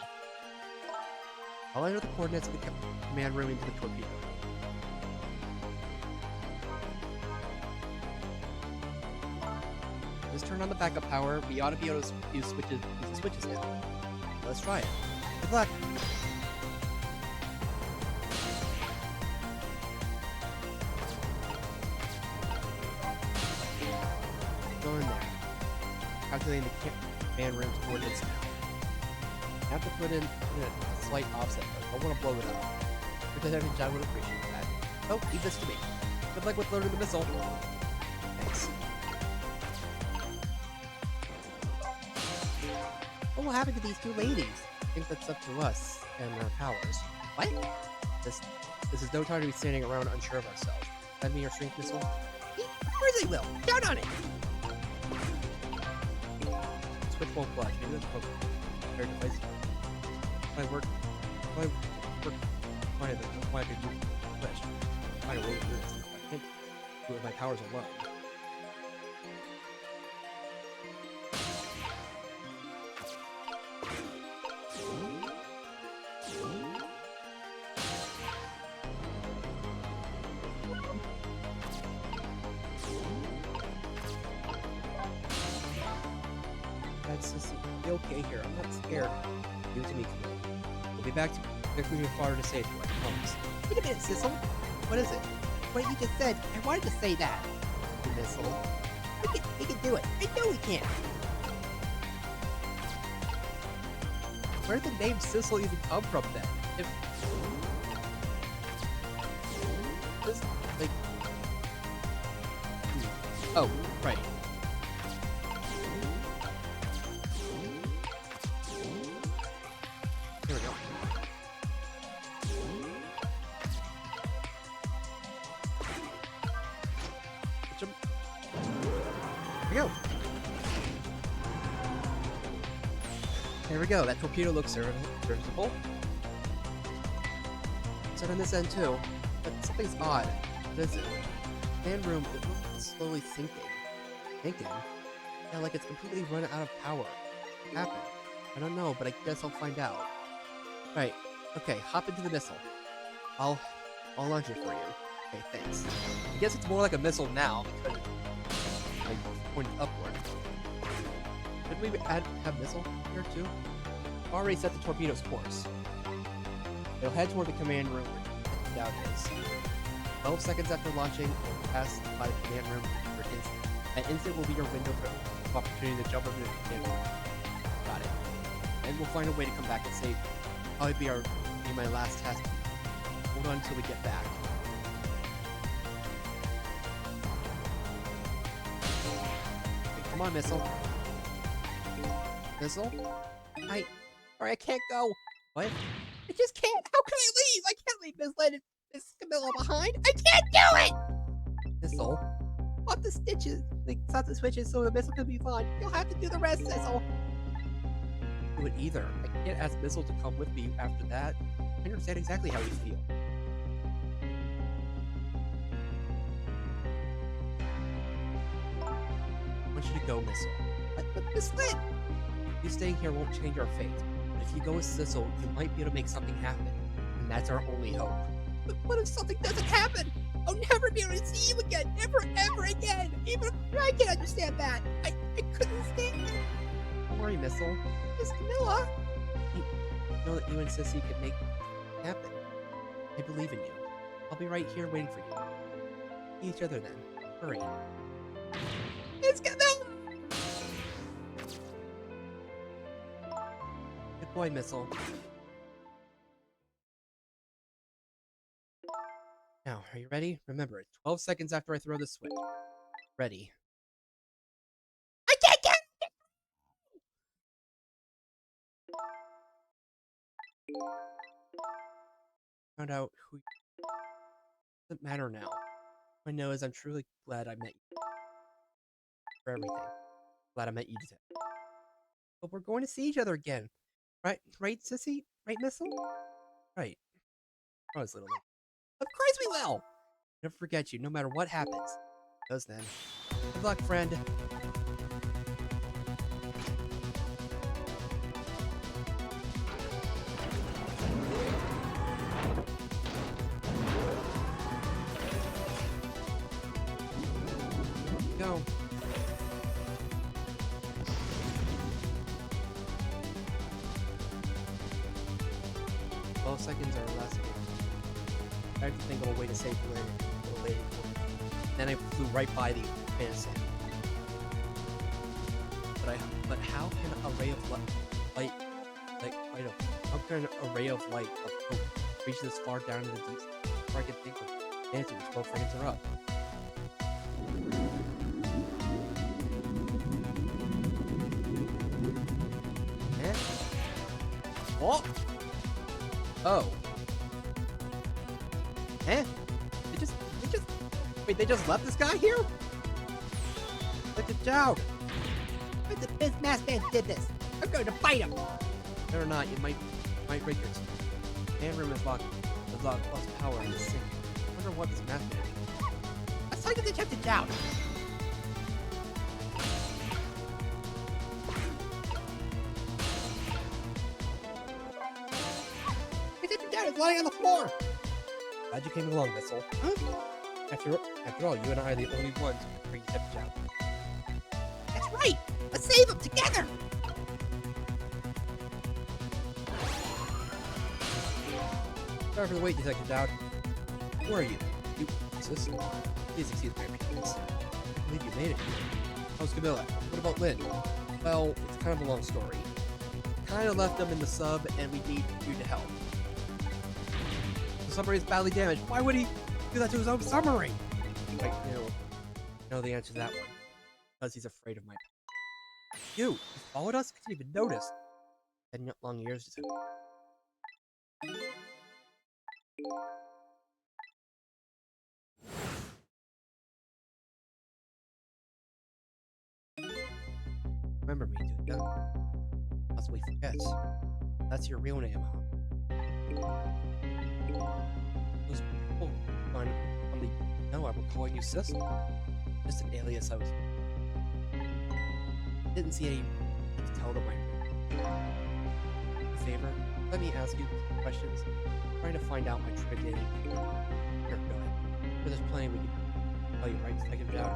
I'll enter the coordinates of the command room into the torpedo. Just turn on the backup power. We ought to be able to use the switches now. Let's try it. Good luck. calculating the command room's coordinates now. I have to put in a slight offset though. I don't want to blow it up. Because I think John would appreciate that. Oh, leave this to me. Good luck with loading the missile. Thanks. What will happen to these two ladies? I think that's up to us and our powers. What? This is no time to be standing around unsure of ourselves. Send me your strength missile. Of course I will. Count on it. Switch won't budge. Maybe that's broken. Fair device. Find a do switch. Find a way to do this. I can't do it with my powers alone. That's just be okay here. I'm not scared. Give it to me, Camille. We'll be back to your father to save you, I promise. Wait a minute, Sissel. What is it? What you just said, I wanted to say that. The missile. We can do it. I know we can. Where did the name Sissel even come from then? If this like oh, right. Here we go. Switch 'em. Here we go. There we go. That torpedo looks serviceable. Set on this end too, but something's odd. What is it? Fan room, it looks slowly sinking. Sinking? Yeah, like it's completely run out of power. What happened? I don't know, but I guess I'll find out. Right. Okay, hop into the missile. I'll launch it for you. Okay, thanks. I guess it's more like a missile now because it's like pointed upward. Didn't we have missile here too? Already set the torpedo's course. It'll head toward the command room where the doubt is. 12 seconds after launching, it will pass by the command room for an instant. That instant will be your window of opportunity to jump over to the command room. Got it. And we'll find a way to come back and save you. Probably be my last test. Hold on until we get back. Okay, come on, missile. Missile? Sorry, I can't go. What? I just can't. How can I leave? I can't leave Miss Camilla behind. I can't do it. Missile? Pop the stitches. Stop the switches so the missile can be fine. You'll have to do the rest, Sissel. Do it either. I can't ask Missile to come with me after that. I understand exactly how you feel. I want you to go, Missile. But Miss Lynn. You staying here won't change our fate. But if you go with Sissel, you might be able to make something happen. And that's our only hope. But what if something doesn't happen? I'll never be able to see you again. Never, ever again. Even if I can understand that. I couldn't stand it. Don't worry, Missile. Miss Camilla. I know that you and Sissy can make it happen. I believe in you. I'll be right here waiting for you. See each other then. Hurry. Miss Camilla. Good boy, Missile. Now, are you ready? Remember, it's 12 seconds after I throw the switch. Ready. I can't get. Found out who you doesn't matter now. All I know is I'm truly glad I met you. For everything. Glad I met you today. But we're going to see each other again. Right, Sissy? Right, Missile? Right. I was little. Of course we will. Never forget you, no matter what happens. Goes then. Good luck, friend. Go. Seconds or less. I have to think of a way to save you a little later. Then I flew right by the fantasy. But But how can a ray of light, how can a ray of light of hope reach this far down into the deep sea? Before I can think of answers, both frames are up. Eh? What? Oh. Eh? Wait, they just left this guy here? Look at Joe. This masked man did this. I'm going to fight him. Better not, you might break your teeth. Man room is lost power in the sink. I wonder what this math man is. Let's take Detective down. Detective down is lying on the floor. Glad you came along, Vessel. Huh? After all, you and I are the only ones who can bring Detective down. That's right. Let's save him together. Sorry for the wait, Detective Dowd. Who are you? You, sis? Please excuse my appearance. I believe you made it here. How's Camilla? What about Lynn? Well, it's kind of a long story. Kind of left them in the sub, and we need you to help. The submarine is badly damaged. Why would he do that to his own submarine? Wait, I know the answer to that one. Because he's afraid of my power. You followed us? I didn't even notice. 10 long years to remember me, dude. Yeah. Possibly forget. That's your real name, huh? Those people on the no, I were calling you Cecil. Just an alias I was. Didn't see any need to tell them my favor. Let me ask you some questions. I'm trying to find out my true identity. Here, go ahead. For this plan, we can tell you right second down.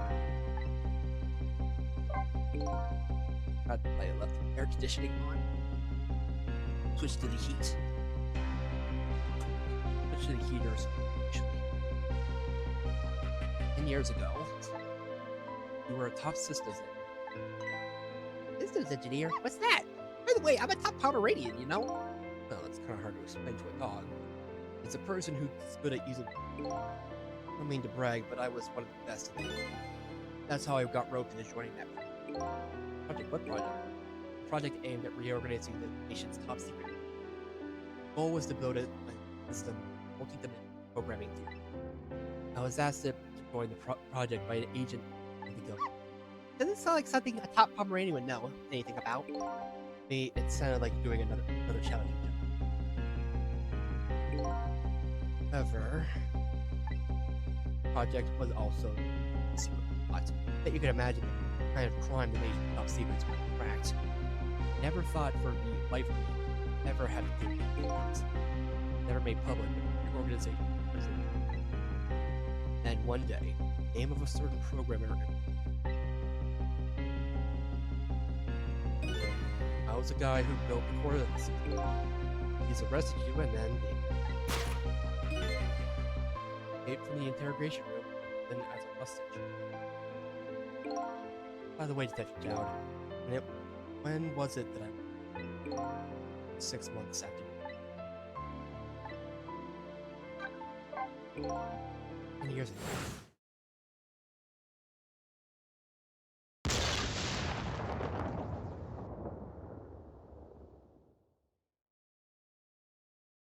I left the air conditioning on. Switch to the heat. Switch to the heaters, actually. 10 years ago, you were a top systems engineer. Systems engineer? What's that? By the way, I'm a top Pomeranian, you know? Well, it's kind of hard to explain to a dog. It's a person who's good at using. I don't mean to brag, but I was one of the best. That's how I got roped into joining that project. What project? A project aimed at reorganizing the nation's top secret. The goal was to build a system multi-dimensional programming theory. I was asked to join the project by an agent of the government. Doesn't sound like something a top Pomeranian would know anything about. Me, it sounded like doing another challenging job. However, the project was also a secret plot that you can imagine the kind of crime the nation's top secrets were cracked. Never thought for the life of me ever had to do things. Never made public the organization. And one day, the name of a certain programmer. I was the guy who built the core of the system. He's arrested you and then escaped from the interrogation room, then as a hostage. By the way, Detective Dowd, when was it that I 6 months after you? 10 years ago.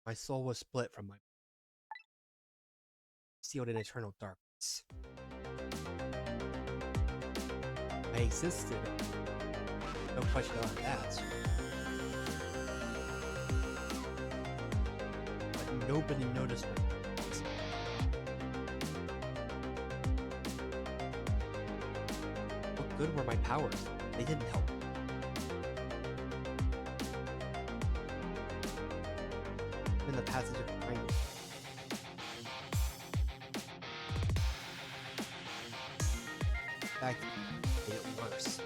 My soul was split from my sealed in eternal darkness. I existed. No question about that. But nobody noticed my presence. What good were my powers? They didn't help. In the passage of time. In fact, it made it worse.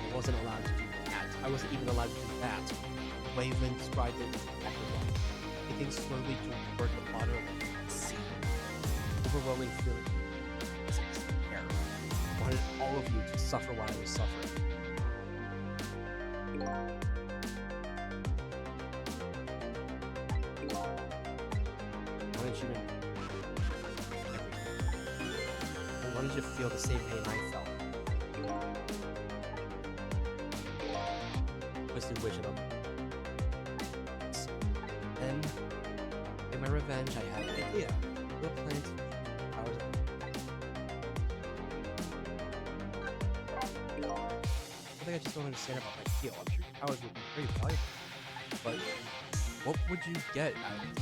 I wasn't allowed to do that. I wasn't even allowed to do that. The way Lynn described it was exactly wrong. It sinking slowly toward the bottom of the sea. Overwhelming feeling of terror. I wanted all of you to suffer while I was suffering. I wanted you to I wanted you to feel the same pain I felt. Twisted wish of them. Then, in my revenge, I had an idea. Little plans. I think I just don't understand about my skill. I'm sure your powers would be very valuable. But what would you get out of it?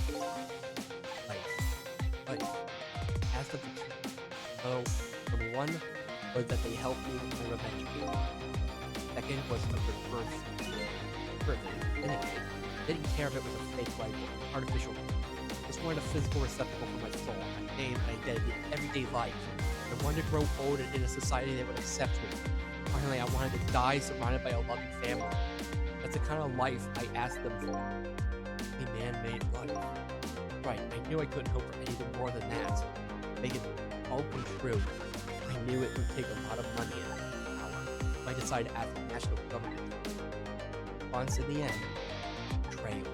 Like, ask them for two. So, number one was that they helped me with my revenge. Second was a birth. Didn't care if it was a fake life or artificial. Just wanted a physical receptacle for my soul, my name, my identity, everyday life. I wanted to grow old in a society that would accept me. Finally, I wanted to die surrounded by a loving family. That's the kind of life I asked them for. A man-made life. Right, I knew I couldn't hope for anything more than that. Make it all come true. I knew it would take a lot of money and power. So I decided to ask the national government. Once in the end, betrayal.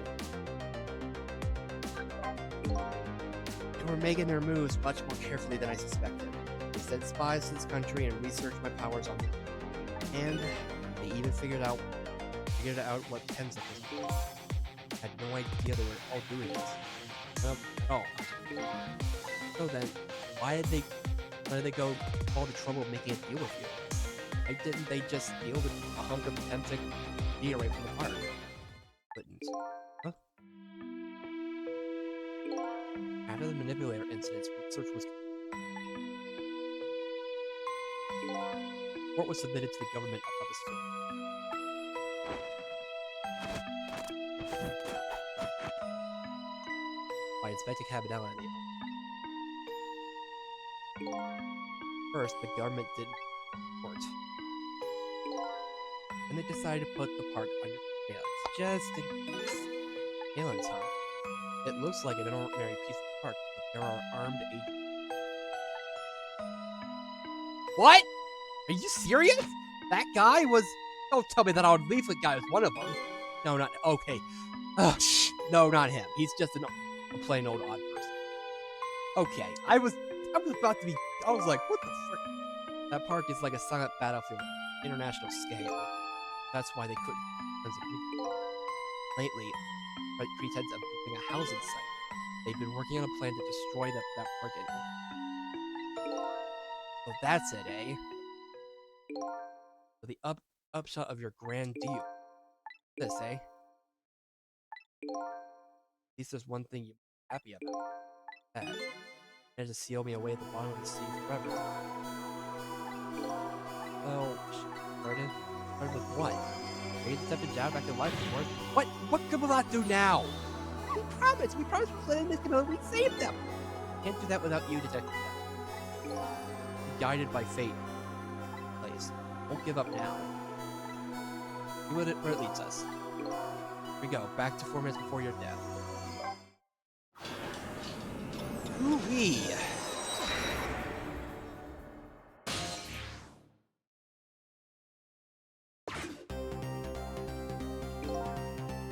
They were making their moves much more carefully than I suspected. They sent spies to this country and researched my powers on them. And they even figured out what Thames was. I had no idea they were all doing this. So then, why did they go all the trouble of making a deal with you? Why didn't they just steal a hunk of authentic meteorite from the park? Couldn't. Huh? After the manipulator incidents, research was report was submitted to the government about the story. By Inspector Cabinella and the First, the government didn't report. And they decided to put the park under surveillance, just in case. Surveillance, huh? It looks like an ordinary piece of park, but there are armed agents. What? Are you serious? That guy was... Don't tell me that old leaflet guy was one of them. No, not... Okay. Ugh, shh. No, not him. He's just a plain old odd person. Okay, I was about to be... I was like, what the frick? That park is like a silent battlefield, international scale. That's why they couldn't... Lately, by pretense of building a housing site, they've been working on a plan to destroy that park anyway. So that's it, eh? So the upshot of your grand deal. This, eh? At least there's one thing you're happy about. That. And to seal me away at the bottom of the sea forever. Well, started with what? They accepted Jab back to life, of course. What could we not do now? We promised we're letting this come we saved them. Can't do that without you, Detective. Be guided by fate. Please, won't give up now. See where it leads us. Here we go, back to 4 minutes before your death. Ooh-wee.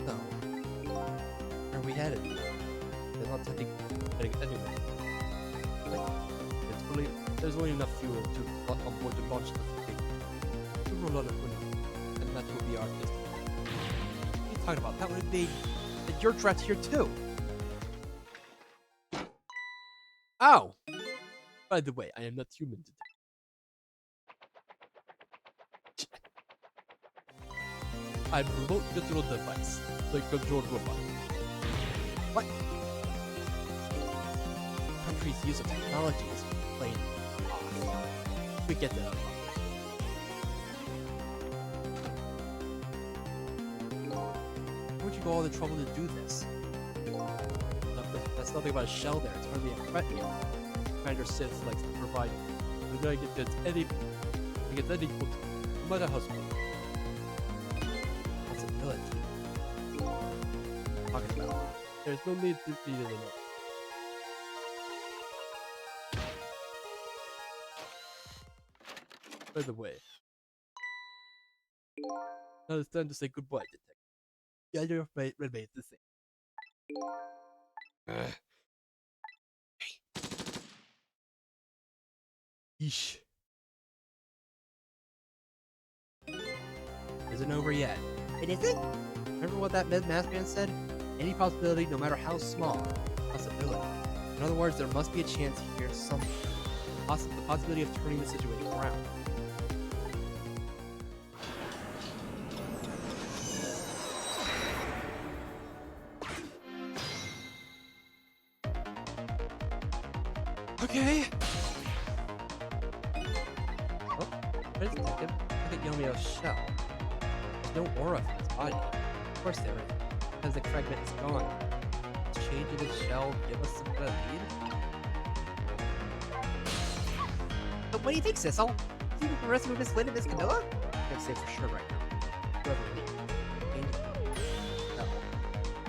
So, where are we headed? There's not something anyway. There's only enough fuel to onboard the launch to roll on it, and that will be our destination. What are you talking about? That would be that your threat's here too. Oh! By the way, I am not human today. I'm a remote control device, like control robot. What? The country's use of technology is plain off. We get that. Why would you go all the trouble to do this? That's nothing about a shell there. It's hardly a threat here. Commander Sith likes to provide. We're going to get any no matter how small. Possibility. Talking about. There's no need to speed it up. By the way, now it's time to say goodbye, Detective. Yeah, your fate remains the same. Yeesh. Isn't over yet. It isn't? Remember what that masked man said? Any possibility, no matter how small, possibility. In other words, there must be a chance here somewhere. The possibility of turning the situation around. Okay. Oh, what is detective? Look at Yomio's shell. There's no aura from his body. Of course there is, because the fragment is gone. Change in his shell give us some kind of lead? But what do you think, Sissel? Do you think the rest of Miss Lynn and Miss Camilla? Can't say for sure right now. Whoever it is. No.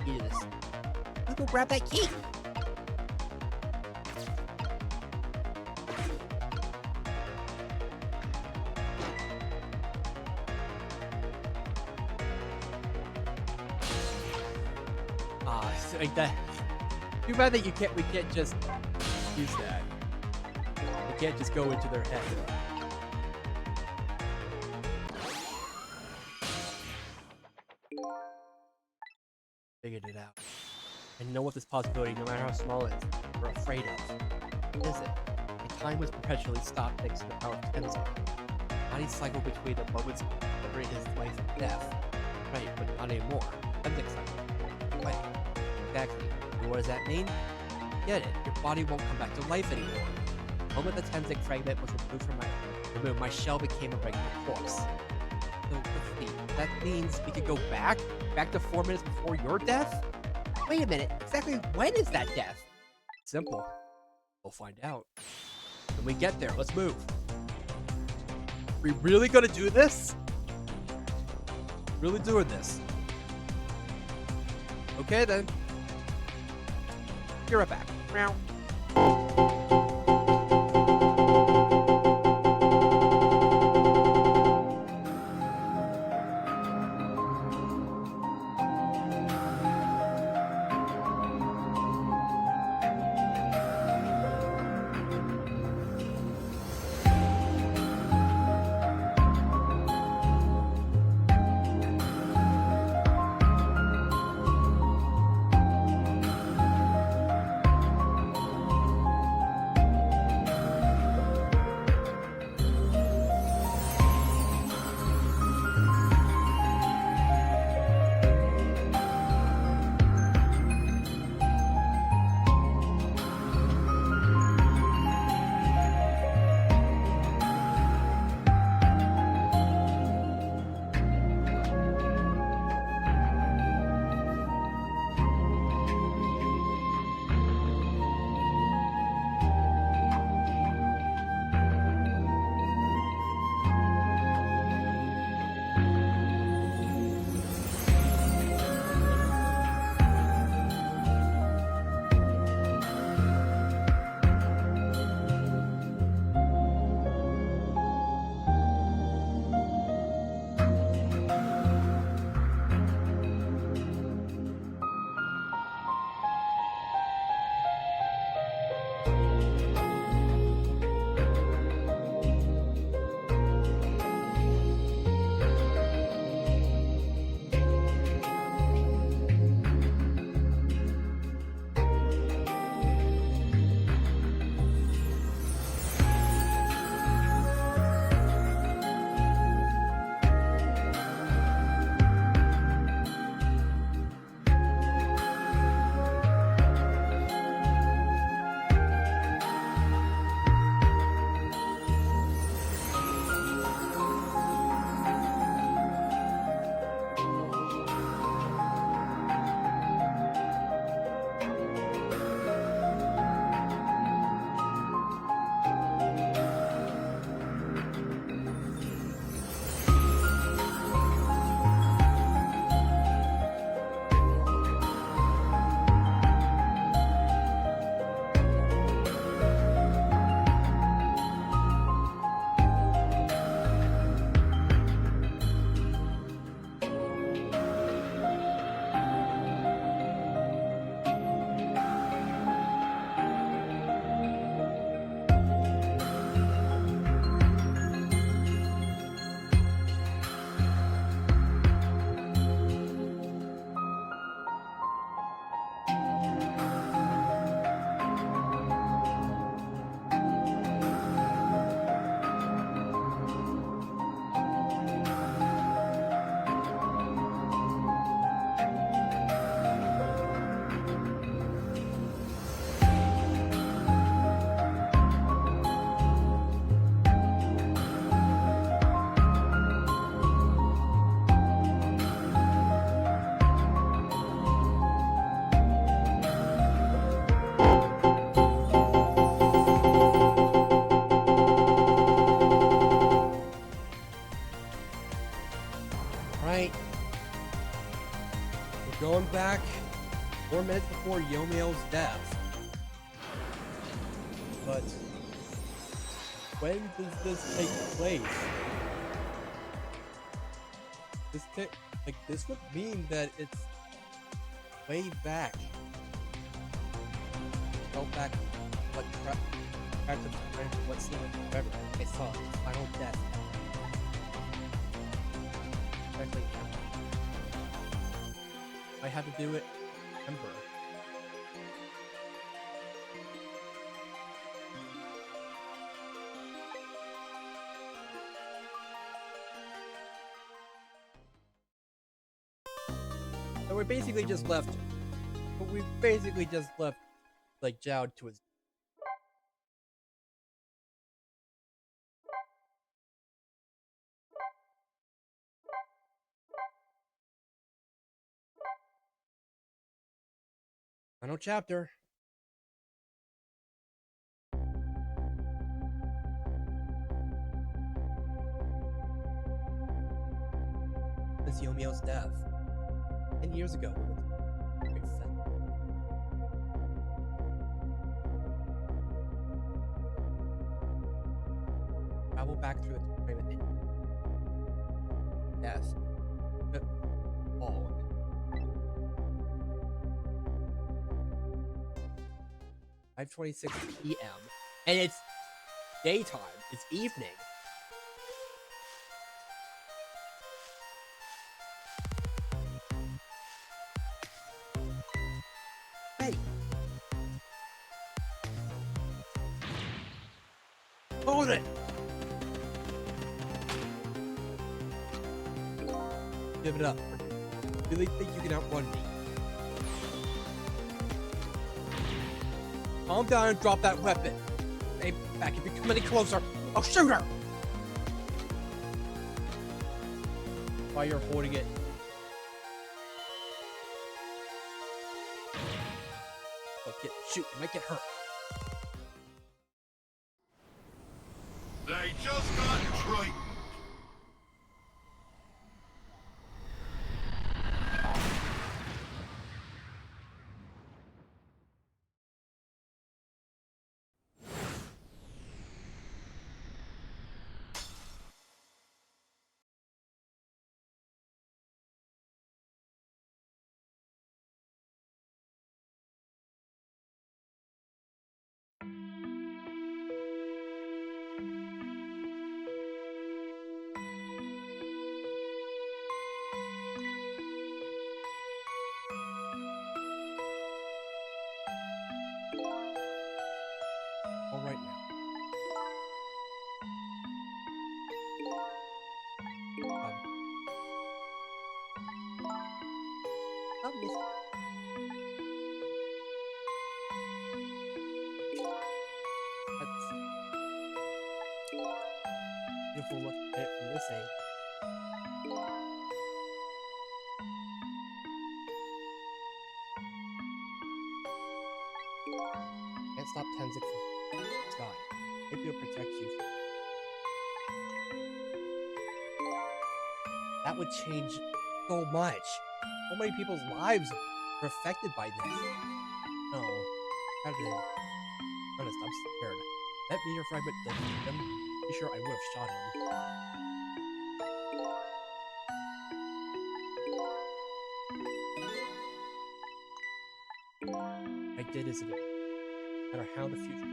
Key to this. Let's go grab that key. So like that. Too bad that we can't just use that. We can't just go into their head. Figured it out. And know what this possibility, no matter how small it is, we're afraid of. What is it? The time was perpetually stopped thanks to the power of Tenzin. Bodies cycle between the moments of celebrating his life and death. Right, but not anymore. Tenzin cycle. Wait. Exactly. And what does that mean? Get it. Your body won't come back to life anymore. The moment the Tenzin fragment was removed, my shell became a regular corpse. So let's see. That means we could go back? Back to 4 minutes before your death? Wait a minute. Exactly when is that death? Simple. We'll find out. When we get there, let's move. We really gonna do this? Really doing this? Okay then. Be right back. Meow. going back 4 minutes before Yomiel's death. But when does this take place? This would mean that it's way back. Go back what back to what seemed like forever. I saw his final death. Exactly. I had to do it. Remember. So we basically just left. But we basically just left, like, Zhao to his. Final chapter. Miss Yomiel's death. 10 years ago. Travel back through the time and yes. All. 5:26 p.m. and it's daytime. It's evening. Hey. Hold it. Give it up. Really think you can outrun me? Calm down and drop that weapon. Hey, back, if you come any closer, I'll shoot her! While you're holding it. Oh, shoot, you might get hurt. They just got frightened. All right now. That's beautiful look at it from this angle. Can't stop Tenzin from the sky. Maybe it'll protect you. That would change so much. So many people's lives are affected by this. No. Honest, I'm scared. That meteor fragment didn't hit him. Pretty sure I would have shot him. I did as it is. No matter how the future.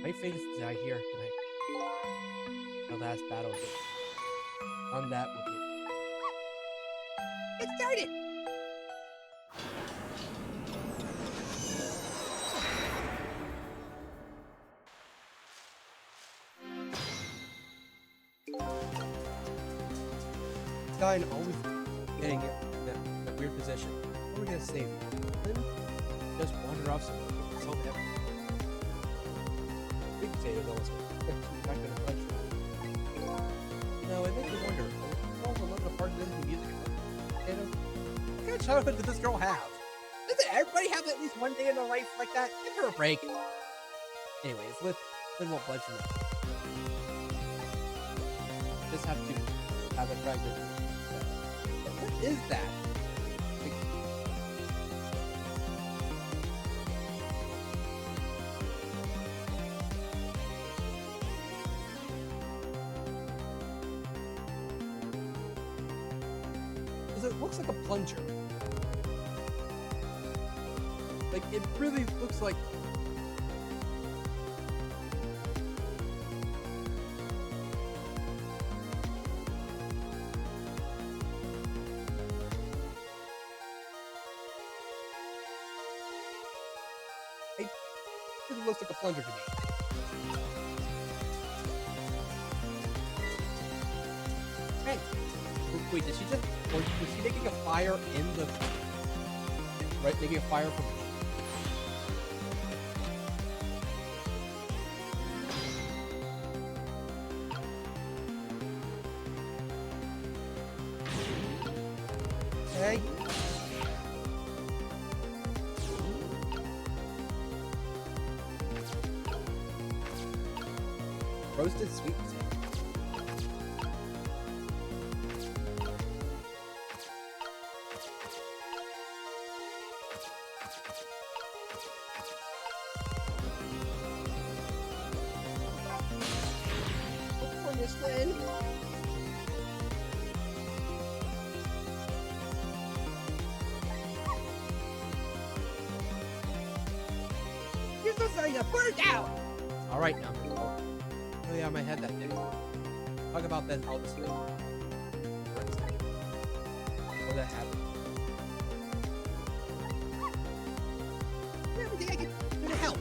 My fate is to die here tonight. The last battle is on that will be. Get started! Guy and always getting in that weird position. What are we gonna save? Then just wander off somewhere. So heavy. Big potato goes back to the country. You know, it makes me wonder. Also, love the part of the music. You know, what kind of childhood did this girl have? Doesn't everybody have at least one day in their life like that? Give her a break. Anyways, Lynn won't budge from that. Just have to have a fragment. What is that? Like, it looks like a plunger. Like, it really looks like. It really looks like a plunger to me. Hey, wait, did she just, or was she making a fire in the, right, making a fire from, okay. Roasted sweet potato. For Miss Lynn. You're so sorry to put it down. All right, now. Really out of my head that day. Talk about that. I'll just wait. For a second. What that happened? Everything I can do to help.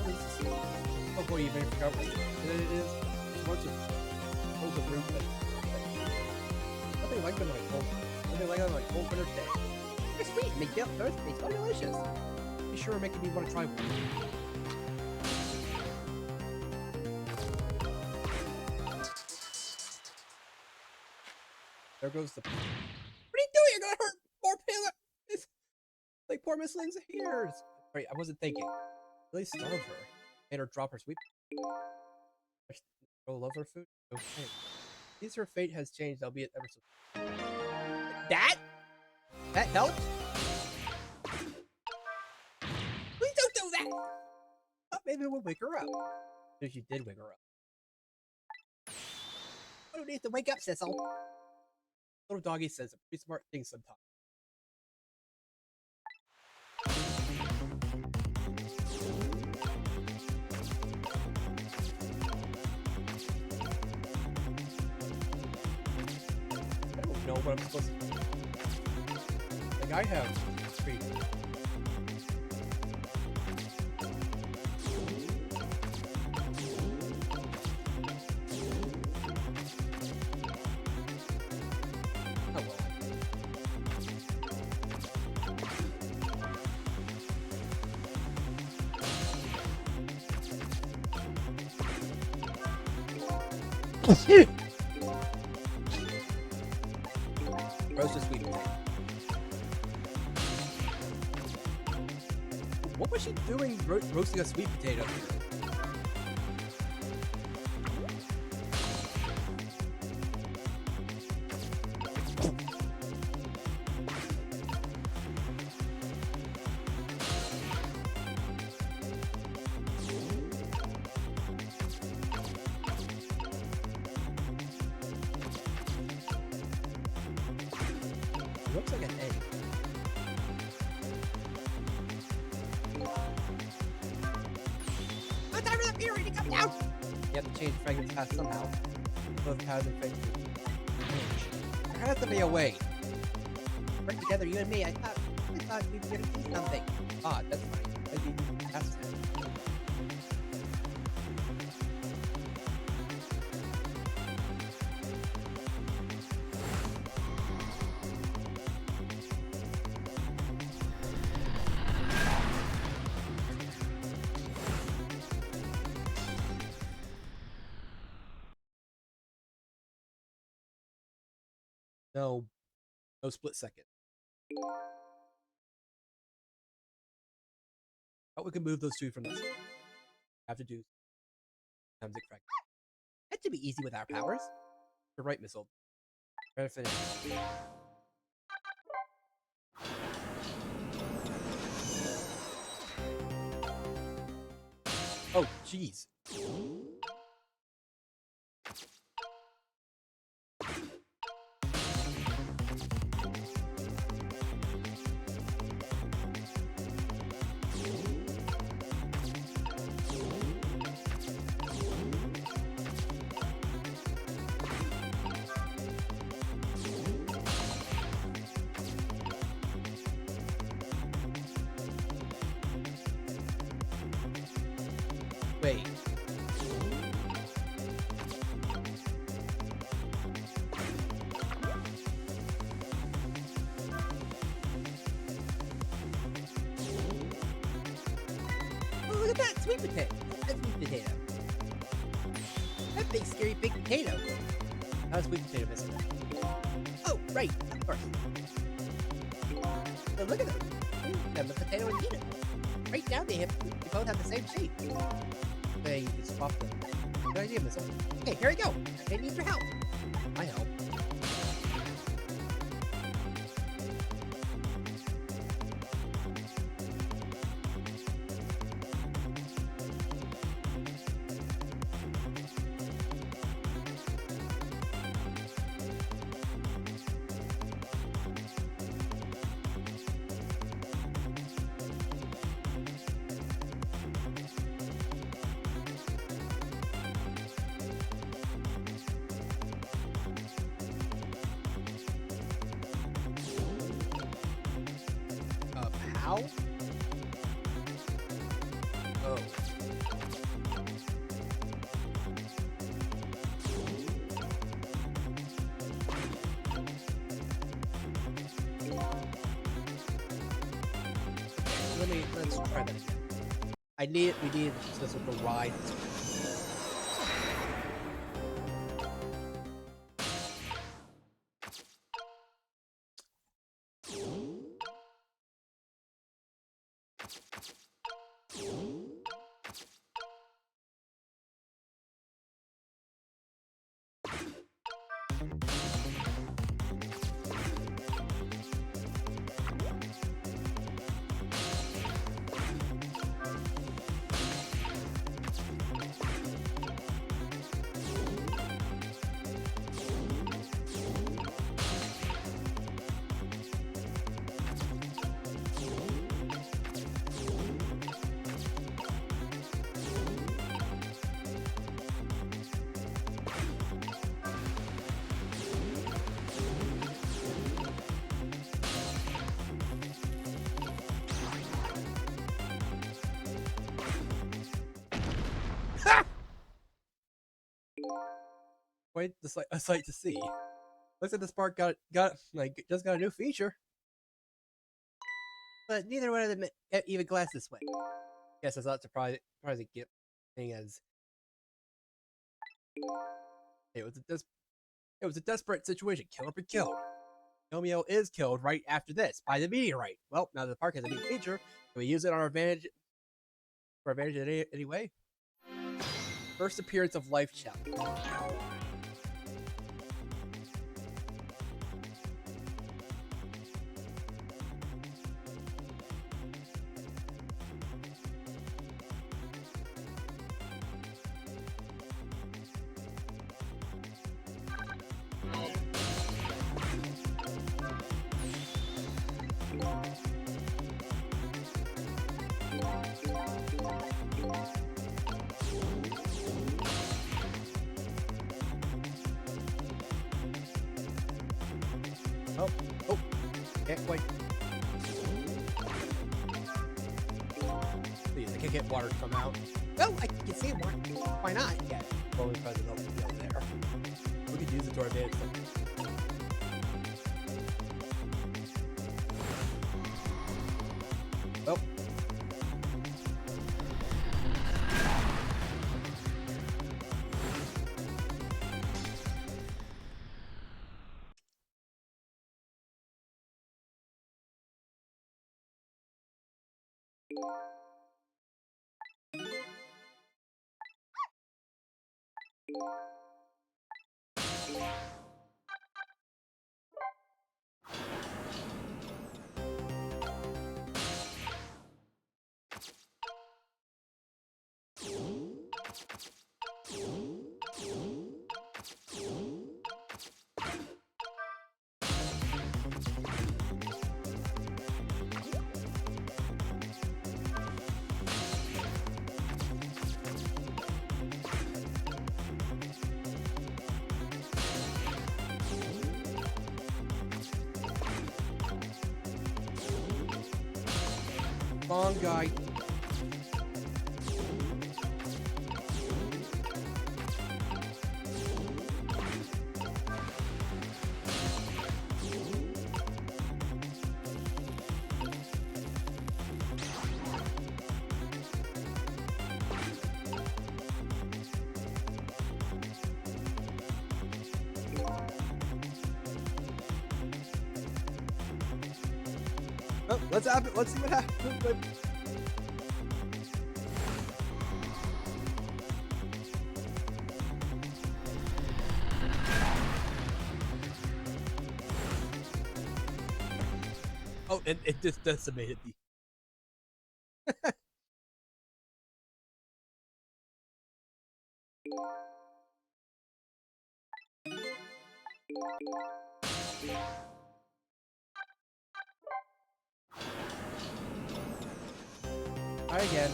What is this? Oh boy, you better forgot what it is. Rows of root nothing like them like cold. Nothing like them like cold winter's day. They're sweet and they feel thirsty. They smell delicious. You sure are making me want to try one. There goes the. What are you doing? You're gonna hurt more Pilla. It's Like poor Miss Lynn's ears. Right, I wasn't thinking. Really starve her. Made her drop her sweet. Girl love her food. Okay. Seems her fate has changed, albeit ever so. that? That helped. Please don't do that. Thought maybe we'll wake her up. If she did wake her up. I don't need to wake up, Sissel. Little doggy says a pretty smart thing sometimes. I don't know what I'm supposed to do. Like I have pretty. Oh well. Roasted sweet potato. What was she doing roasting a sweet potato? Looks like an egg. What time for the fury to come down? You have to change Franklin's path somehow. Both paths and Franklin. There has to be a way. Work together, you and me. I thought we were gonna do something. Ah, that's funny. Maybe that's it. No split second. But we can move those two from this. Have to do times it correct. That should be easy with our powers. The right missile. Try to finish. Oh, jeez. Wait. Oh, look at that sweet potato. That sweet potato. That big scary big potato. How's sweet potato missing? Oh, right, of course. Oh, look at them. Them, the potato and peanut. Right now they both have the same shape. They just swap them. Good idea, missile. Okay, here we go. I need your help. I help. How? Oh. Let's try that again. We need this with the ride. Quite a sight to see. Looks like the Spark got just got a new feature. But neither one of them even glanced this way. Guess it's not surprising thing as it was a desperate situation. Kill or be killed. Romeo is killed right after this by the meteorite. Well, now the park has a new feature. Can we use it on our advantage? For advantage in any way? First appearance of life challenge. Oh, can't quite. Please, I can't get water to come out. Oh, I can see more. Why not? Yeah, well, we probably don't go there. We could use it to our advantage. Well, Wrong guy. Oh, let's see what happens. Oh, and it just decimated the. Try again.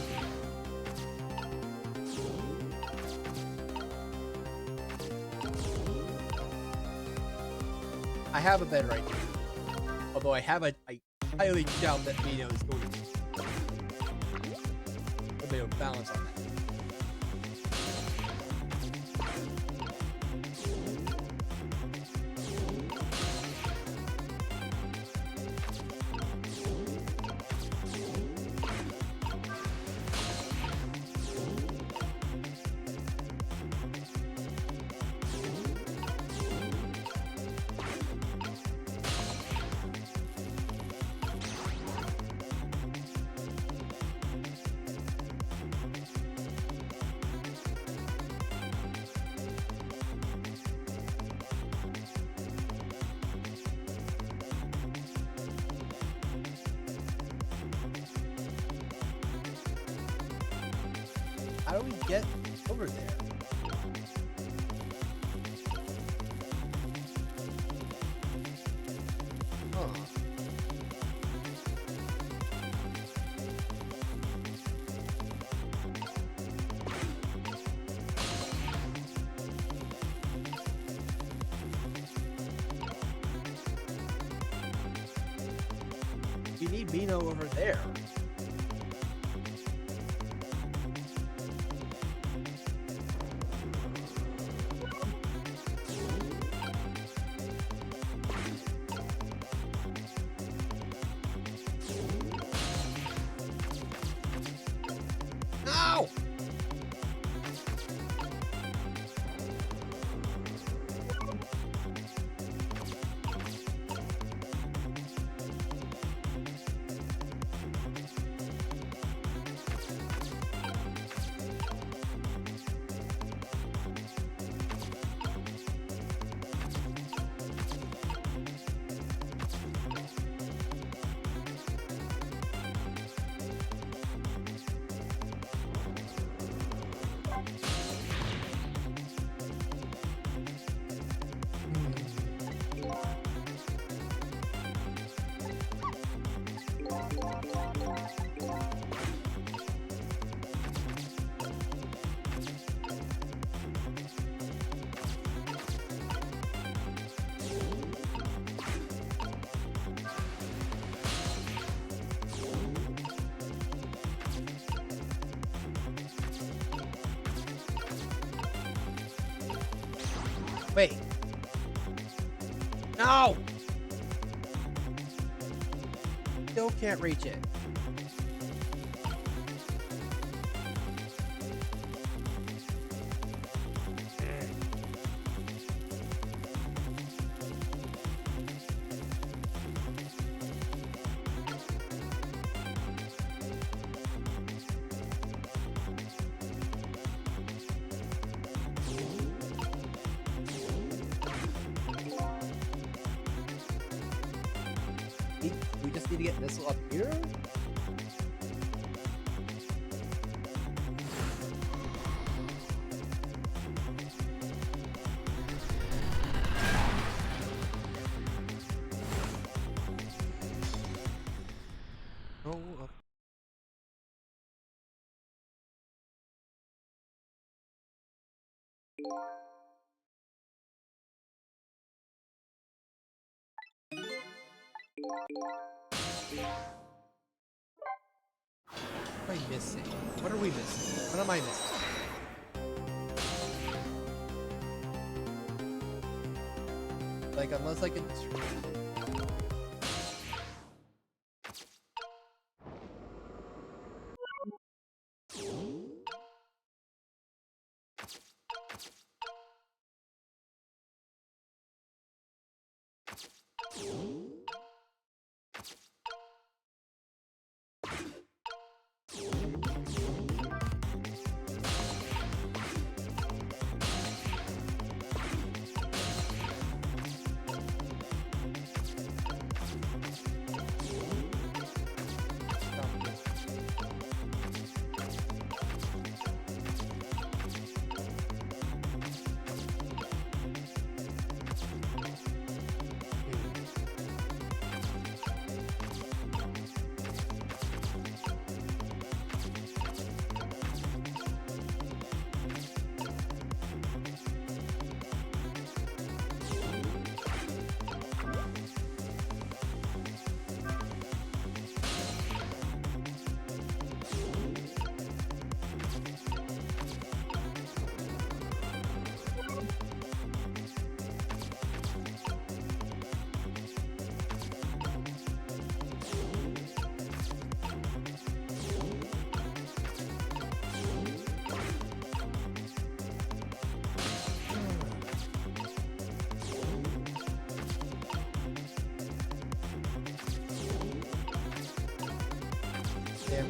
I have a bed right here. Although I highly doubt that Mino is going to a bit of balance on that. How do we get over there? Huh. We need Mino over there. No! Wait. No! Still can't reach it. need to get missile up here? Oh, what am I missing? What are we missing? What am I missing? Like, unless I can... Damn.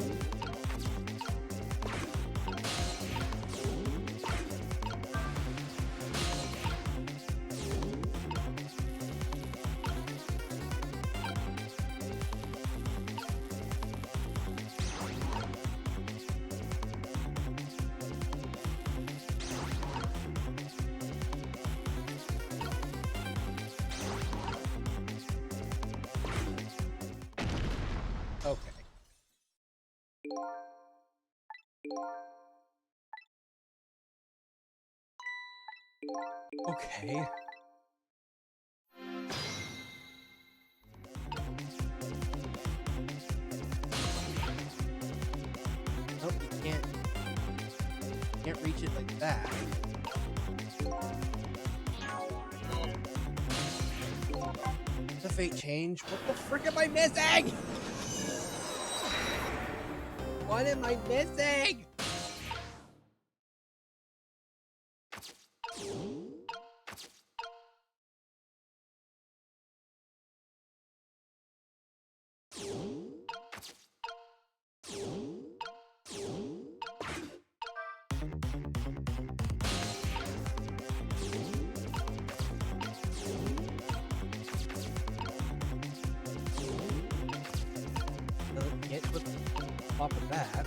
Okay. Okay. Nope, you can't reach it like that. The fate change. What the frick am I missing? What am I missing? Doesn't get what's off of that.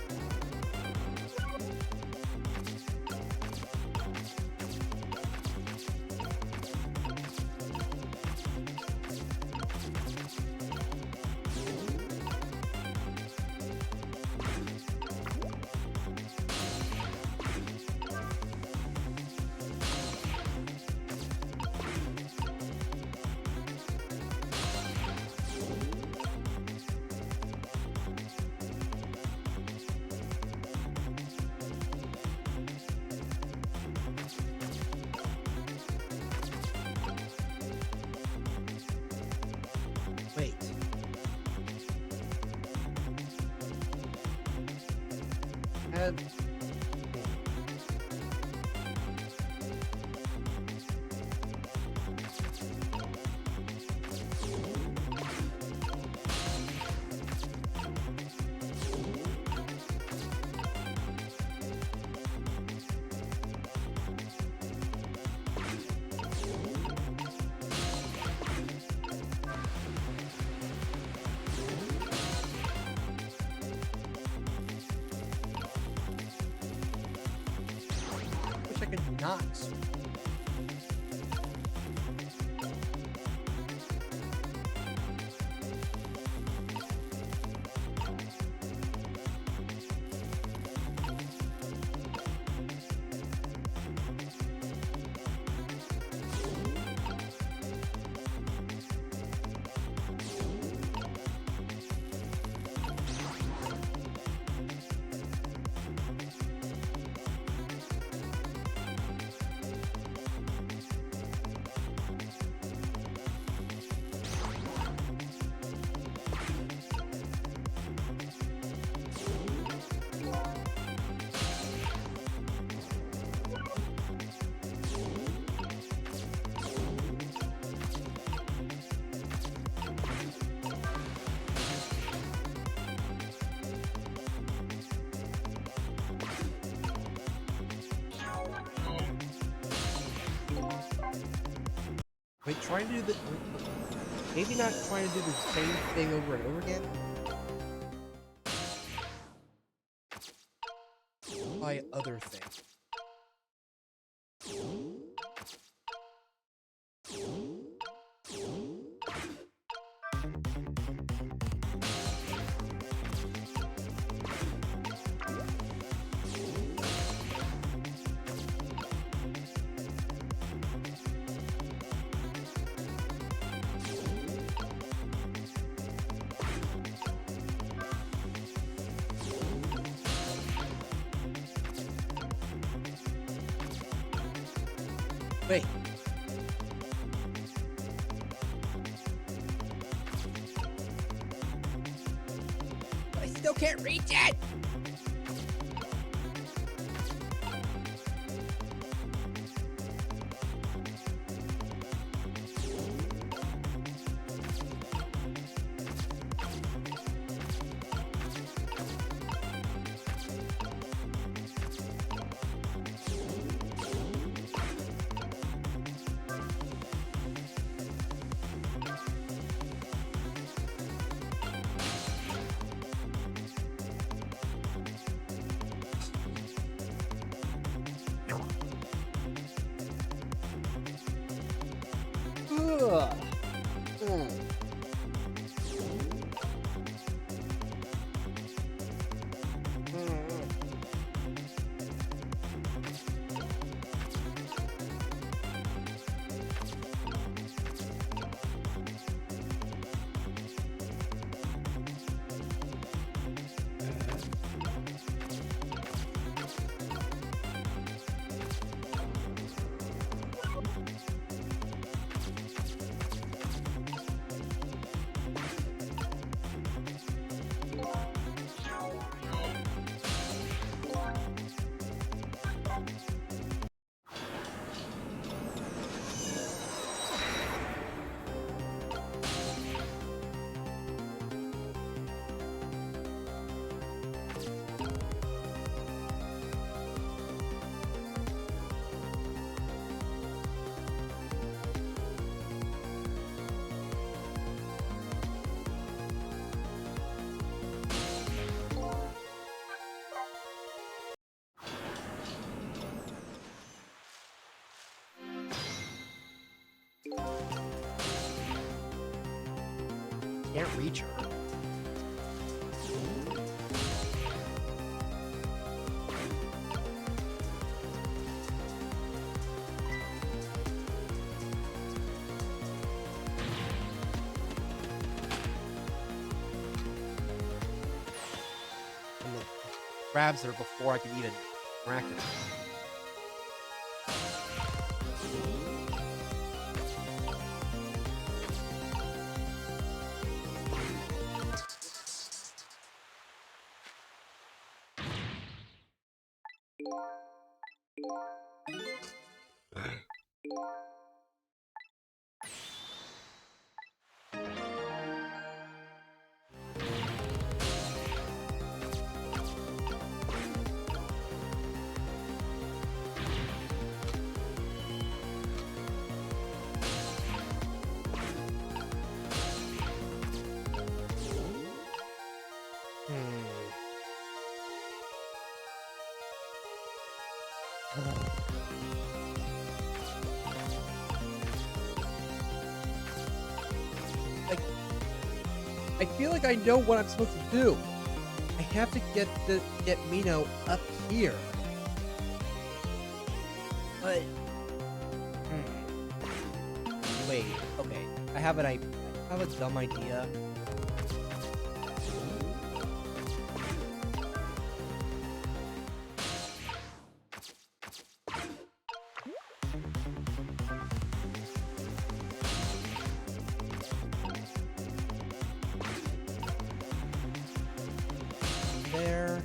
Wait. And wish I could not. Wait, trying to do the... Maybe not trying to do the same thing over and over again? Try other things. Wait. I still can't reach it! Ugh. Can't reach her. And the grabs her before I can even interact with her. I feel like I know what I'm supposed to do. I have to get Mino up here. But wait, okay. I have a dumb idea. There.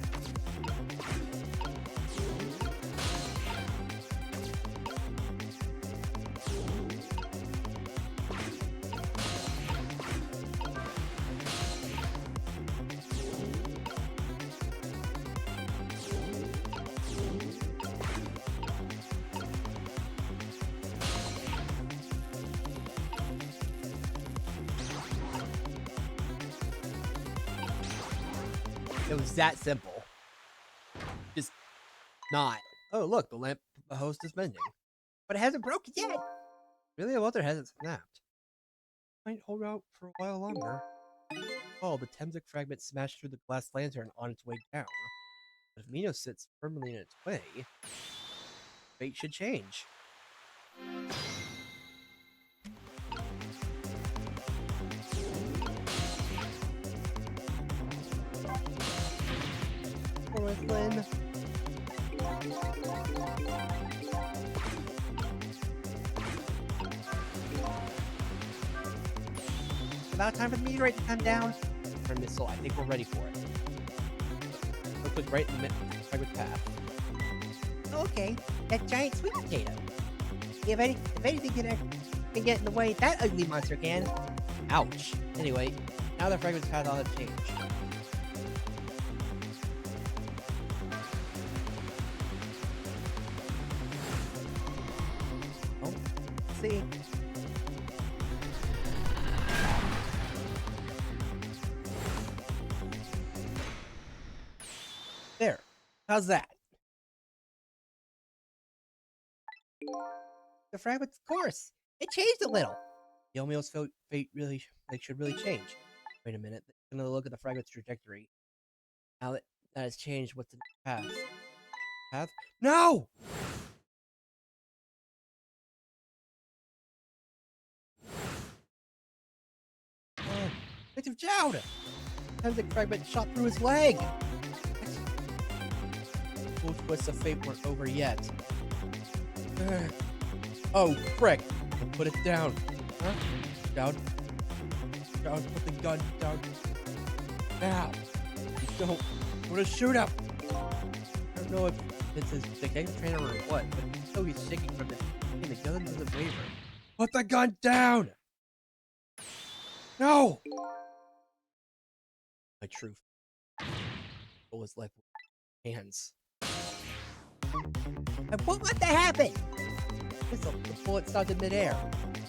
It was that simple. Just not. Oh, look, the lamp host is bending. But it hasn't broken yet. Really? The welder hasn't snapped. Might hold out for a while longer. Oh, the Temsic fragment smashed through the glass lantern on its way down. But if Mino sits firmly in its way, fate should change. Flynn. About time for the meteorite to come down. Our missile, I think we're ready for it. Looks like right in the middle of the fragment path. Okay, that giant sweet potato. If anything can get in the way, that ugly monster can. Ouch. Anyway, now the fragment's path ought to change. See. There. How's that? The fragment's course. It changed a little. Youmio's fate really should really change. Wait a minute. I'm gonna look at the fragment's trajectory. Now that has changed, what's the path? Path? No! Oh, Victim Jowd! Temsic fragment shot through his leg! Full twists of fate weren't over yet. Oh, frick! Put it down. Huh? Down. Down. Put the gun down. Now. You don't want to shoot him. I don't know if it's his detective trainer or what, but so he's shaking from it. And the gun doesn't waver. Put the gun down! No! My truth. What was left with hands. I won't let that happen. The bullet stopped in midair.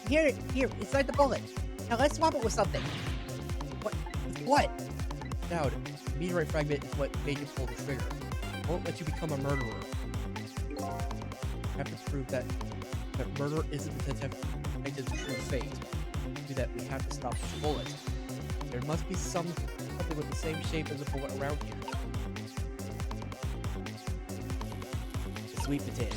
Here, inside the bullet. Now let's swap it with something. What? Dowd, the meteorite fragment is what made you pull the trigger. It won't let you become a murderer. You have to prove that murder isn't the detective's true fate. To do that, we have to stop this bullet. There must be something with the same shape as the bullet around here. The sweet potato.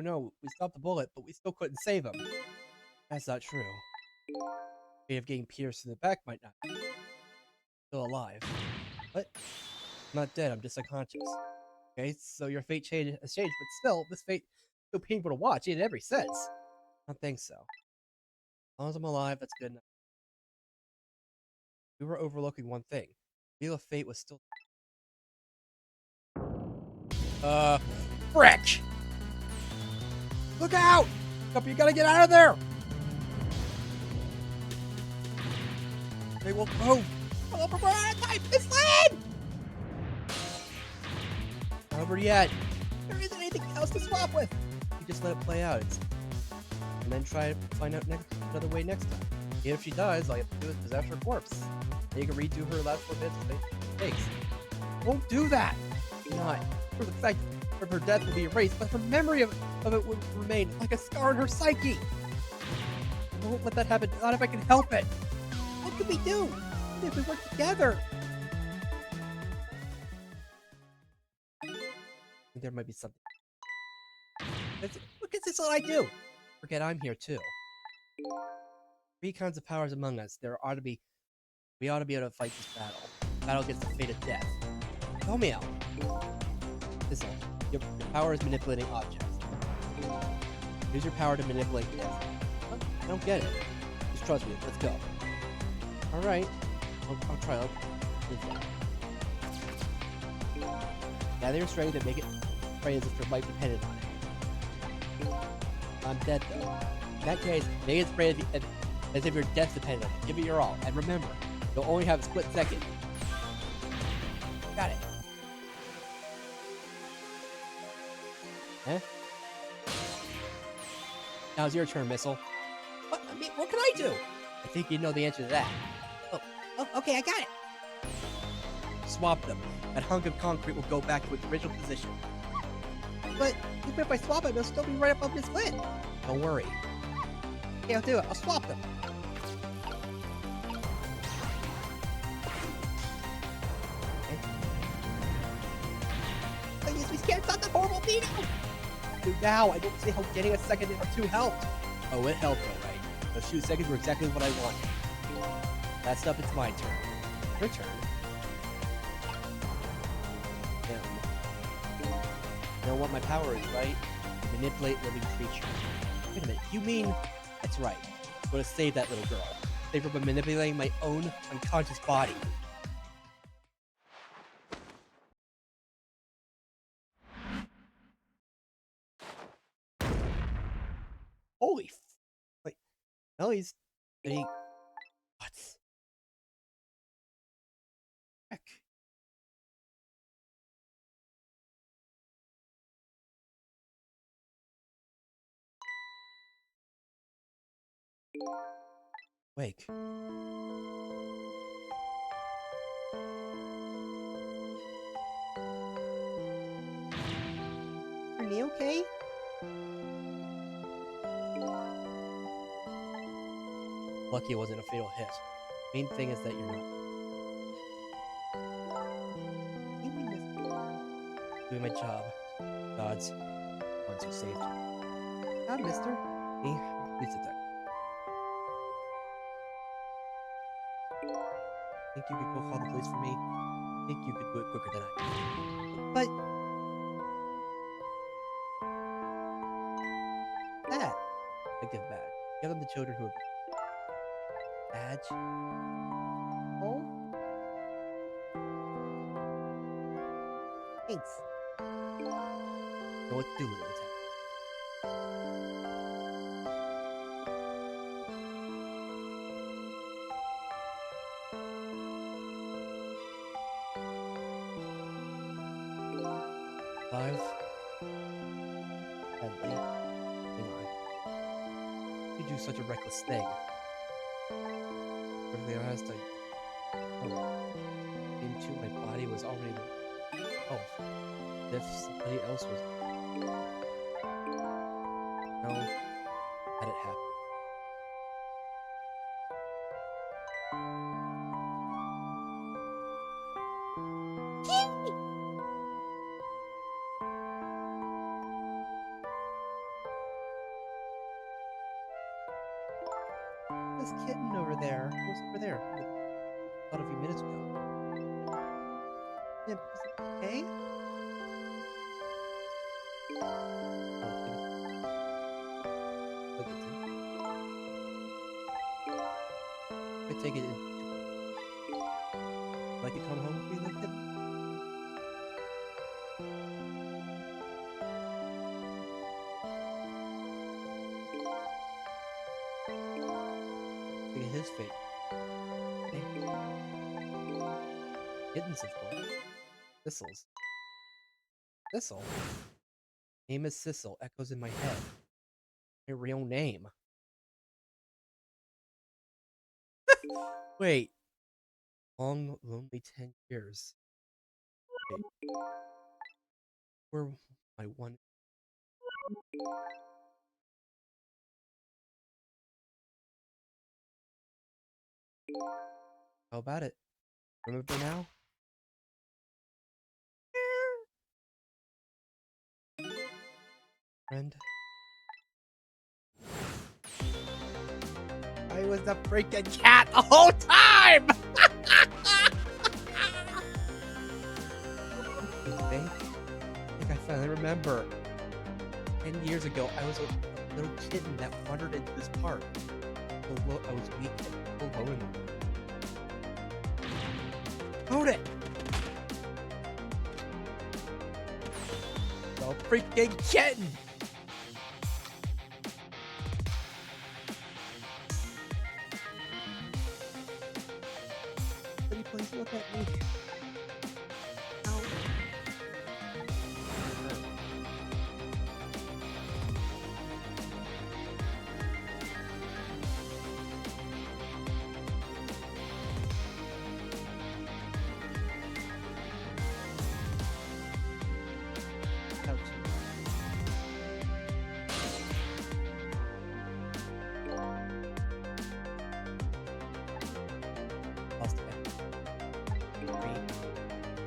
No, we stopped the bullet, but we still couldn't save him. That's not true. Fate of getting pierced in the back might not be. Still alive. What? I'm not dead, I'm just unconscious. Okay, so your fate has changed, but still, this fate is so painful to watch in every sense. I don't think so. As long as I'm alive, that's good enough. We were overlooking one thing. The wheel of fate was still... frick! Look out! You gotta get out of there! They will move! Oh, we're out of time! It's Lynn! Not over yet. There isn't anything else to swap with. You just let it play out. And then try to find out another way next time. And if she dies, all you have to do is possess her corpse. You can redo her last 4 bits. Thanks. Won't do that. Not for the fact of her death will be erased, but her memory of it will remain like a scar in her psyche. I won't let that happen. Not if I can help it. What can we do? What if we work together? There might be something. Look at this! What I do. Forget I'm here too. 3 kinds of powers among us. We ought to be able to fight this battle. Battle gets the fate of death. Help me out. Listen, your power is manipulating objects. Use your power to manipulate death. Huh? I don't get it. Just trust me. Let's go. All right. I'll try. Gather your strength and make it pray as if your life depended on it. I'm dead though. In that case, make it pray as if your death depended on it. Give it your all. And remember, you'll only have a split second. Got it. Huh? Now's your turn, Missile. What? I mean, what can I do? I think you know the answer to that. Oh, okay, I got it. Swap them. That hunk of concrete will go back to its original position. But even if I swap it, it'll still be right above this lid. Don't worry. Okay, I'll do it. I'll swap them. I guess we can't stop the horrible beetle. Do now. I don't see how getting a second or 2 helped. Oh, it helped though, right? Those 2 seconds were exactly what I wanted. Last up, it's my turn. Your turn. You know what my power is, right? Manipulate living creatures. Wait a minute, you mean... That's right. I'm gonna save that little girl. Save her by manipulating my own unconscious body. Holy f... Wait. No, he's... What? Heck. Wake. Are you okay? Lucky it wasn't a fatal hit. Main thing is that you're not You win this. doing my job. God's ones who saved you. Ah, mister. Me? Please attack. Think you could go call the police for me? Think you could do it quicker than I can. But... That. I give badge. Give them the children who are badge. Oh? Thanks. Know what to do with it. Five. Headley. Hang on. You do such a reckless thing. Perfectly honest, into my body was already health. If somebody else was no, had it happen. This kitten over there. What's over there? Not a few minutes ago. Yeah, is it okay? I take it. Like to come home with me like that? Look at his fate. Hey. Kittens, of course. Thistles. Thistle? Name is Sissel echoes in my head. My real name. Wait. Long, lonely 10 years. Wait, where my one? How about it? Remember now? Friend? I was the freaking cat the whole time! You think? I think I finally remember. 10 years ago, I was a little kitten that wandered into this park. I was weak and alone. Hold it! The freaking kitten! Pretty please look at me. Ow. Ouch. Lost it.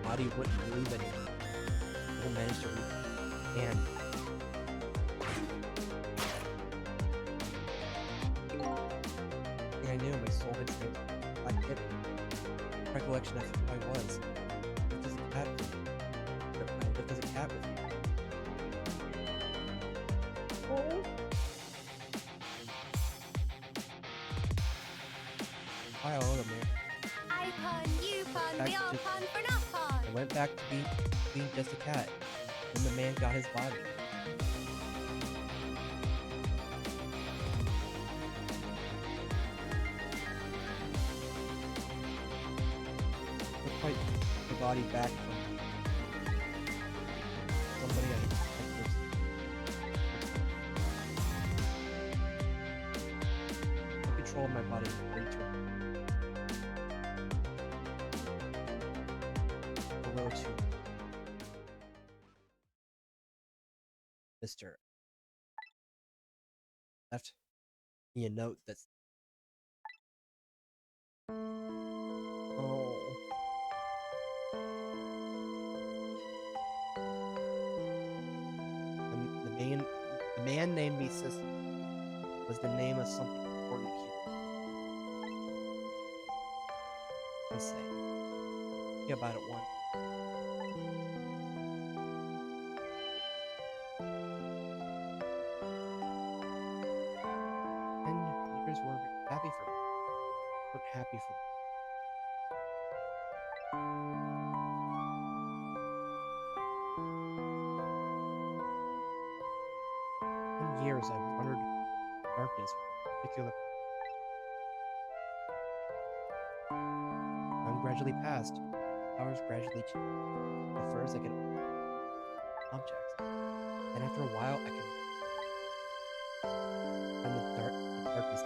Body wouldn't move anymore. Never managed to reach hand. I knew my soul had changed. I kept recollection of who I was. Lived as a cat. I lived as a cat with me. Hi, all the man. I pun, you pun, Back we all to- pun for not pun. I went back to being just a cat. Then the man got his body. Took my body back from somebody I first. Took control of my body and returned. Hello to Mr. Left me a note that's oh. The man named me Sister was the name of something important here. Let's say. Think about it once. And years were happy for me. Weren't happy for me. In years I wandered in darkness with a particular time gradually passed. Hours gradually changed. At first I could objects. Then after a while I could find the darkness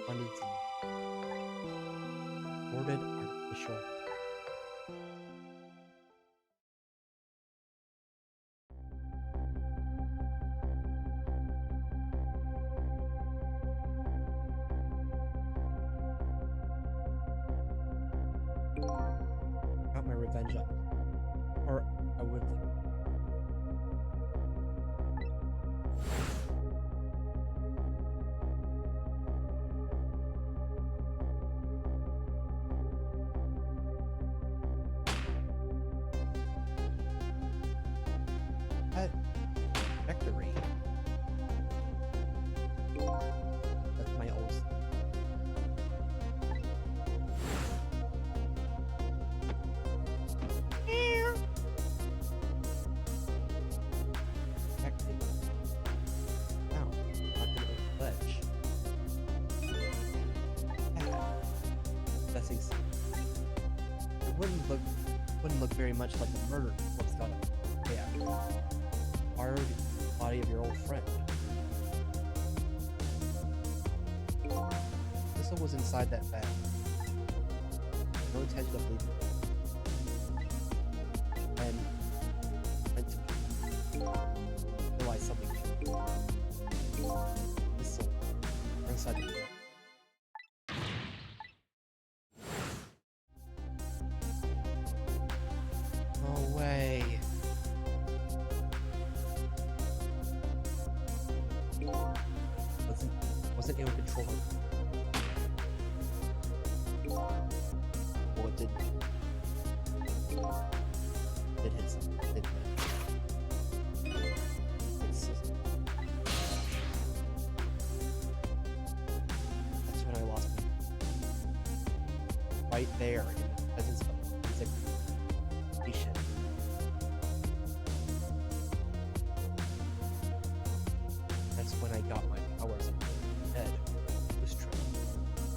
abundance and thwarted artificial. Got my revenge on him. Or I would think. That victory. That's my old. Now, not gonna ledge. That's ex- It wouldn't look very much like a murder. What's got a borrowed body of your old friend. also was inside that bag. No intention of leaving. And went to realize something. This soul inside the door. No way. Wasn't able to control her. Well, it did. It hit some. It it's that's when I lost my right there in the presence of physical. That's when I got my powers in my head. It was true.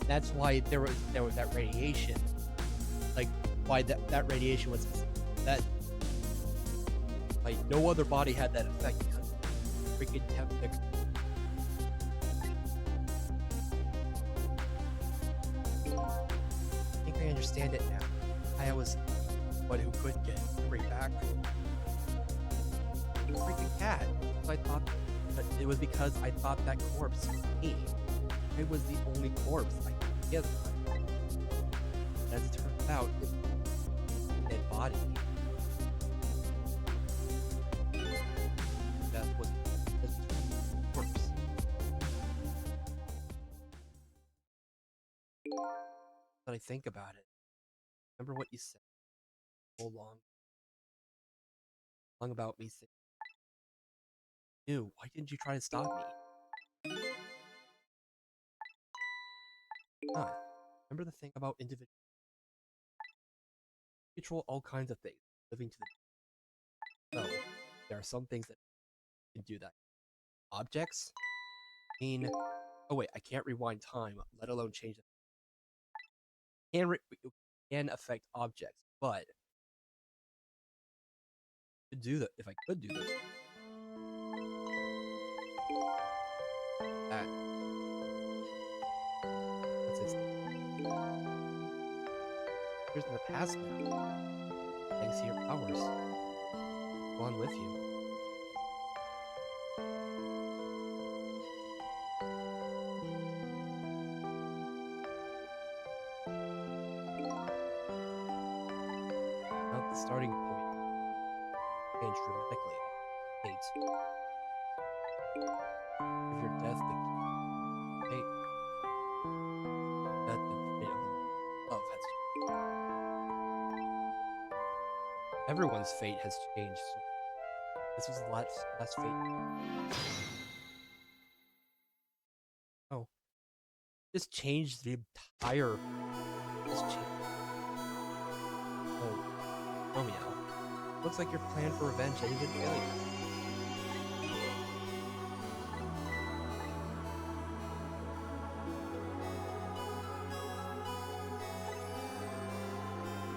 That's why there was that radiation. Like why that radiation was that like no other body had that effect because freaking temperature. I think I understand it now. I was one who could get right back. Freaking cat. So I thought but it was because I thought that corpse was me. It was the only corpse I could get. As it turns out, it's a dead body. That was a corpse. But I think about it. Remember what you said so long about me saying, ew, why didn't you try to stop me? Ah, remember the thing about individual control all kinds of things, living to the so there are some things that can do that. Objects? I mean, oh wait, I can't rewind time, let alone change it. Can affect objects, but to do that, if I could do this, that. What's this? Here's in the past now. Thanks to your powers. Go on with you. Not the starting point. Changed dramatically. Fate. If your death, the fate. That the fate of love has changed. Everyone's fate has changed. This was the last fate. Oh. This changed the entire. This changed. Oh. Romeo. Looks like your plan for revenge ended in failure.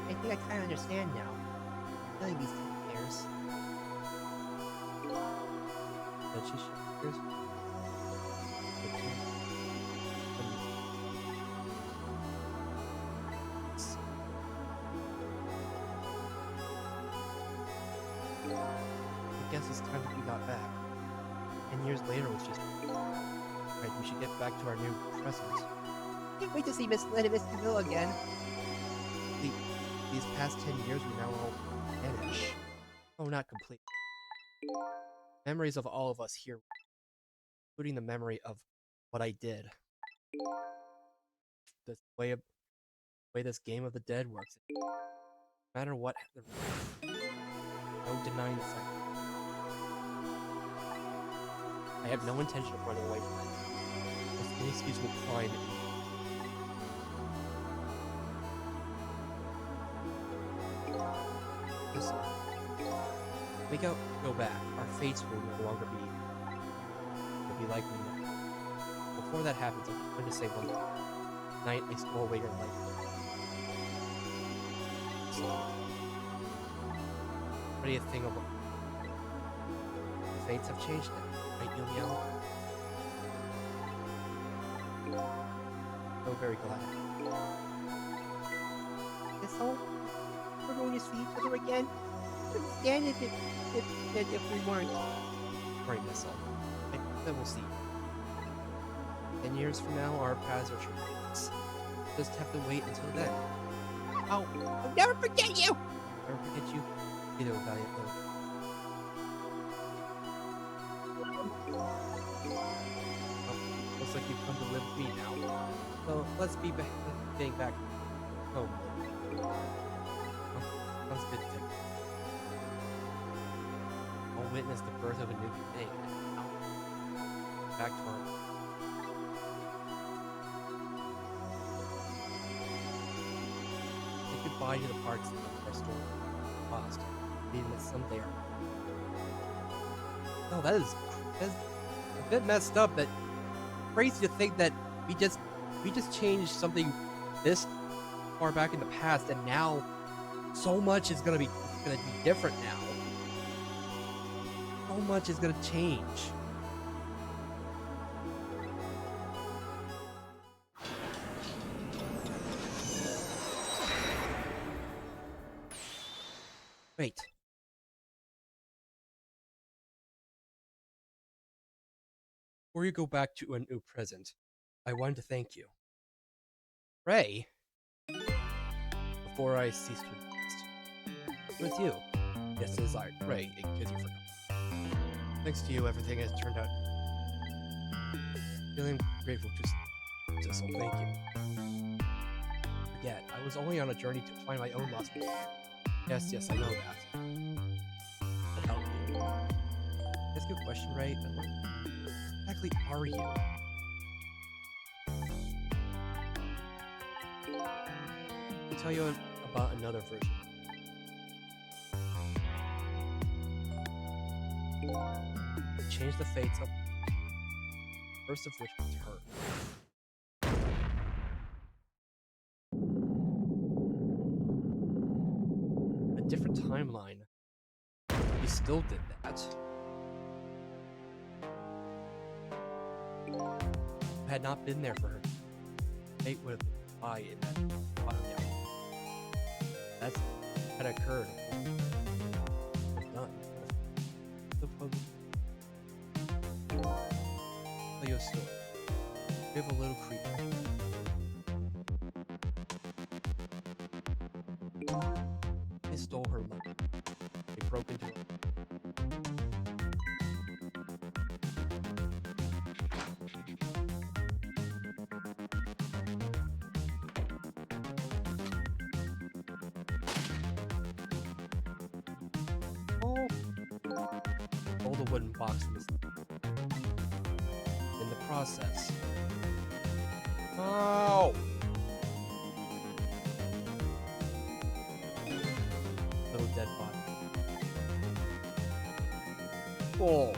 I think I kind of understand now. Really these 10 years. That she shares. I guess it's time that we got back. 10 years later was just... Right, we should get back to our new presence. Can't wait to see Miss Lynn and Miss Camille again. These past 10 years we now all vanish. Oh, not complete. Memories of all of us here, including the memory of what I did. The way this game of the dead works. No matter what, no denying the fact. I have no intention of running away from it. It's an inexcusable crime. Listen, when we go back, our fates will no longer be like we know. Before that happens, I'm going to say one thing. Tonight, I stole away your life. So, what do you think about the fates have changed now, right, Yumio? so very glad. Thistle, we're going to see each other again. Couldn't stand it if we weren't. Right, Missile. Then we'll see. 10 years from now, our paths are true. Just have to wait until then. I'll never forget you. Never forget you. You know, Valiant Lord. Well, looks like you've come to live with me now. So let's be getting back home. Sounds good to me. I'll witness the birth of a new thing. Back to our say goodbye to the parts of our story lost, meaning that someday are. Oh, that is a bit messed up. That crazy to think that we just changed something this far back in the past, and now so much is gonna be different now. So much is gonna change. Wait. Before you go back to a new present, I wanted to thank you. Ray? Before I cease to exist. With you. Yes, it is I, Ray, in case you forgot. Thanks to you, everything has turned out. Feeling grateful to so thank you. Forget, I was only on a journey to find my own lost people. Yes, I know that. I'll help you. That's a good question, Ray, but what exactly are you? I'll tell you about another version. Change the fates of first of which was her. A different timeline. You still did that. Had not been there for her. Fate would have been by in that bottom down. That's had occurred. Done. Suppose. Tell you a story. We have a little creature. They stole her money. They broke into it. Stole the wooden box from his. In the process. Oh! Little dead body. Oh!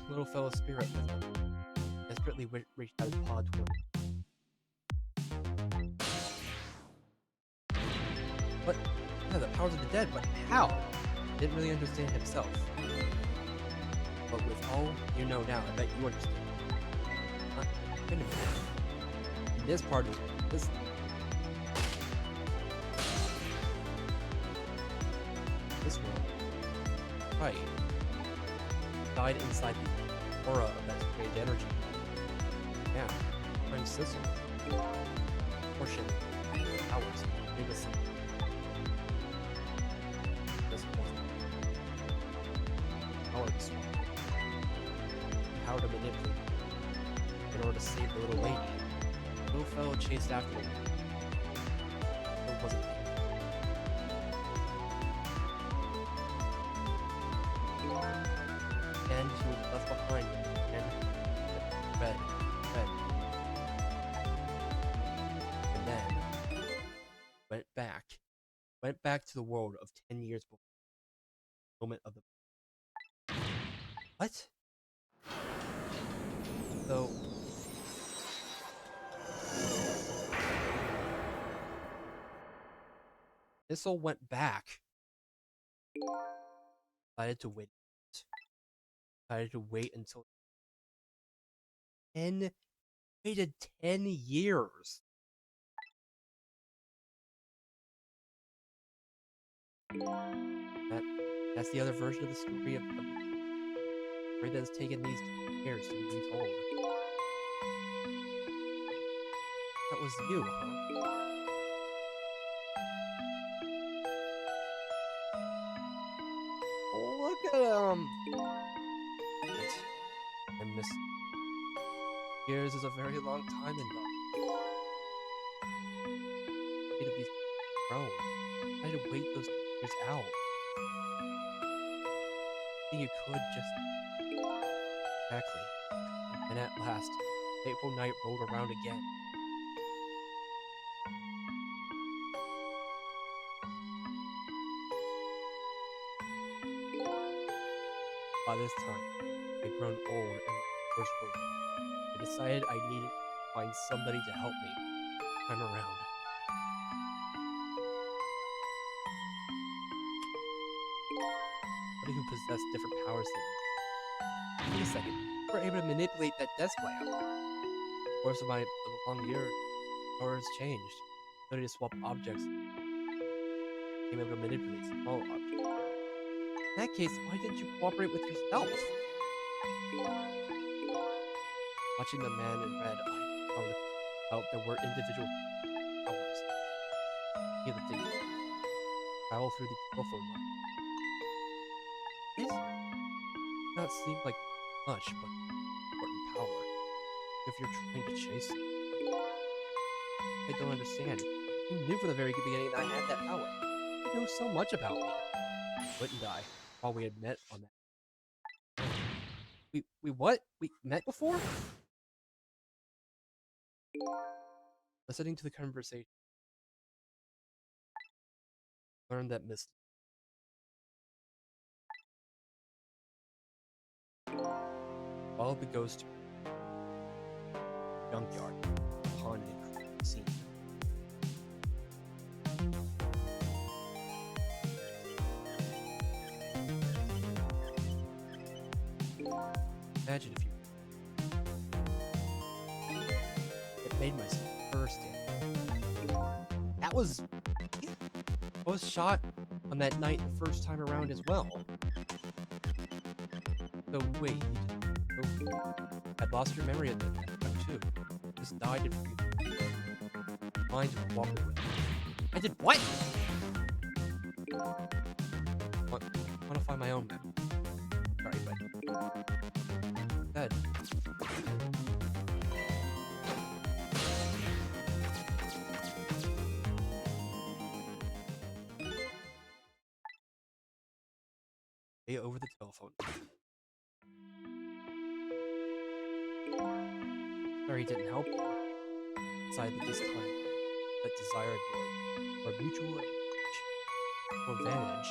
Little fellow spirit desperately reached out his paw toward him. What? Yeah, the powers of the dead, but how? Didn't really understand himself. But with all you know now, I bet you understand. Wait a minute. This part is this. This world. Right. Died inside the aura of that strange energy. Yeah. Prime system. Portion. Powers. Biggest. This one. Power to swap. Power to manipulate. In order to save the little lady. The little fellow chased after him. It wasn't me. And he was left behind and red. And then went back to the world of 10 years before the moment of the. What? So. Thistle went back. Decided to wait. Decided to wait until Waited 10 years. That's the other version of the story of the story that's taken these years to be retold. That was you, huh? Look at him! I miss. Years is a very long time in life. Eight of these grown. I had to wait those years out. I think you could just. Exactly. And at last, fateful night rolled around again. By this time, I'd grown old and first world. I decided I needed to find somebody to help me. I'm around. Somebody who possessed different powers than me. Wait a second. You were able to manipulate that desk layout. Of course, of my long year, powers changed. Ability to swap objects. Became able to manipulate small objects. In that case, why didn't you cooperate with yourself? Watching the man in red, I found out there were individual powers. Hear the thing. Travel through the telephone line. This does not seem like much, but important power. If you're trying to chase it. I don't understand. You knew from the very beginning that I had that power. You know so much about me. Wouldn't I? While we had met on that. We what? We met before? Listening to the conversation, learned that Miss followed the ghost to junkyard upon the scene. Imagine if you. It made my first day. That was. I was shot on that night the first time around as well. So wait. I'd lost your memory at that time too. Just died in you. Mind to walk away. I did what? I want to find my own map. Sorry, but. Dead. Over the telephone. Sorry, didn't help you. Decided that this time, that desire of our mutual advantage,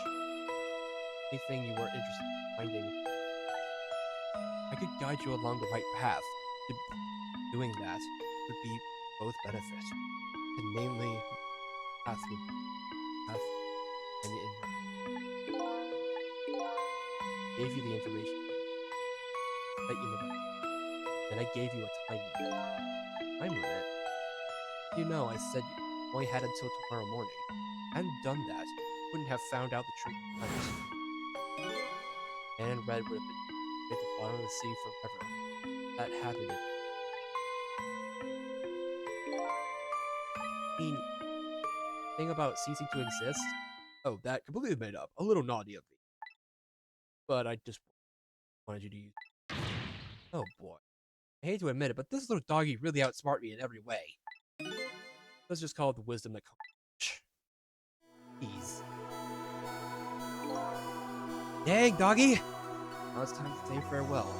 anything you were interested in finding, I could guide you along the right path. Doing that would be both benefit, and namely, path and gave you the information. Let you know. And I gave you a time limit. Time limit? You know, I said you only had until tomorrow morning. Hadn't done that, wouldn't have found out the truth. Man in red would have been at the bottom of the sea forever. That happened. I mean, thing about ceasing to exist? Oh, that completely made up. A little naughty of me. But I just wanted you to use it. Oh boy. I hate to admit it, but this little doggy really outsmarted me in every way. Let's just call it the wisdom that comes. Jeez. Dang, doggy! Now it's time to say farewell.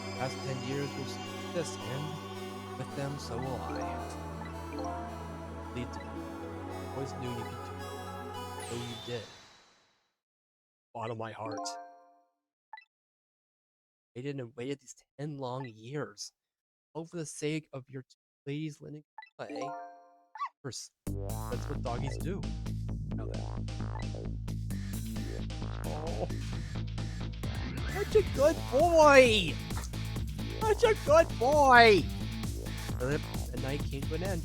The past 10 years will see this, and with them, so will I. Lead to me. I always knew you could do it. So you did. Bottom of my heart. Waited and waited these 10 long years. All for the sake of your two ladies lending play. First, that's what doggies do. Now then. Oh. Such a good boy! Such such a good boy! So the night came to an end.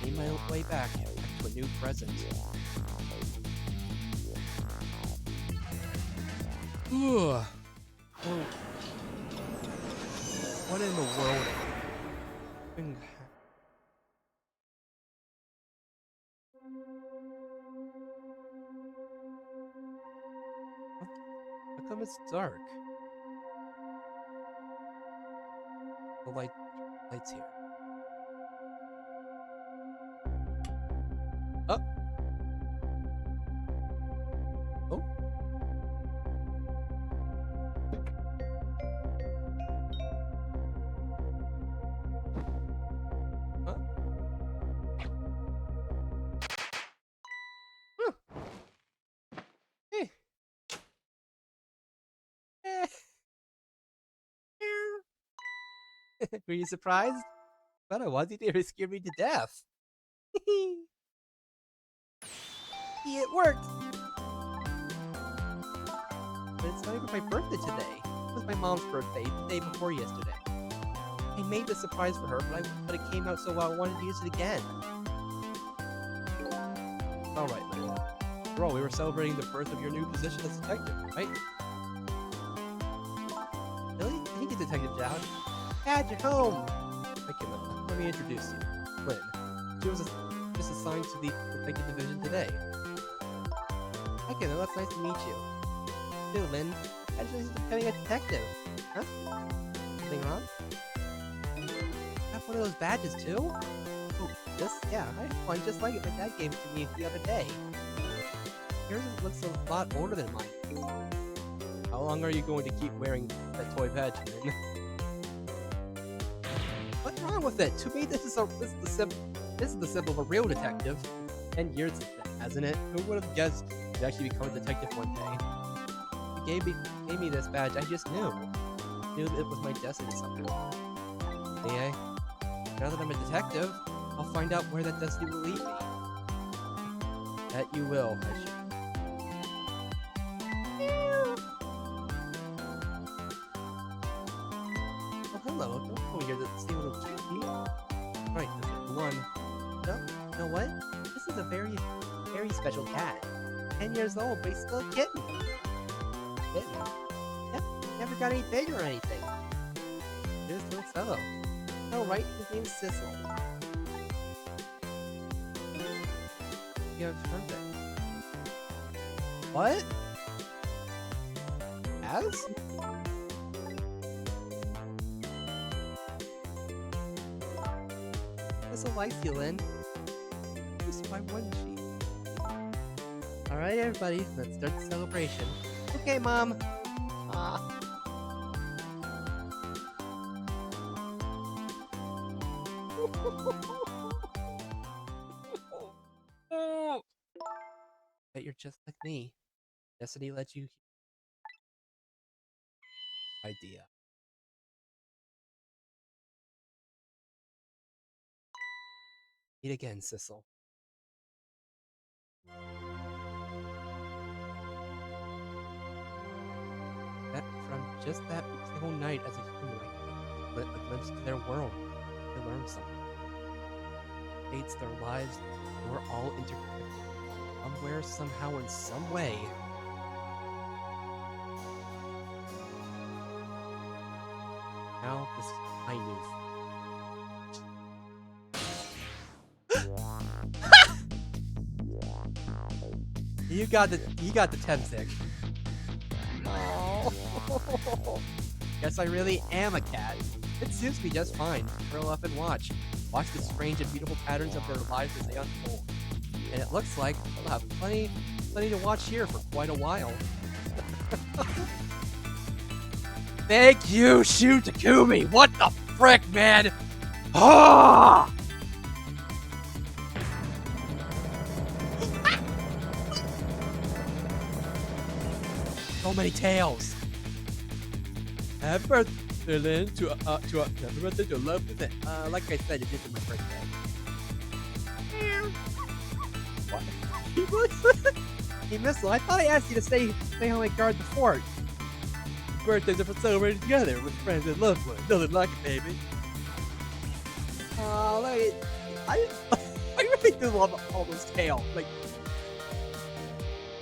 Made my way back to a new present. Ugh. Oh. What in the world? How come it's dark? The light's here. Oh. Oh. Huh? Huh. Hey. Were you surprised? Thought I was. You did scare me to death. See, it worked. But it's not even my birthday today. It was my mom's birthday, the day before yesterday. I made the surprise for her, but it came out so well I wanted to use it again. Alright, Lynn. After all, we were celebrating the birth of your new position as detective, right? Really? Thank you, Detective Dad. Dad, you're home! Okay, let me introduce you. Lynn. She was just assigned to the detective division today. Okay, then that's nice to meet you. Too, Lynn. Congratulations on becoming a detective. Huh? Anything wrong? You have one of those badges too? Oh, this? Yeah, I have one just like it. My dad gave it to me the other day. Yours looks a lot older than mine. How long are you going to keep wearing that toy badge, Lynn? What's wrong with it? To me, this is the symbol of a real detective. 10 years, hasn't it? Who would have guessed you'd actually become a detective one day? You gave me this badge. I just knew it was my destiny somehow. Yeah. Now that I'm a detective, I'll find out where that destiny will lead me. That you will, I should. Oh, hello. Don't come here to see little cutie. Right, this is one. No, you know what? This is a very, very special cat. 10 years old, but he's still a kitten. Kitten? Yep, never got any bigger or anything. Here's little fellow. Oh, right, his name's Sissel. You have heard that. What? As? Sissel likes you, Lynn. Just why wouldn't she? Alright, everybody, let's start the celebration. Okay, Mom. Bet you're just like me. Destiny let you idea. Meet again, Sissel. That from just that single night as a human, a glimpse to their world, they learned something. Fates, their lives, were all interconnected. Somewhere, somehow, in some way. Now this I knew. You got the Temsic. Oh. Guess I really am a cat. It suits me just fine. Curl up and watch. Watch the strange and beautiful patterns of their lives as they unfold. And it looks like we'll have plenty to watch here for quite a while. Thank you, Shu Takumi! What the frick, man? Ah! So many tails. Happy birthday, Lynn, happy birthday to a lovely thing. Like I said, it isn't my birthday. What? Hey, Missile, I thought I asked you to stay home and guard the fort. birthdays are for celebrating together with friends and loved ones. Nothing like it, baby. Oh, I really do love all those tails.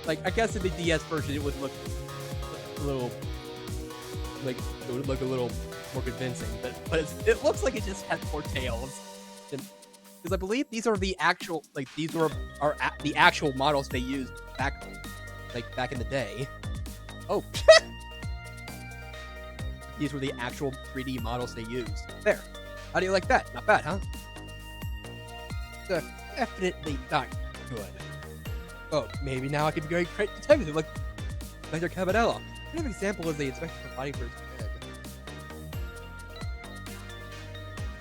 Like I guess in the DS version it would look a little like it would look a little more convincing, but it looks like it just has more tails. Because I believe these are the actual the actual models they used back in the day. Oh, these were the actual 3D models they used. There. How do you like that? Not bad, huh? Definitely not good. Oh, maybe now I could be a great detective like Inspector Cabanela. What kind of example is the inspector providing for his friend?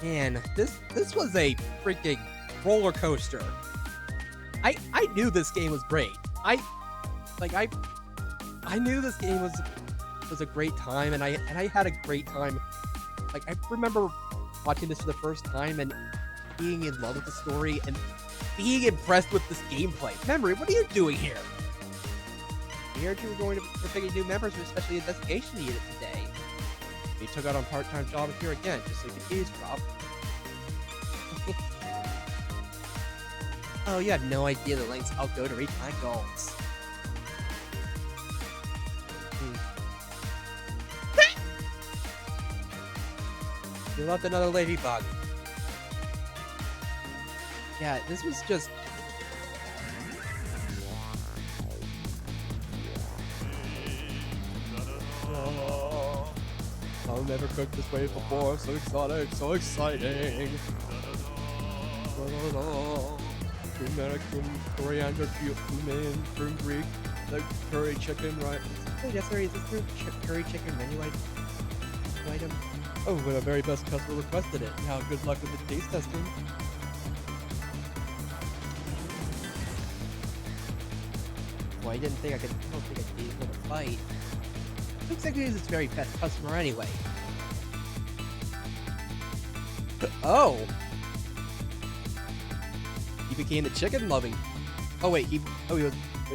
Man, this was a freaking roller coaster. I knew this game was great. I knew this game was a great time, and I had a great time. Like, I remember watching this for the first time and being in love with the story and being impressed with this gameplay. Memory, what are you doing here? I heard you were going to picking new members for a special investigation unit today. You took out on part-time job here again, just so you could eavesdrop. Oh, you have no idea the lengths I'll go to reach my goals. You loved another ladybug. Yeah, this was just... Oh, I've never cooked this way before. So exotic, so exciting. Turmeric, coriander, cumin, turmeric, the curry chicken, right? Oh, yes, sorry, is this curry chicken menu item? Oh, when the very best customer requested it. Now, good luck with the taste testing. Well, I don't think I could beat him in a fight. Looks like he's his very best customer anyway. Oh! He became the chicken loving. Oh wait, he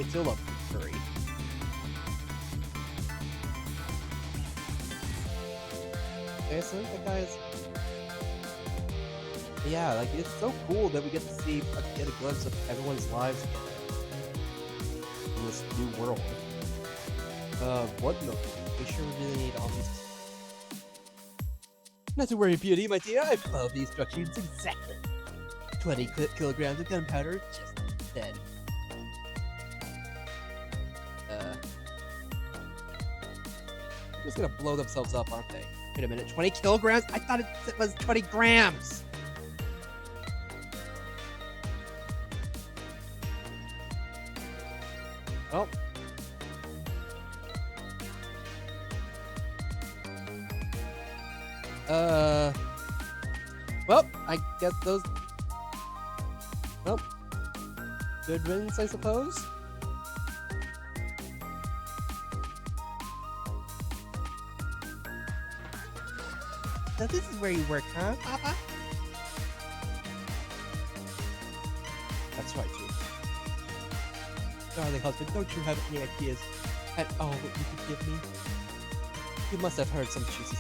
still loved curry. Okay, so that guy's... Yeah, like, it's so cool that we get to get a glimpse of everyone's lives in this new world. What in the... We sure really need all these... Not to worry, Beauty, my dear, I followed the instructions exactly. 20 kilograms of gunpowder, just dead. They're just gonna blow themselves up, aren't they? Wait a minute, 20 kilograms? I thought it was 20 grams! Well. Well, I guess those... Well, good riddance, I suppose? So this is where you work, huh, Papa? That's right, Chief. Darling husband, don't you have any ideas at all what you could give me? You must have heard some juicy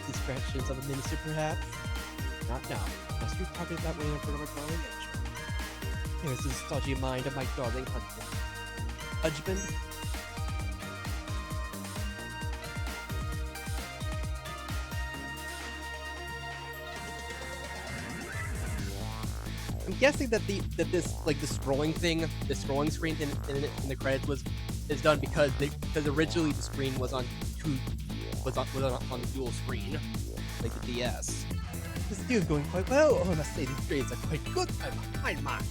descriptions of a minister, perhaps? Not now. Must you talk that way in front of our darling nature? There's this stodgy mind of my darling husband. Husband? I'm guessing that the scrolling screen in the credits is done because originally the screen was on on the dual screen, like the DS. This deal is going quite well. Oh, I must say these grades are quite good. My mind.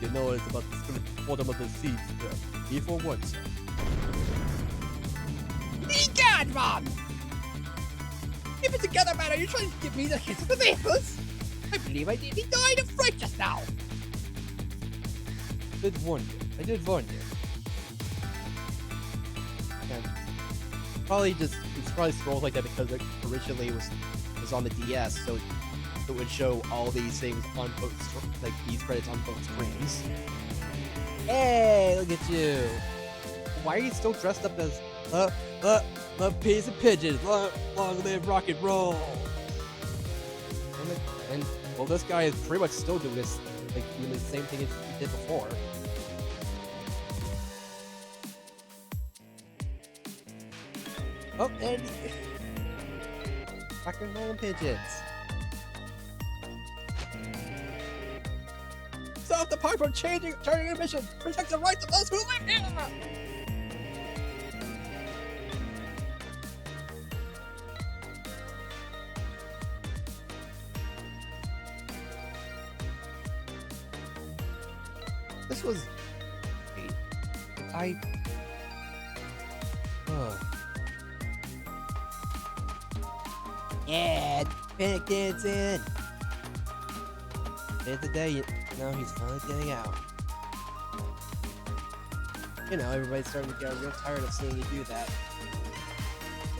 You know it's about the bottom of the seeds, sir. Me for once. God, Ron! Keep it together, man. Are you trying to give me the hits of the vapors? I believe I nearly died of fright just now. I did warn you. Yeah. It's probably scrolls like that because it originally was on the DS, so it would show all these things on both, like these credits on both screens. Hey, look at you! Why are you still dressed up as The piece of pigeons. Long live rock and roll. And well, this guy is pretty much still doing this, like doing the same thing as he did before. Oh, and rock and roll pigeons. Stop the park from turning emissions. Protect the rights of those who live here. This was. Yeah, Panic dancing. Day of the day, he's finally getting out. You know, everybody's starting to get real tired of seeing you do that.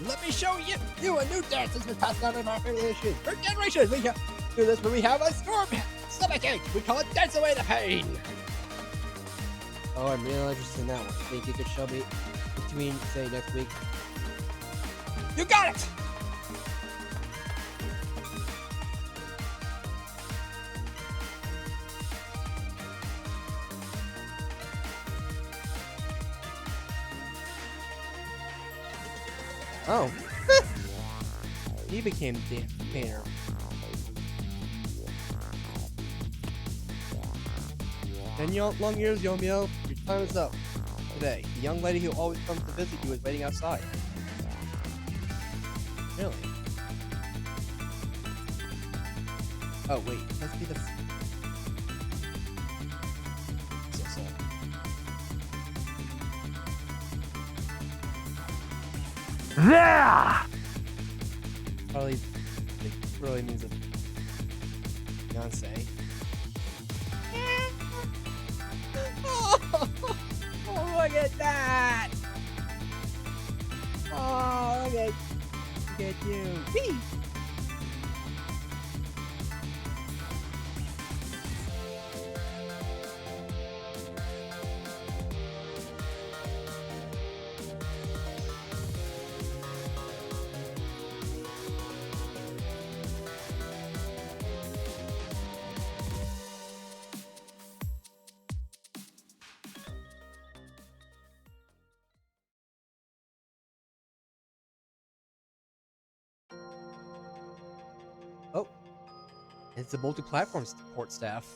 Let me show you a new dance that's been passed down in our generation. For generations, we do this when we have a stomachache. We call it dance away the pain. Oh, I'm really interested in that one. Think you could show me between, say, next week? You got it! Oh. He became the painter. Long years, Yomio. Your time is up. Today, the young lady who always comes to visit you is waiting outside. Really? Oh, wait. Let's be the... So. Yeah! Probably means a fiance. Oh, look at that! Oh, look at you. Whee! Oh, it's the multi-platform support staff.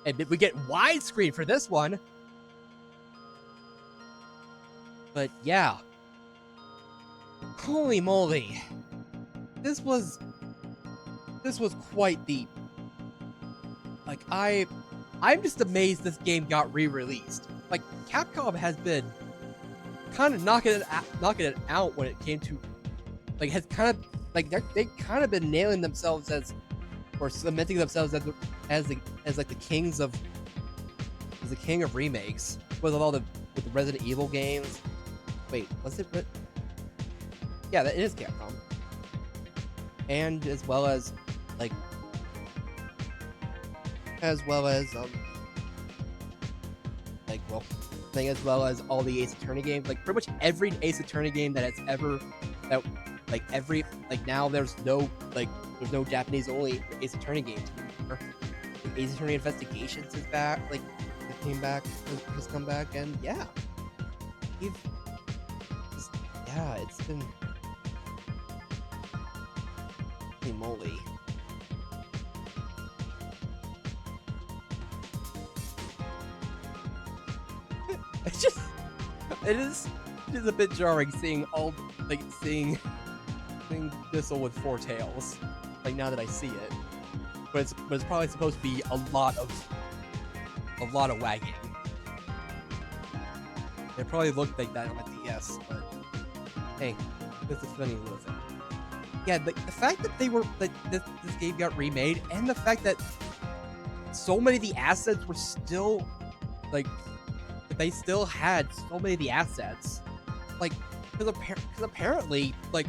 And we get widescreen for this one. But yeah. Holy moly. This was quite the... Like, I'm just amazed this game got re-released. Like, Capcom has been kind of knocking it out when it came to... Like, has kind of... Like, they kind of been nailing themselves as... Or cementing themselves as like the kings of... As the king of remakes. With the Resident Evil games. Wait, was it... Yeah, it is Capcom. And as well as... Like... As well as, like, well, thing as well as all the Ace Attorney games, like pretty much every Ace Attorney game that has ever, now there's no Japanese only Ace Attorney games anymore. Like, Ace Attorney Investigations is back, like, it came back, has come back, and yeah, it's been, holy moly. It is a bit jarring seeing Thistle with four tails. Like, now that I see it, but it's probably supposed to be a lot of wagging. It probably looked like that on the DS, but hey, this is funny little thing. Yeah, the fact that this game got remade, and the fact that so many of the assets were still like. They still had so many of the assets, like, because apparently, like,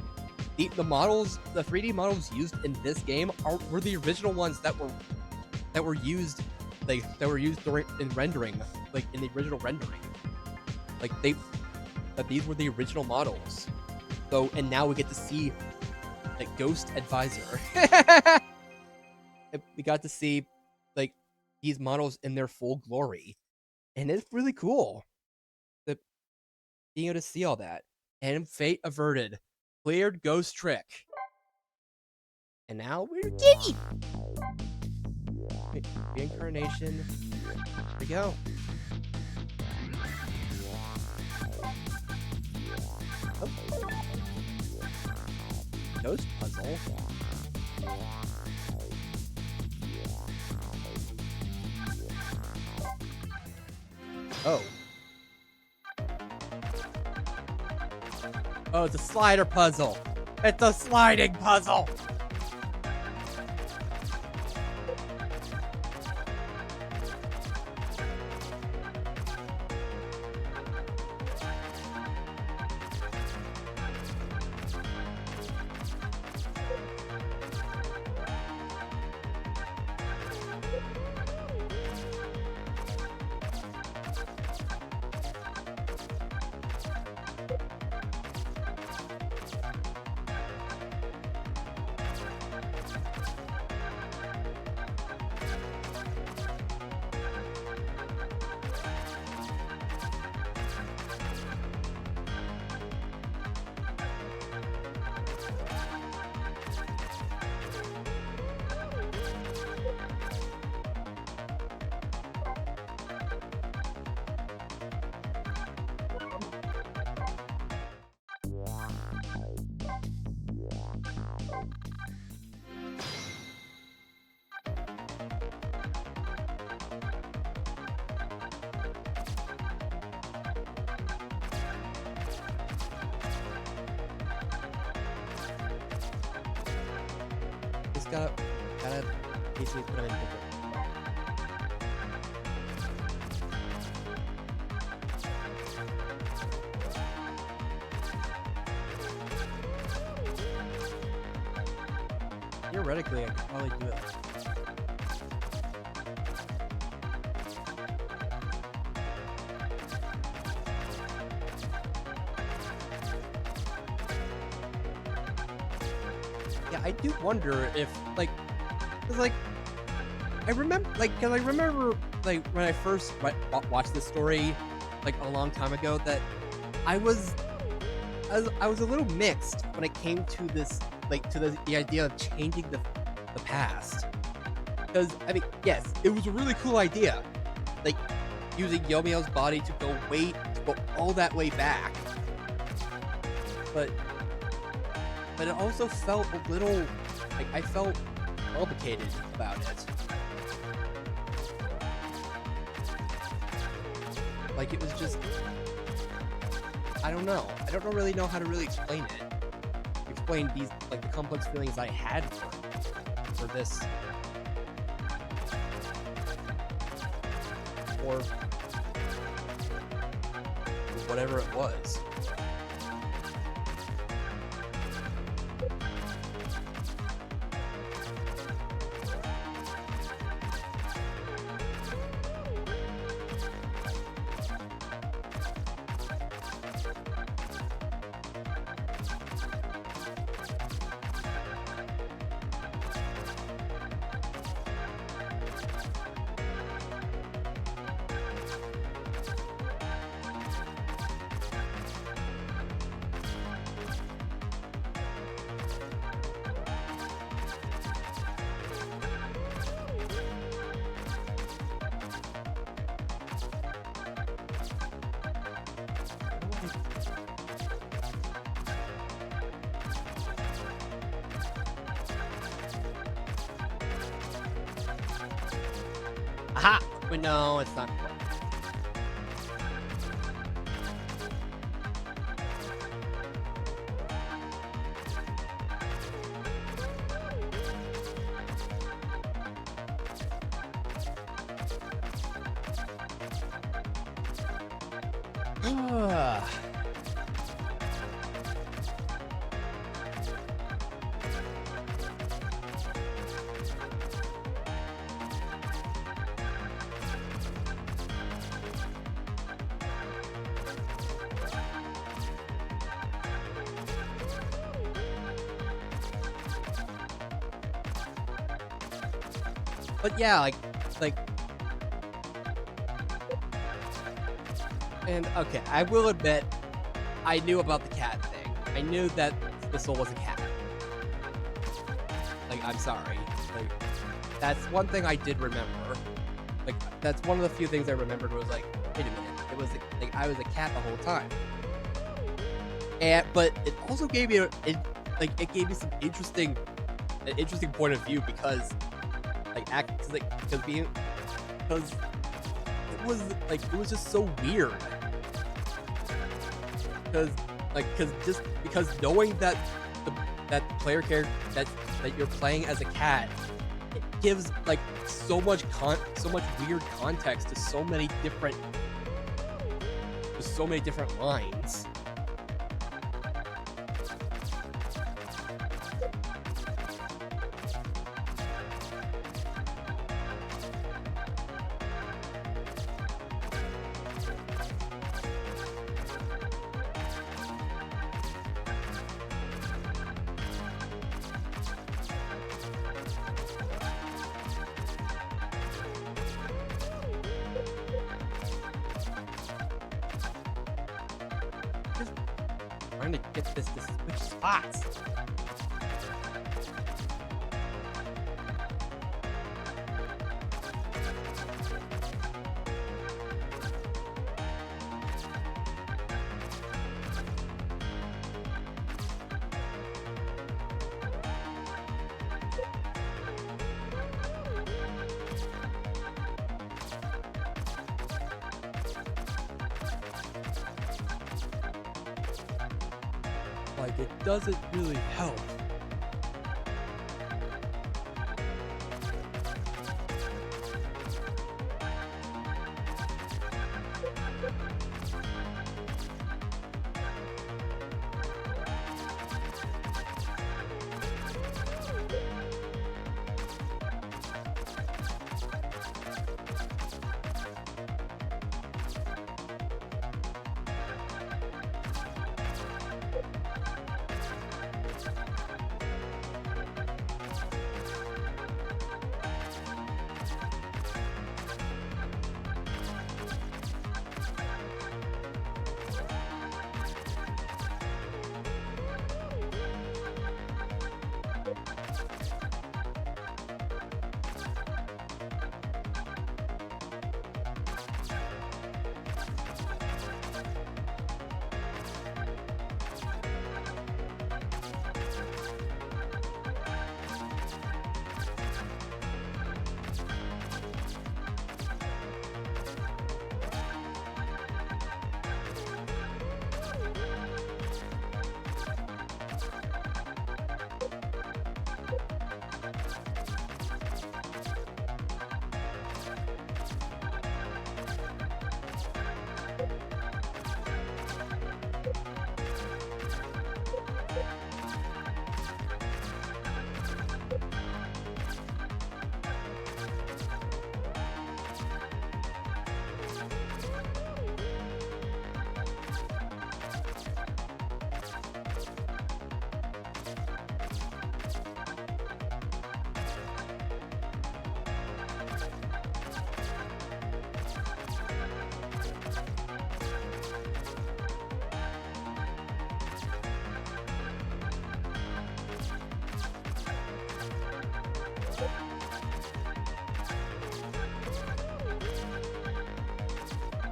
the models, the 3D models used in this game were the original ones that were used in rendering, like in the original rendering. Like that these were the original models. So, and now we get to see like Ghost Advisor. We got to see like these models in their full glory, and it's really cool. The being able to see all that. And fate averted, cleared Ghost Trick, and now we're Giddy. Reincarnation. Here we go. Oh. Ghost puzzle. Oh. Oh, it's a slider puzzle. It's a sliding puzzle. Just gotta basically put them in different. Theoretically, I could probably do it. Yeah, I do wonder if, like, cause like, I remember, like, when I first watched this story, like, a long time ago, that I was a little mixed when it came to this, like, to the idea of changing the past. Because, I mean, yes, it was a really cool idea, like, using Yomiyo's body to go all that way back. But it also felt a little, like, I felt complicated about it. Like, it was just, I don't know. I don't really know how to really explain it. Explain these, like, the complex feelings I had for this. Or whatever it was. Aha! But no, it's not quite. But yeah, like, and okay, I will admit, I knew about the cat thing. I knew that the soul was a cat. Like, I'm sorry. Like, that's one thing I did remember. Like, that's one of the few things I remembered was like, wait a minute, it was like I was a cat the whole time. And but it also gave me it gave me some an interesting point of view because it was just so weird. Because knowing that the player character that you're playing as a cat, it gives like so much weird context to so many different lines. Trying to get this to switch spots. Like, it doesn't really help.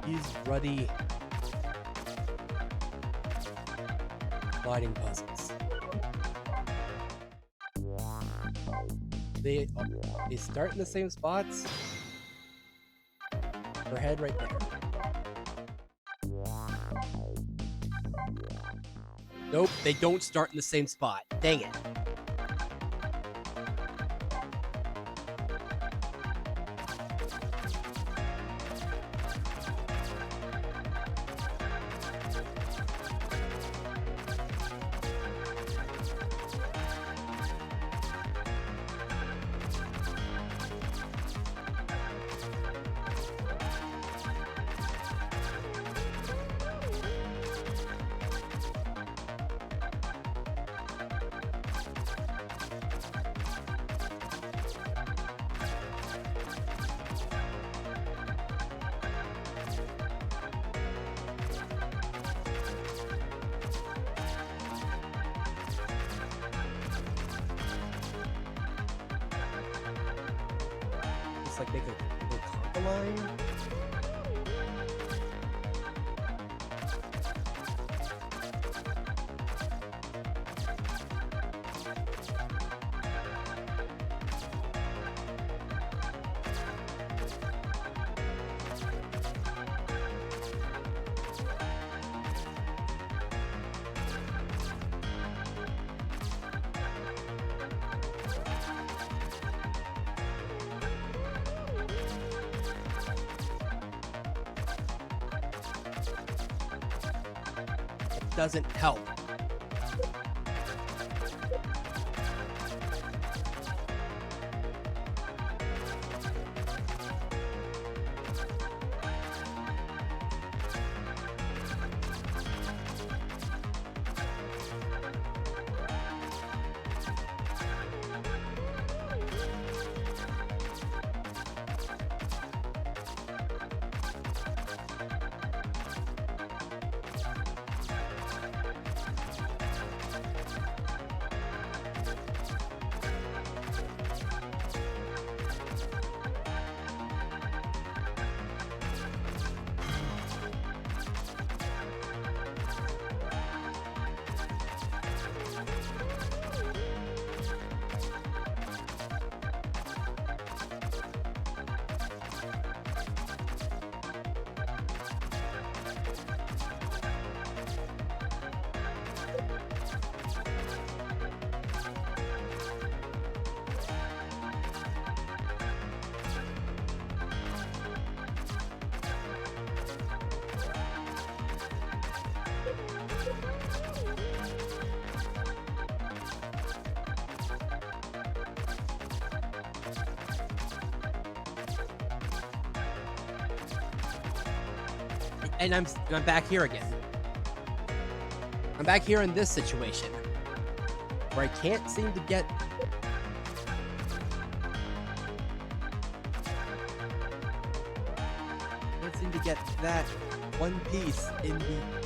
These ruddy gliding puzzles. They start in the same spots. Her head right there. Nope, they don't start in the same spot. Dang it. just like make a little conga line. Doesn't help. And I'm back here again. I'm back here in this situation where I can't seem to get that one piece in the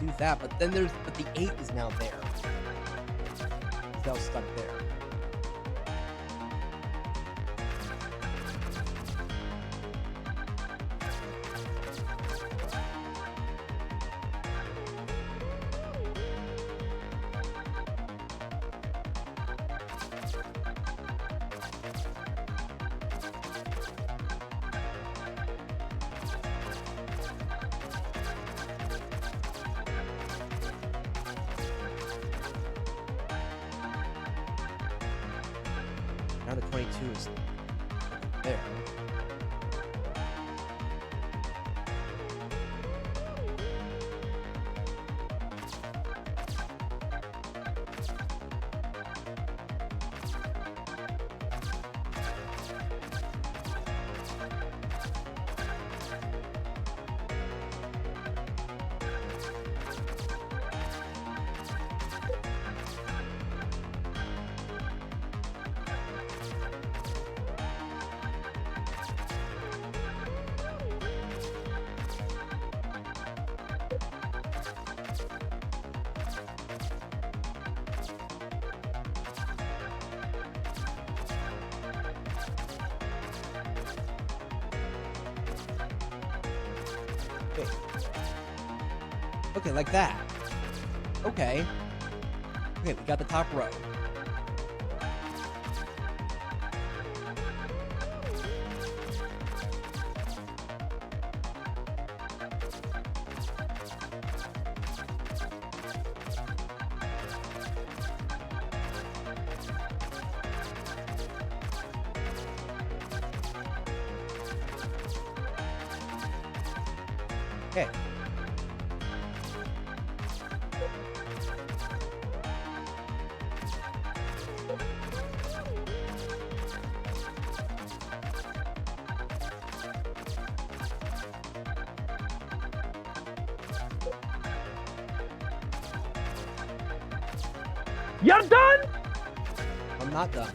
do that, but then the 8 is now there. It's now stuck there. Now the 22 is there. Okay. Okay, like that. Okay. Okay, we got the top row. Okay. You're done? I'm not done.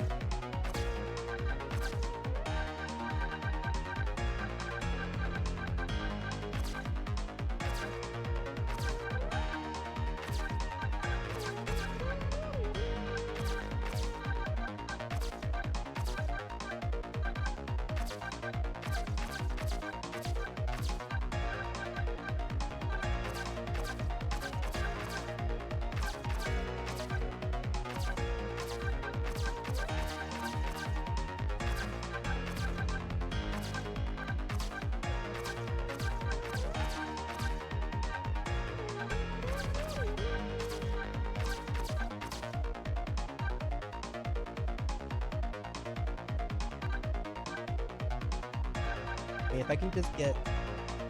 Hey, if I can just get,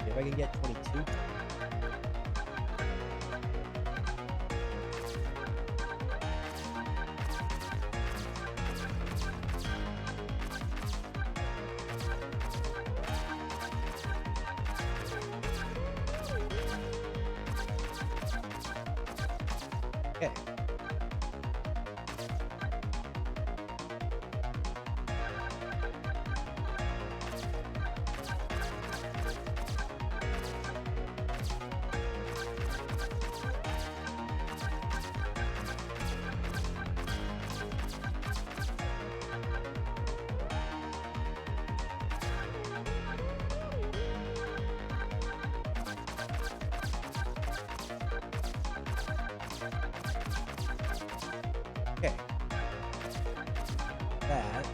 if I can get 22. Okay. Okay. That.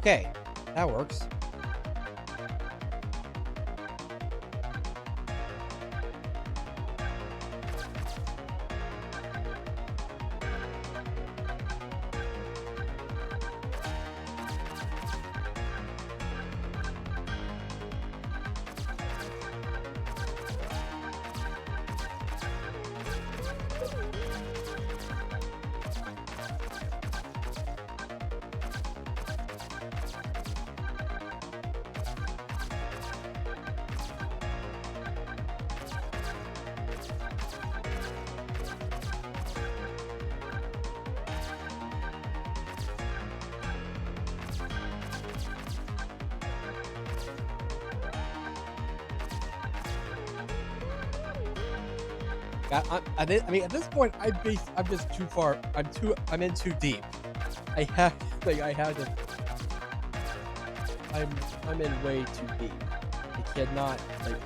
Okay, that works. I mean, at this point, I'm just too far. I'm in too deep. I have to. I'm in way too deep. I cannot, like,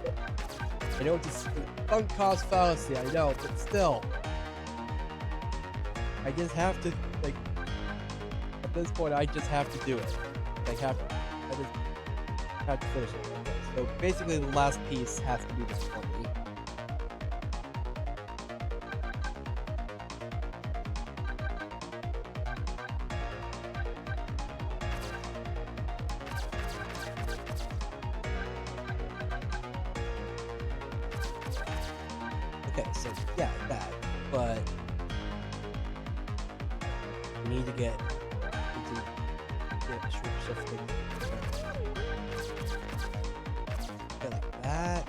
I know it's sunk cost fallacy, I know, but still. I just have to, like, at this point, I just have to do it. I just have to finish it. Okay. So basically, the last piece has to be this 20. Okay, so yeah, that. But we need to get shifting. Okay, like that.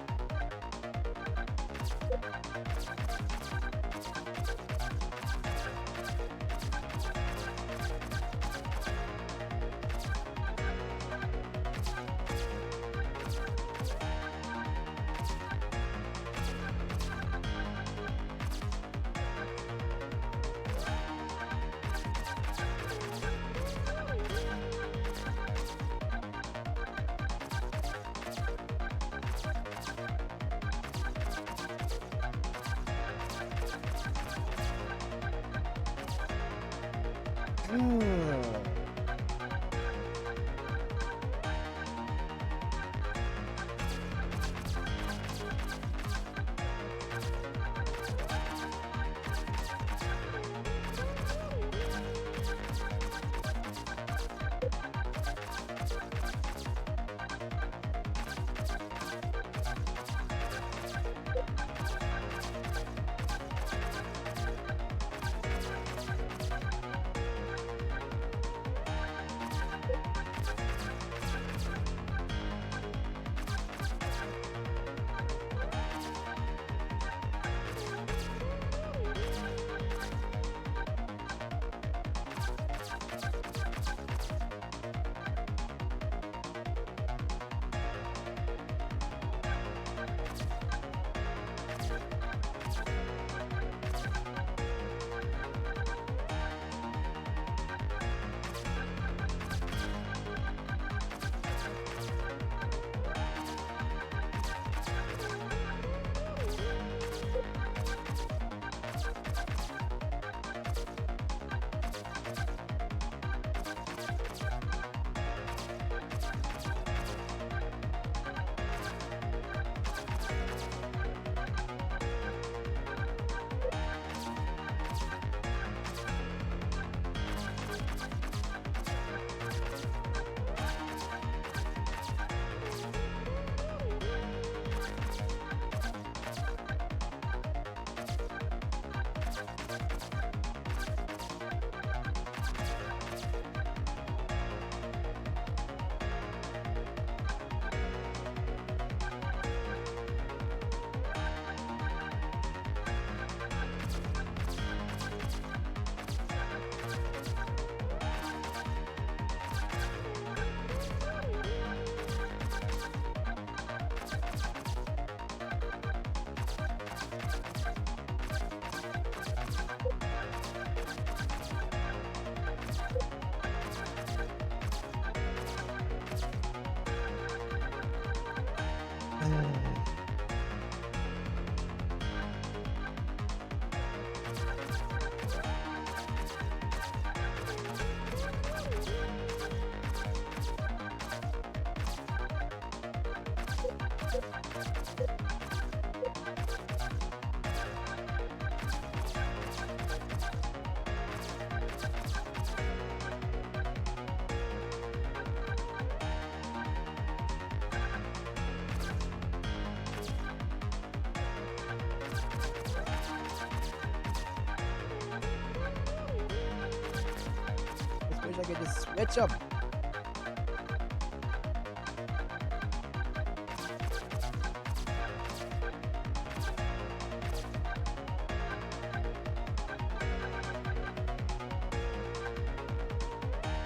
can just switch them.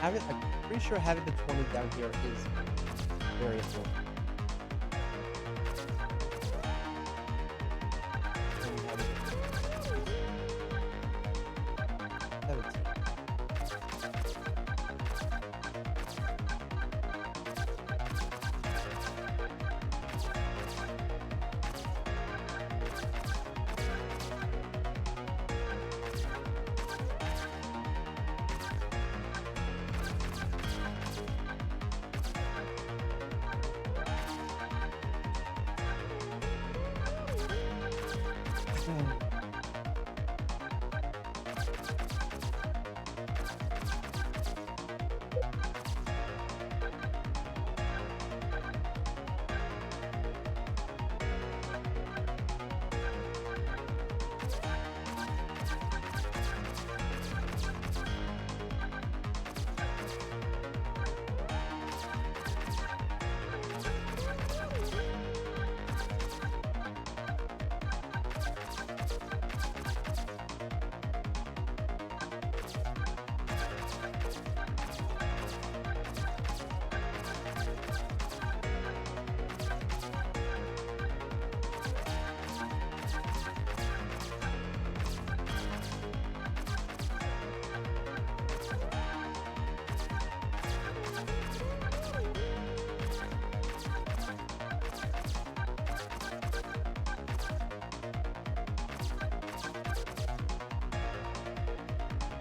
I'm pretty sure having the 20 down here is very important. And having 17.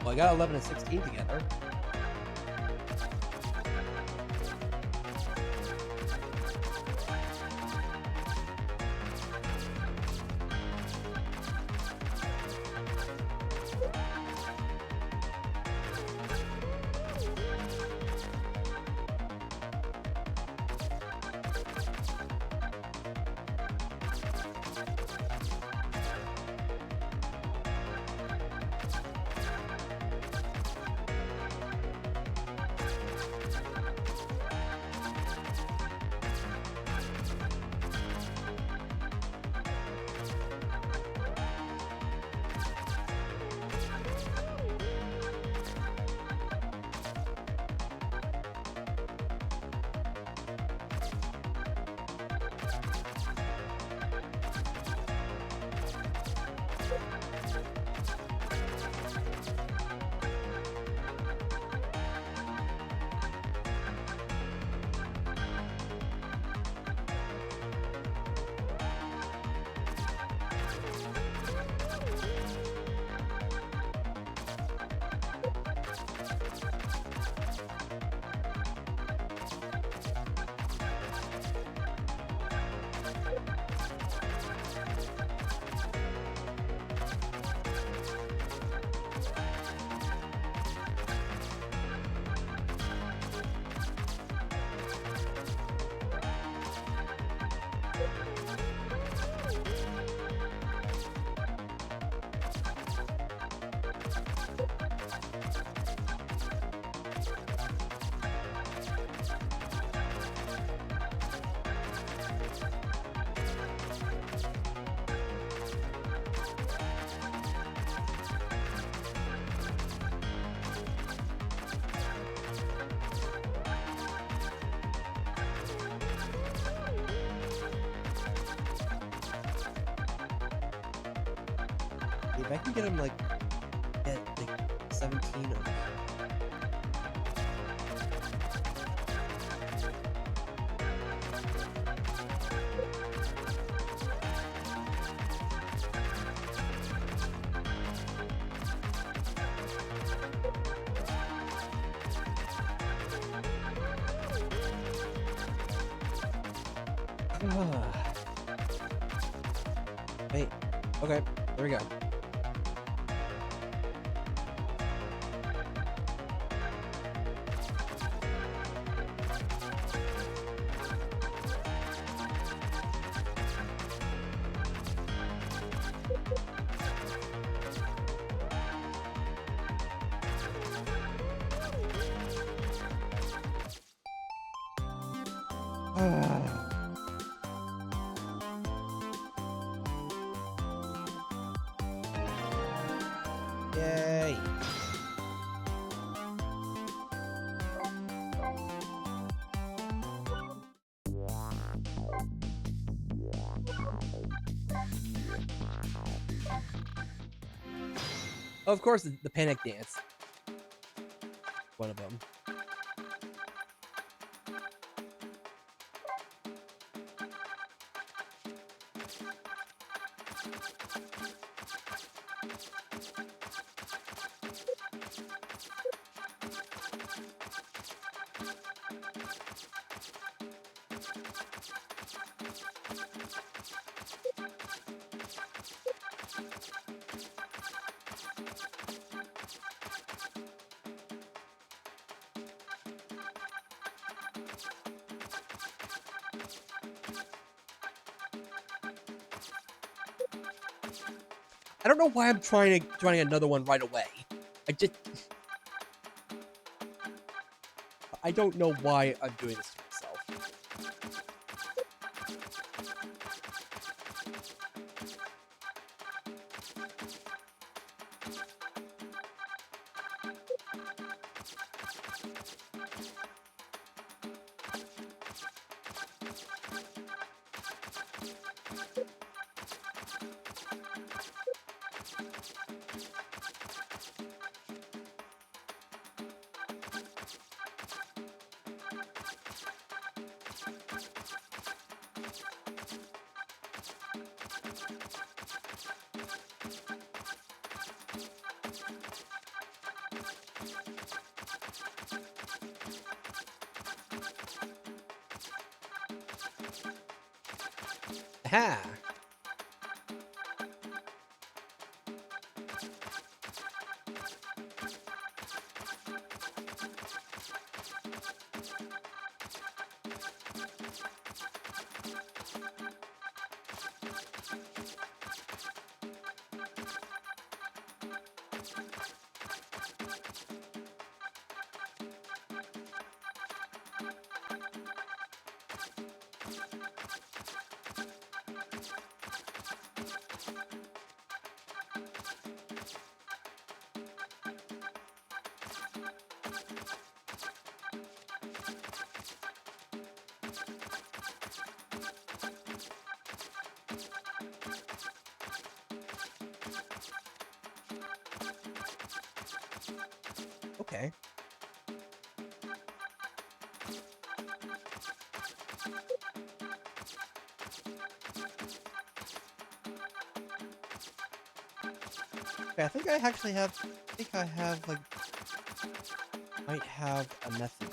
Well, I got 11 and 16 together. If I can get him like at like 17 or Wait. Okay, there we go. Yay! Of course, the panic dance. One of them. I don't know why I'm trying another one right away. I don't know why I'm doing this to myself. Aha! Okay. Okay, I think I actually have. I think I have like. Might have a method.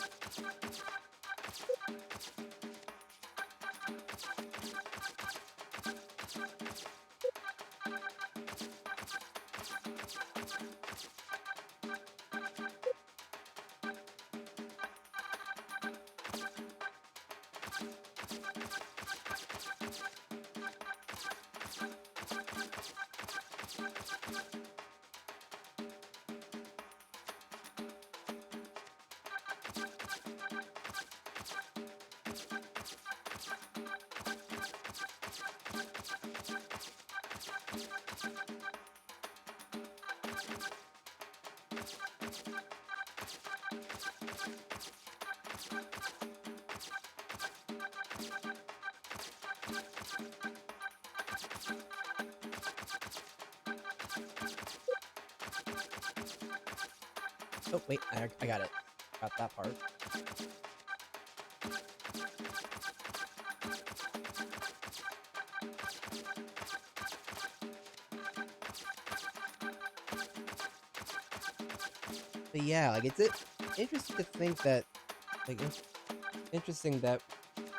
Oh, wait, I got it. Got that part. But yeah, like, it's interesting to think that, like, interesting that, I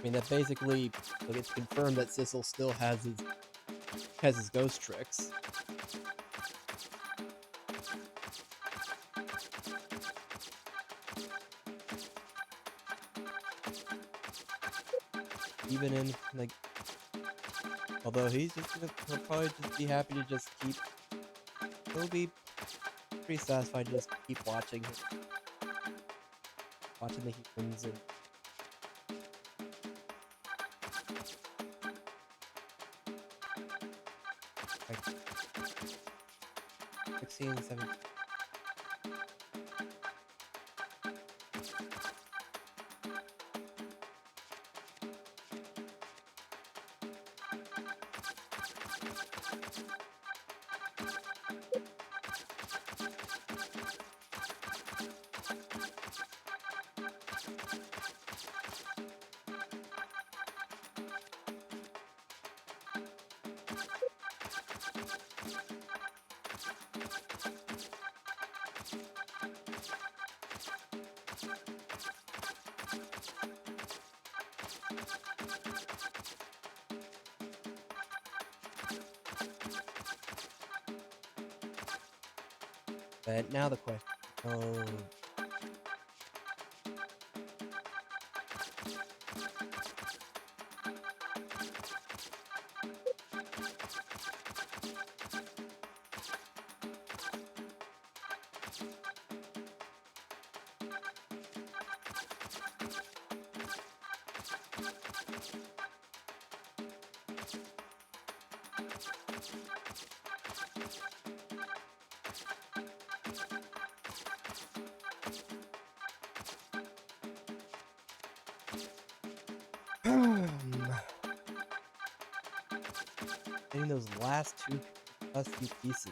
mean, that basically, like, it's confirmed that Sissel still has his ghost tricks. Even in, like, although he'll probably just be happy to just he'll be pretty satisfied to just keep watching watching the humans and. Like 16, 17. But now the question. Oh. Getting those last two pesky pieces.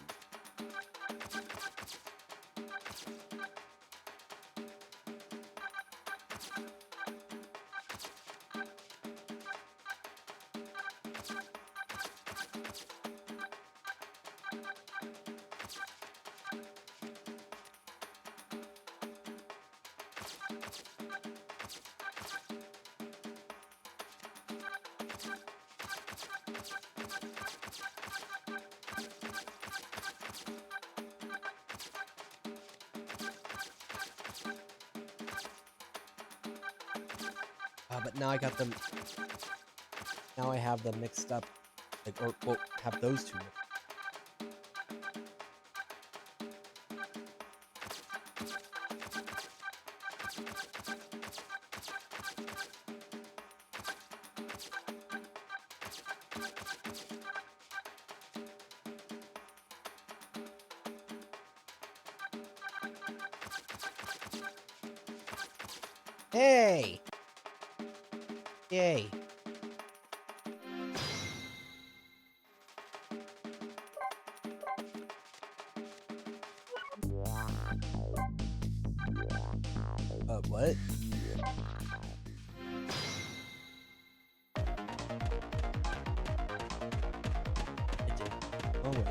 But now I got them. Now I have them mixed up, like or well, have those two. Hey! Yay. What? Oh, wait.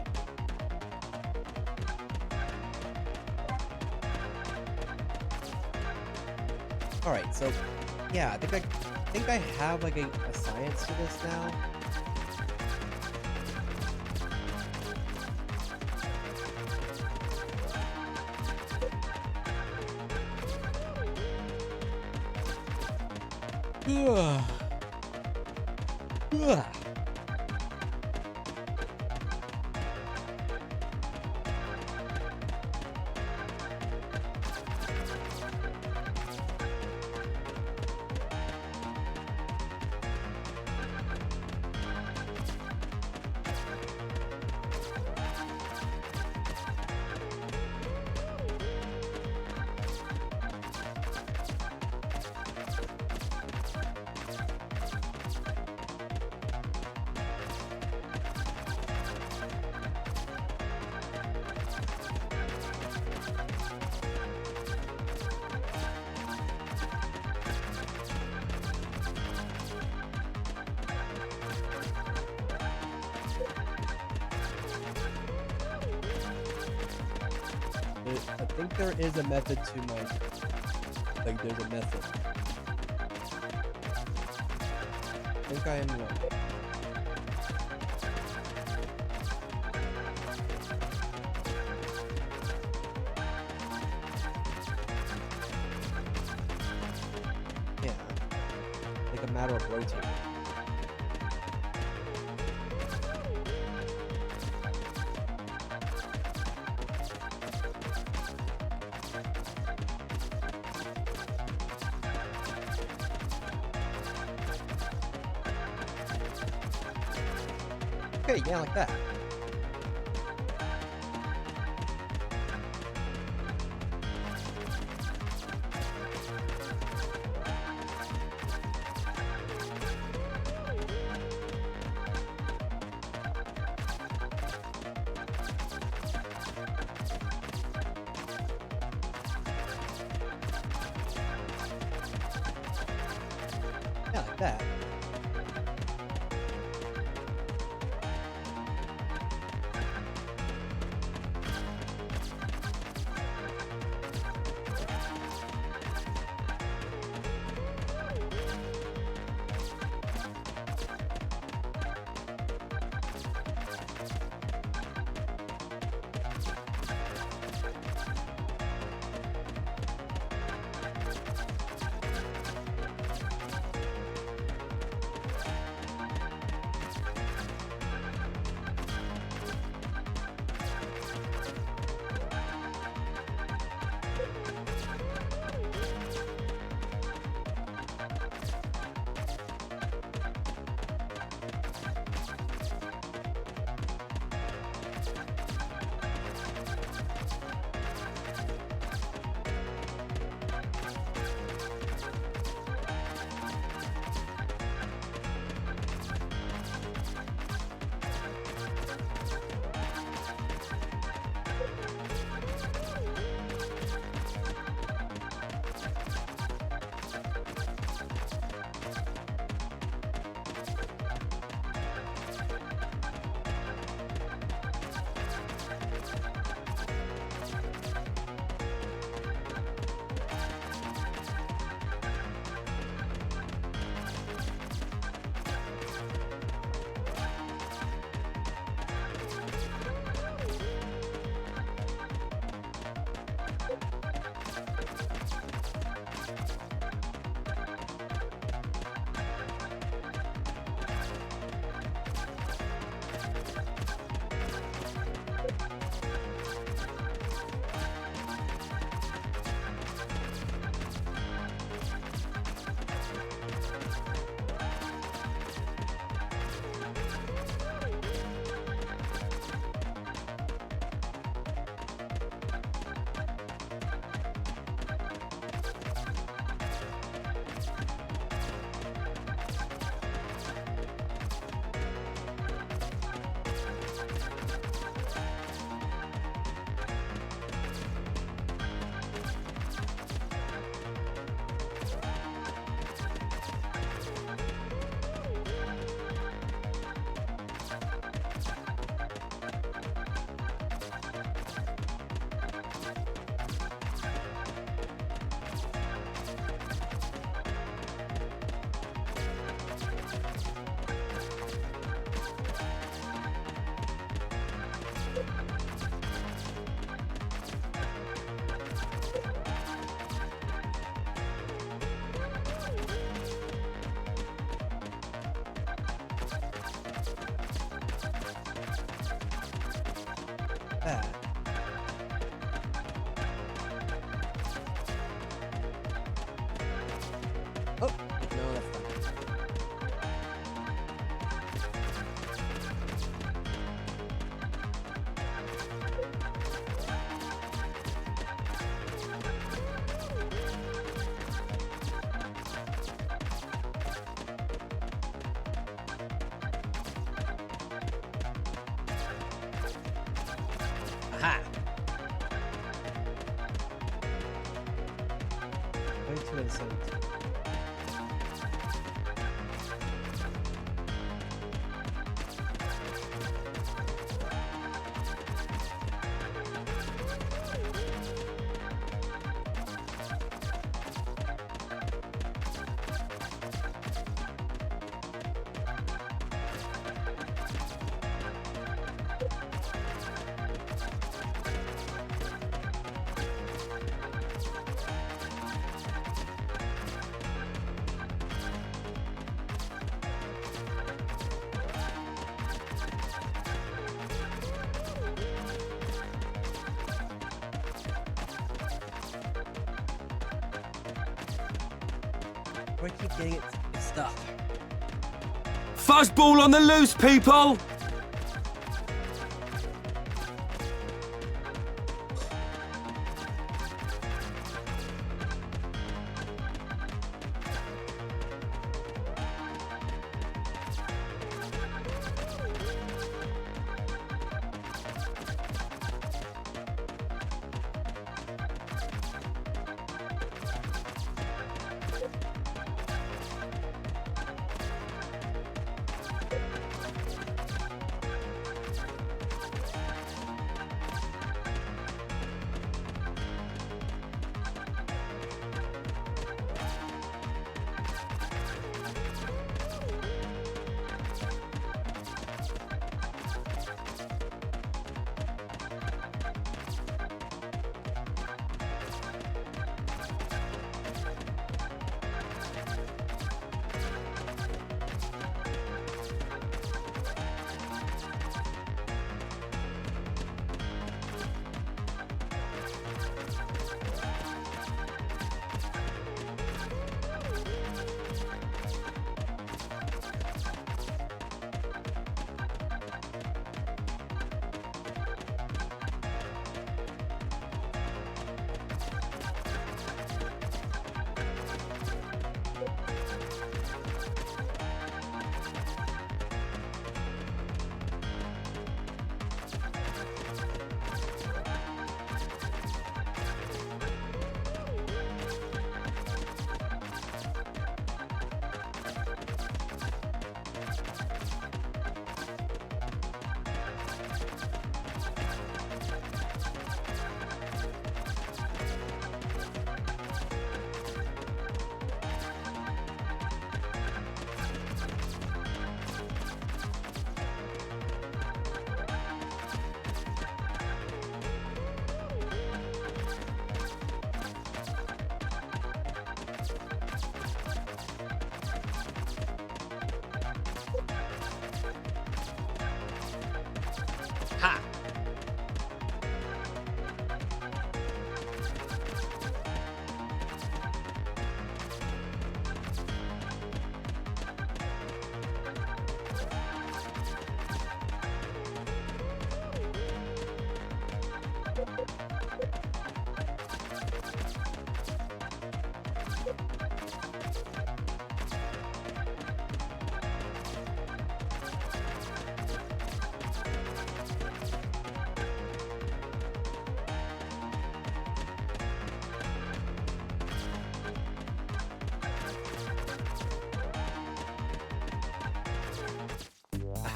Alright, so, yeah, I think I have like a science to this now. Ugh. Ugh. I think there is a method to my, like there's a method. I think I am right. Yeah, like a matter of rotating. Okay, yeah, like that. Yeah, like that. That. Oh, no, that's not. Aha! 22 and 17. I keep getting it stuck. Fuzzball on the loose, people!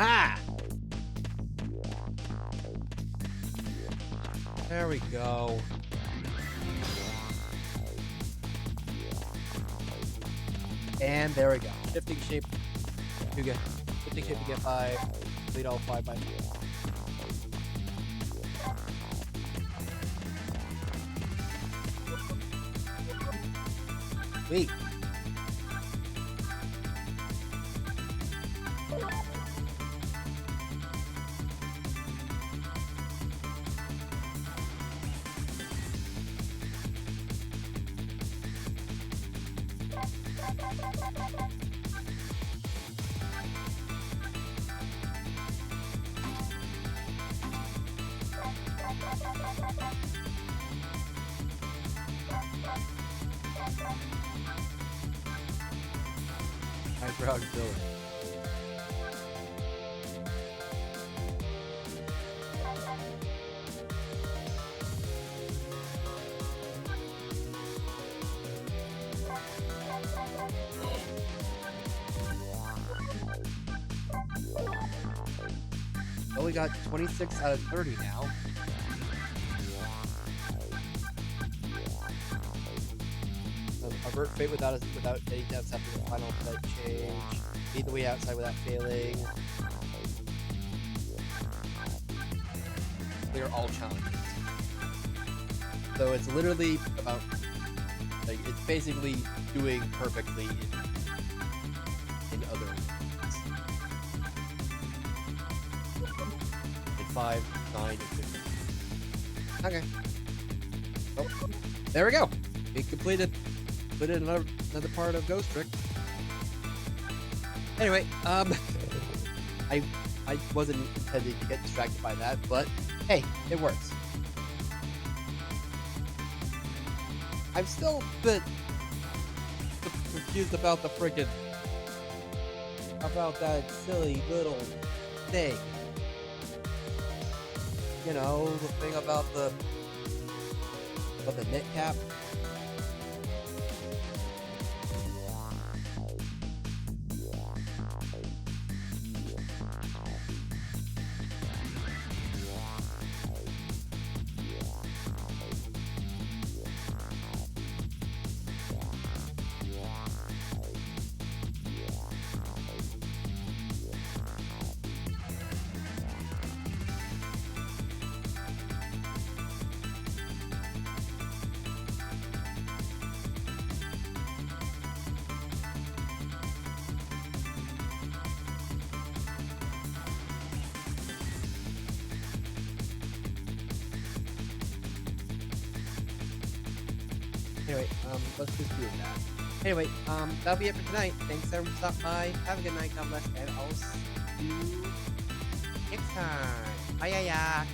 Ha! There we go. And there we go. Shifting shape to get 5. Complete all 5 by 4. Sweet. Eyebrow filler. Well, we got 26 out of 30 now. Avert fate without any deaths after the final flight change. Lead the way outside without failing. Clear all challenges. So it's literally about, like, it's basically doing perfectly in other ways. In 5, 9, and 15. Okay. Oh, there we go. We completed another part of Ghost Trick. Anyway, I wasn't intending to get distracted by that, but hey, it works. I'm still a bit confused about that silly little thing. You know, the thing about the knit cap. Anyway, let's just do that. Anyway, that'll be it for tonight. Thanks everyone for stopping by. Have a good night, God bless, and I'll see you next time. Bye, yeah.